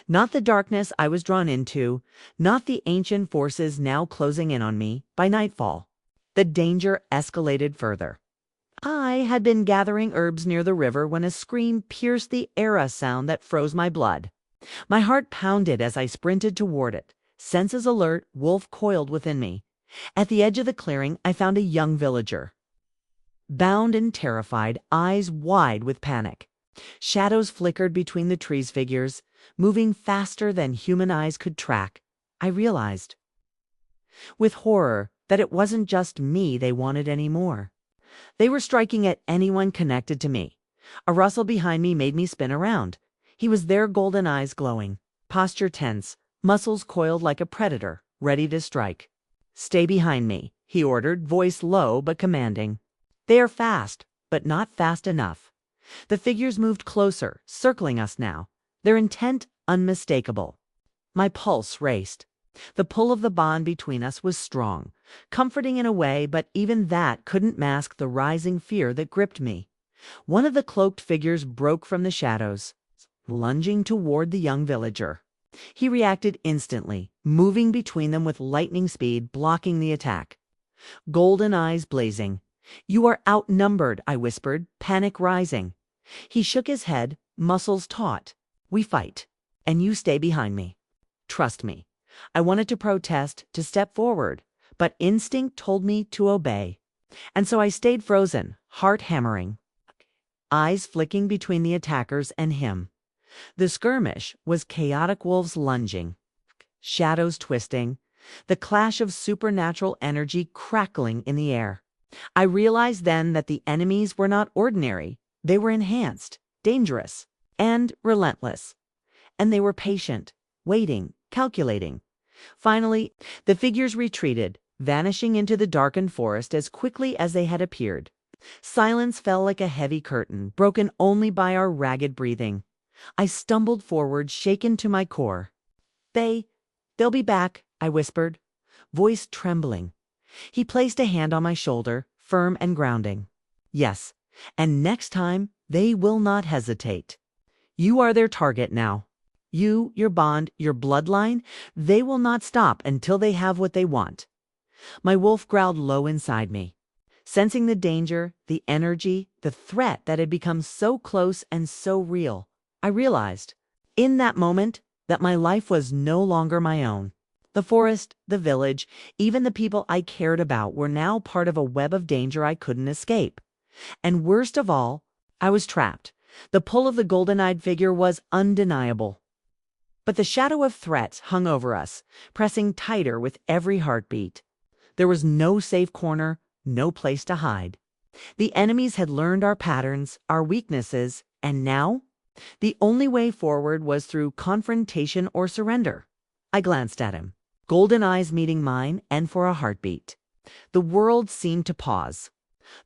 Not the darkness I was drawn into, not the ancient forces now closing in on me. By nightfall, the danger escalated further. I had been gathering herbs near the river when a scream pierced the air, a sound that froze my blood. My heart pounded as I sprinted toward it, senses alert, wolf coiled within me. At the edge of the clearing, I found a young villager. Bound and terrified, eyes wide with panic. Shadows flickered between the trees' figures, moving faster than human eyes could track. I realized, with horror, that it wasn't just me they wanted anymore. They were striking at anyone connected to me. A rustle behind me made me spin around. He was there, golden eyes glowing, posture tense, muscles coiled like a predator, ready to strike. Stay behind me, he ordered, voice low but commanding. They are fast, but not fast enough. The figures moved closer, circling us now, their intent unmistakable. My pulse raced. The pull of the bond between us was strong, comforting in a way, but even that couldn't mask the rising fear that gripped me. One of the cloaked figures broke from the shadows, lunging toward the young villager. He reacted instantly, moving between them with lightning speed, blocking the attack. Golden eyes blazing. You are outnumbered, I whispered, panic rising. He shook his head, muscles taut. We fight, and you stay behind me. Trust me. I wanted to protest, to step forward, but instinct told me to obey. And so I stayed frozen, heart hammering, eyes flicking between the attackers and him. The skirmish was chaotic, wolves lunging, shadows twisting, the clash of supernatural energy crackling in the air. I realized then that the enemies were not ordinary. They were enhanced, dangerous, and relentless. And they were patient, waiting, calculating. Finally, the figures retreated, vanishing into the darkened forest as quickly as they had appeared. Silence fell like a heavy curtain, broken only by our ragged breathing. I stumbled forward, shaken to my core. They'll be back, I whispered, voice trembling. He placed a hand on my shoulder, firm and grounding. Yes, and next time they will not hesitate. You are their target now. You, your bond, your bloodline, they will not stop until they have what they want. My wolf growled low inside me. Sensing the danger, the energy, the threat that had become so close and so real, I realized, in that moment, that my life was no longer my own. The forest, the village, even the people I cared about were now part of a web of danger I couldn't escape. And worst of all, I was trapped. The pull of the golden-eyed figure was undeniable. But the shadow of threat hung over us, pressing tighter with every heartbeat. There was no safe corner, no place to hide. The enemies had learned our patterns, our weaknesses, and now? The only way forward was through confrontation or surrender. I glanced at him, golden eyes meeting mine, and for a heartbeat. The world seemed to pause.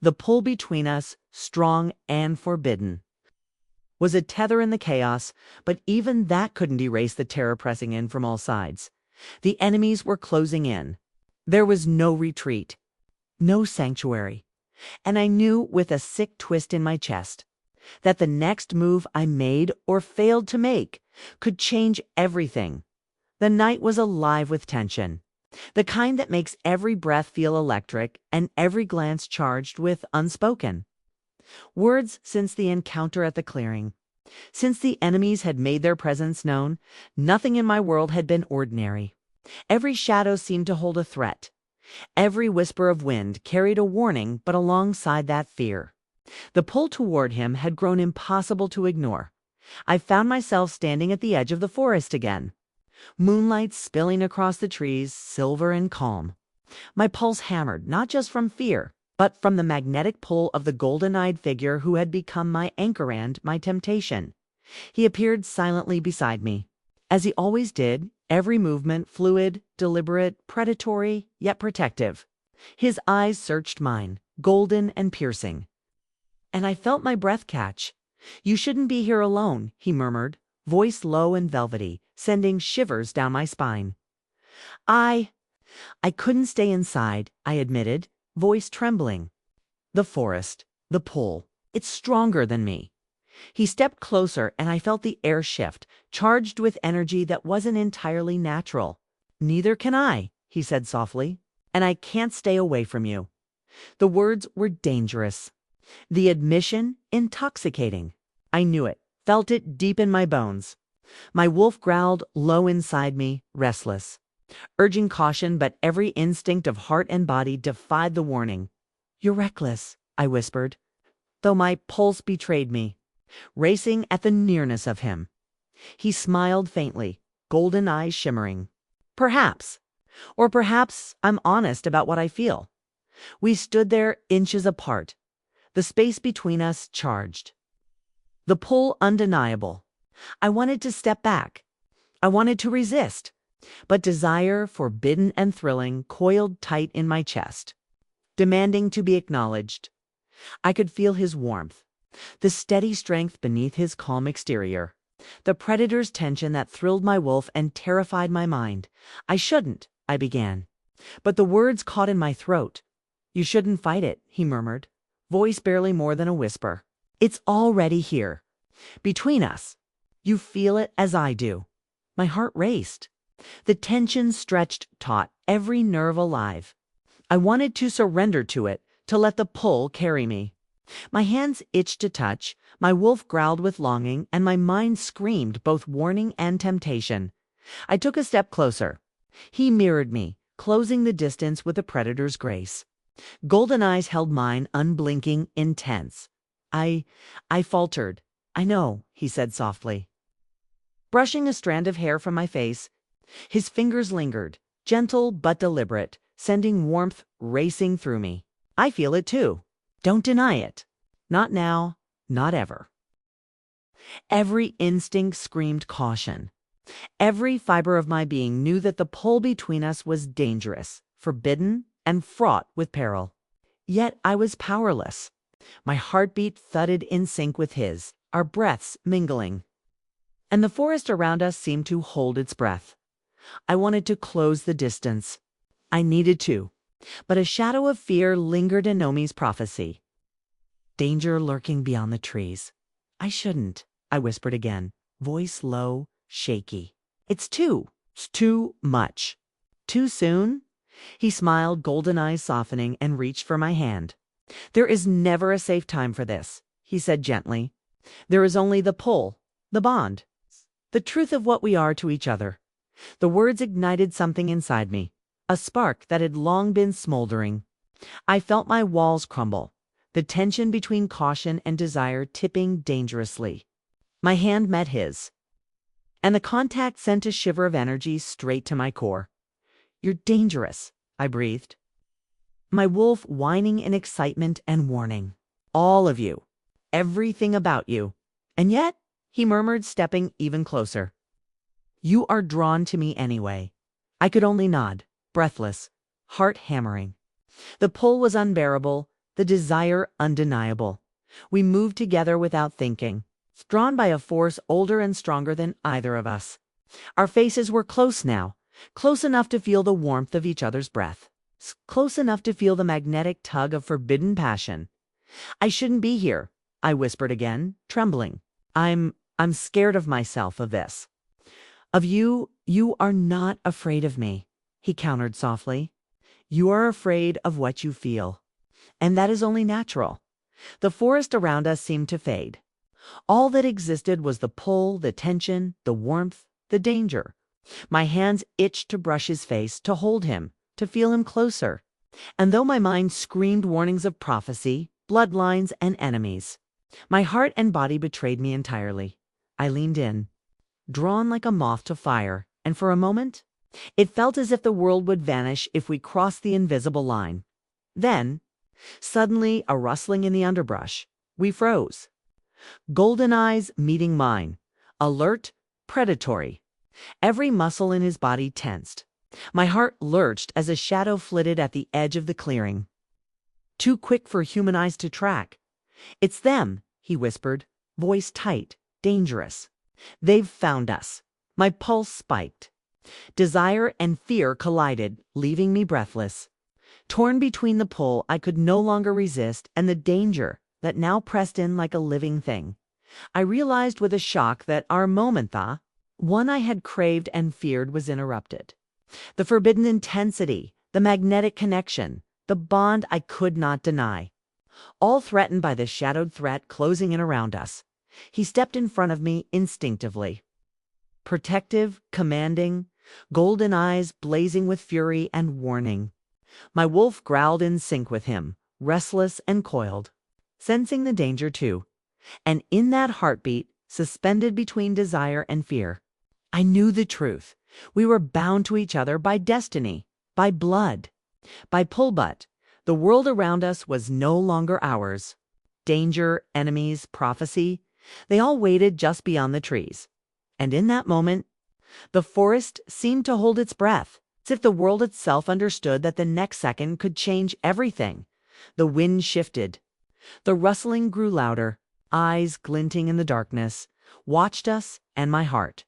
The pull between us, strong and forbidden, was a tether in the chaos, but even that couldn't erase the terror pressing in from all sides. The enemies were closing in. There was no retreat, no sanctuary, and I knew with a sick twist in my chest that the next move I made or failed to make could change everything. The night was alive with tension, the kind that makes every breath feel electric and every glance charged with unspoken words. Since the encounter at the clearing, since the enemies had made their presence known, nothing in my world had been ordinary. Every shadow seemed to hold a threat. Every whisper of wind carried a warning, but alongside that, fear. The pull toward him had grown impossible to ignore. I found myself standing at the edge of the forest again, moonlight spilling across the trees, silver and calm. My pulse hammered, not just from fear, but from the magnetic pull of the golden-eyed figure who had become my anchor and my temptation. He appeared silently beside me, as he always did, every movement fluid, deliberate, predatory, yet protective. His eyes searched mine, golden and piercing, and I felt my breath catch. "You shouldn't be here alone," he murmured, voice low and velvety, sending shivers down my spine. I couldn't stay inside, I admitted, voice trembling. The forest, the pull, it's stronger than me. He stepped closer and I felt the air shift, charged with energy that wasn't entirely natural. "Neither can I," he said softly, "and I can't stay away from you." The words were dangerous. The admission, intoxicating. I knew it, felt it deep in my bones. My wolf growled low inside me, restless, urging caution, but every instinct of heart and body defied the warning. "You're reckless," I whispered, though my pulse betrayed me, racing at the nearness of him. He smiled faintly, golden eyes shimmering. "Perhaps. Or perhaps I'm honest about what I feel." We stood there, inches apart, the space between us charged, the pull undeniable. I wanted to step back. I wanted to resist, but desire, forbidden and thrilling, coiled tight in my chest, demanding to be acknowledged. I could feel his warmth, the steady strength beneath his calm exterior, the predator's tension that thrilled my wolf and terrified my mind. "I shouldn't," I began, but the words caught in my throat. "You shouldn't fight it," he murmured, voice barely more than a whisper. "It's already here, between us. You feel it as I do." My heart raced. The tension stretched taut, every nerve alive. I wanted to surrender to it, to let the pull carry me. My hands itched to touch, my wolf growled with longing, and my mind screamed both warning and temptation. I took a step closer. He mirrored me, closing the distance with a predator's grace. Golden eyes held mine, unblinking, intense. I faltered. "I know," he said softly, brushing a strand of hair from my face. His fingers lingered, gentle but deliberate, sending warmth racing through me. "I feel it too. Don't deny it. Not now, not ever." Every instinct screamed caution. Every fiber of my being knew that the pull between us was dangerous, forbidden, and fraught with peril. Yet I was powerless. My heartbeat thudded in sync with his, our breaths mingling, and the forest around us seemed to hold its breath. I wanted to close the distance. I needed to, but a shadow of fear lingered in Nomi's prophecy. Danger lurking beyond the trees. "I shouldn't," I whispered again, voice low, shaky. It's too much. Too soon?" He smiled, golden eyes softening, and reached for my hand. "There is never a safe time for this," he said gently. "There is only the pull, the bond, the truth of what we are to each other." The words ignited something inside me, a spark that had long been smoldering. I felt my walls crumble, the tension between caution and desire tipping dangerously. My hand met his, and the contact sent a shiver of energy straight to my core. "You're dangerous," I breathed. My wolf whining in excitement and warning. "All of you. Everything about you. And yet," he murmured, stepping even closer, "you are drawn to me anyway." I could only nod, breathless, heart hammering. The pull was unbearable, the desire undeniable. We moved together without thinking, drawn by a force older and stronger than either of us. Our faces were close now, close enough to feel the warmth of each other's breath, close enough to feel the magnetic tug of forbidden passion. "I shouldn't be here," I whispered again, trembling. I'm scared of myself, of this." "Of you, you are not afraid of me," he countered softly. "You are afraid of what you feel. And that is only natural." The forest around us seemed to fade. All that existed was the pull, the tension, the warmth, the danger. My hands itched to brush his face, to hold him, to feel him closer. And though my mind screamed warnings of prophecy, bloodlines, and enemies, my heart and body betrayed me entirely. I leaned in, drawn like a moth to fire, and for a moment, it felt as if the world would vanish if we crossed the invisible line. Then, suddenly, a rustling in the underbrush. We froze. Golden eyes meeting mine, alert, predatory. Every muscle in his body tensed. My heart lurched as a shadow flitted at the edge of the clearing. Too quick for human eyes to track. "It's them," he whispered, voice tight, dangerous. "They've found us." My pulse spiked. Desire and fear collided, leaving me breathless. Torn between the pull I could no longer resist and the danger that now pressed in like a living thing, I realized with a shock that our moment, the one I had craved and feared, was interrupted. The forbidden intensity, the magnetic connection, the bond I could not deny, all threatened by the shadowed threat closing in around us. He stepped in front of me instinctively. Protective, commanding, golden eyes blazing with fury and warning. My wolf growled in sync with him, restless and coiled, sensing the danger too. And in that heartbeat, suspended between desire and fear, I knew the truth. We were bound to each other by destiny, by blood, by pull-butt. The world around us was no longer ours. Danger, enemies, prophecy, they all waited just beyond the trees. And in that moment, the forest seemed to hold its breath, as if the world itself understood that the next second could change everything. The wind shifted. The rustling grew louder. Eyes glinting in the darkness watched us, and my heart,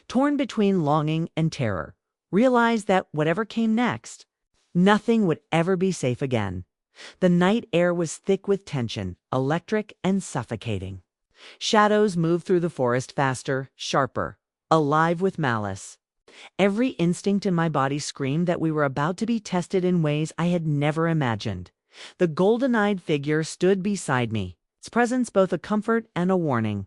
torn between longing and terror, realized that whatever came next, nothing would ever be safe again. The night air was thick with tension, electric and suffocating. Shadows moved through the forest faster, sharper, alive with malice. Every instinct in my body screamed that we were about to be tested in ways I had never imagined. The golden-eyed figure stood beside me, its presence both a comfort and a warning.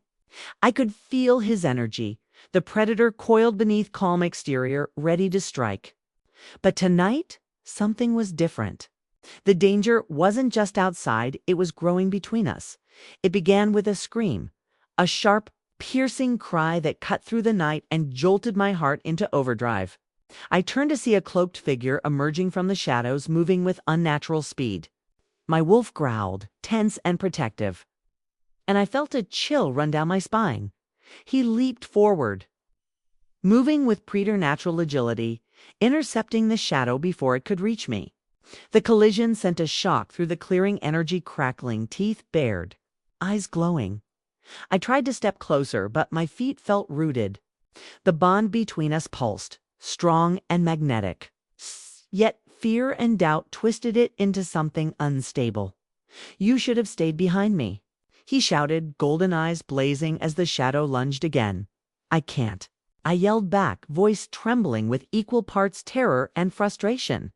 I could feel his energy, the predator coiled beneath calm exterior, ready to strike. But tonight, something was different. The danger wasn't just outside, it was growing between us. It began with a scream, a sharp, piercing cry that cut through the night and jolted my heart into overdrive. I turned to see a cloaked figure emerging from the shadows, moving with unnatural speed. My wolf growled, tense and protective, and I felt a chill run down my spine. He leaped forward, moving with preternatural agility, intercepting the shadow before it could reach me. The collision sent a shock through the clearing, energy crackling, teeth bared, eyes glowing. I tried to step closer, but my feet felt rooted. The bond between us pulsed, strong and magnetic. Yet fear and doubt twisted it into something unstable. "You should have stayed behind me," he shouted, golden eyes blazing as the shadow lunged again. "I can't," I yelled back, voice trembling with equal parts terror and frustration.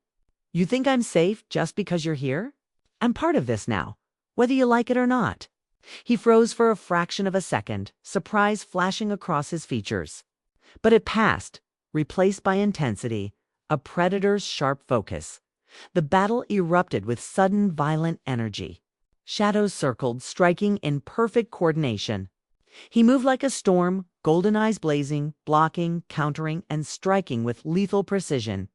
"You think I'm safe just because you're here? I'm part of this now, whether you like it or not." He froze for a fraction of a second, surprise flashing across his features. But it passed, replaced by intensity, a predator's sharp focus. The battle erupted with sudden, violent energy. Shadows circled, striking in perfect coordination. He moved like a storm, golden eyes blazing, blocking, countering, and striking with lethal precision.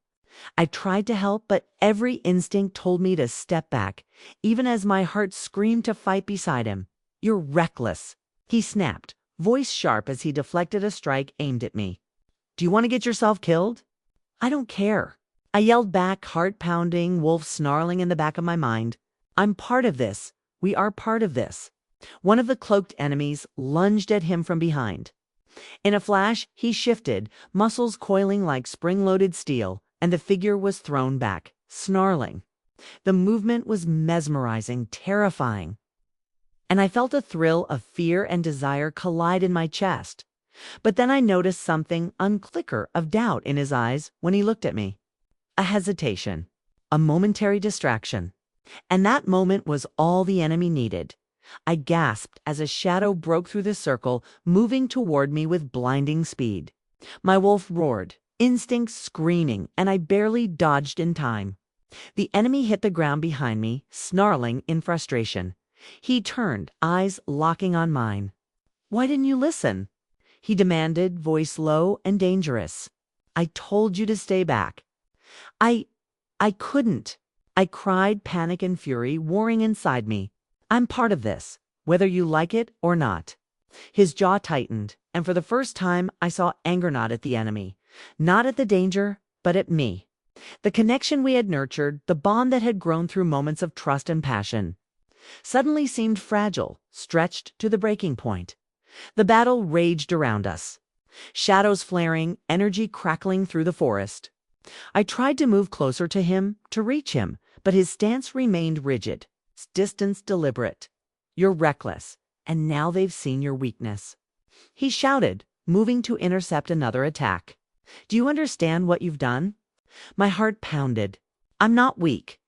I tried to help, but every instinct told me to step back, even as my heart screamed to fight beside him. "You're reckless," he snapped, voice sharp as he deflected a strike aimed at me. "Do you want to get yourself killed?" "I don't care," I yelled back, heart pounding, wolf snarling in the back of my mind. "I'm part of this. We are part of this." One of the cloaked enemies lunged at him from behind. In a flash, he shifted, muscles coiling like spring-loaded steel, and the figure was thrown back, snarling. The movement was mesmerizing, terrifying. And I felt a thrill of fear and desire collide in my chest. But then I noticed something, unclicker of doubt in his eyes when he looked at me. A hesitation, a momentary distraction. And that moment was all the enemy needed. I gasped as a shadow broke through the circle, moving toward me with blinding speed. My wolf roared, instinct screaming, and I barely dodged in time. The enemy hit the ground behind me, snarling in frustration. He turned, eyes locking on mine. "Why didn't you listen?" he demanded, voice low and dangerous. "I told you to stay back." I couldn't. I cried, panic and fury warring inside me. "I'm part of this, whether you like it or not." His jaw tightened, and for the first time I saw anger, not at the enemy, not at the danger, but at me. The connection we had nurtured, the bond that had grown through moments of trust and passion, suddenly seemed fragile, stretched to the breaking point. The battle raged around us, shadows flaring, energy crackling through the forest. I tried to move closer to him, to reach him, but his stance remained rigid, distance deliberate. "You're reckless, and now they've seen your weakness," he shouted, moving to intercept another attack. "Do you understand what you've done?" My heart pounded. "I'm not weak.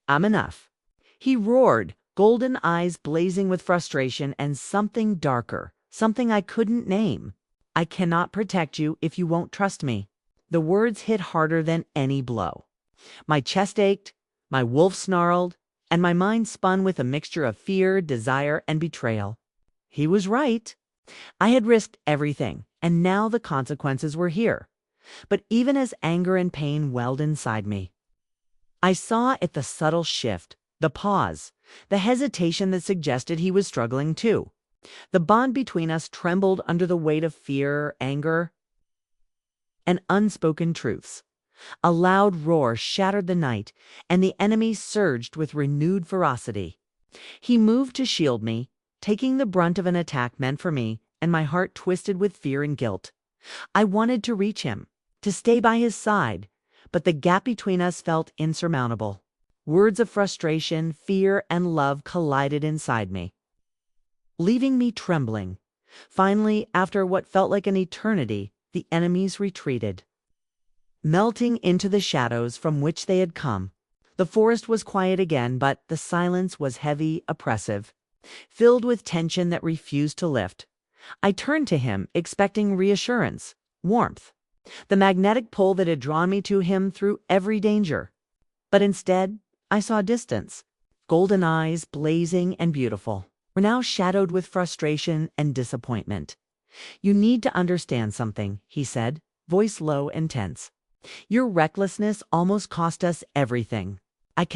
I'm enough." He roared, golden eyes blazing with frustration and something darker, something I couldn't name. "I cannot protect you if you won't trust me." The words hit harder than any blow. My chest ached, my wolf snarled, and my mind spun with a mixture of fear, desire, and betrayal. He was right. I had risked everything, and now the consequences were here. But even as anger and pain welled inside me, I saw it the subtle shift, the pause, the hesitation that suggested he was struggling too. The bond between us trembled under the weight of fear, anger, and unspoken truths. A loud roar shattered the night, and the enemy surged with renewed ferocity. He moved to shield me, taking the brunt of an attack meant for me, and my heart twisted with fear and guilt. I wanted to reach him, to stay by his side, but the gap between us felt insurmountable. Words of frustration, fear, and love collided inside me, leaving me trembling. Finally, after what felt like an eternity, the enemies retreated, melting into the shadows from which they had come. The forest was quiet again, but the silence was heavy, oppressive, filled with tension that refused to lift. I turned to him, expecting reassurance, warmth, the magnetic pull that had drawn me to him through every danger. But instead, I saw distance. Golden eyes, blazing and beautiful, were now shadowed with frustration and disappointment. "You need to understand something," he said, voice low and tense. "Your recklessness almost cost us everything. I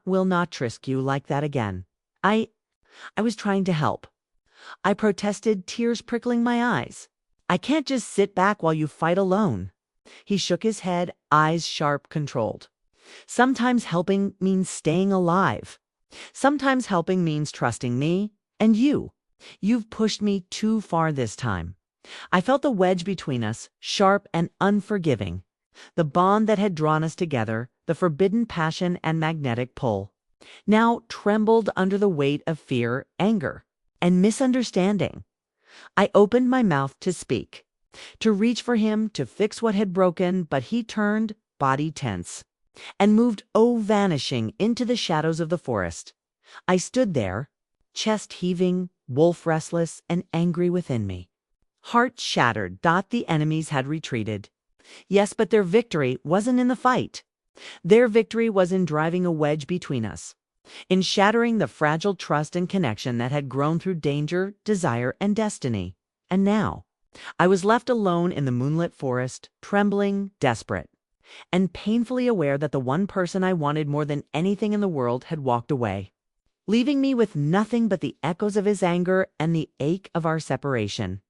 will not risk you like that again." I was trying to help. I protested, tears prickling my eyes. "I can't just sit back while you fight alone." He shook his head, eyes sharp, controlled. "Sometimes helping means staying alive. Sometimes helping means trusting me and you. You've pushed me too far this time." I felt the wedge between us, sharp and unforgiving. The bond that had drawn us together, the forbidden passion and magnetic pull, now trembled under the weight of fear, anger, and misunderstanding. I opened my mouth to speak, to reach for him, to fix what had broken, but he turned, body tense, and moved, vanishing into the shadows of the forest. I stood there, chest heaving, wolf restless, and angry within me. Heart shattered. The enemies had retreated. Yes, but their victory wasn't in the fight. Their victory was in driving a wedge between us, in shattering the fragile trust and connection that had grown through danger, desire, and destiny. And now, I was left alone in the moonlit forest, trembling, desperate, and painfully aware that the one person I wanted more than anything in the world had walked away, leaving me with nothing but the echoes of his anger and the ache of our separation.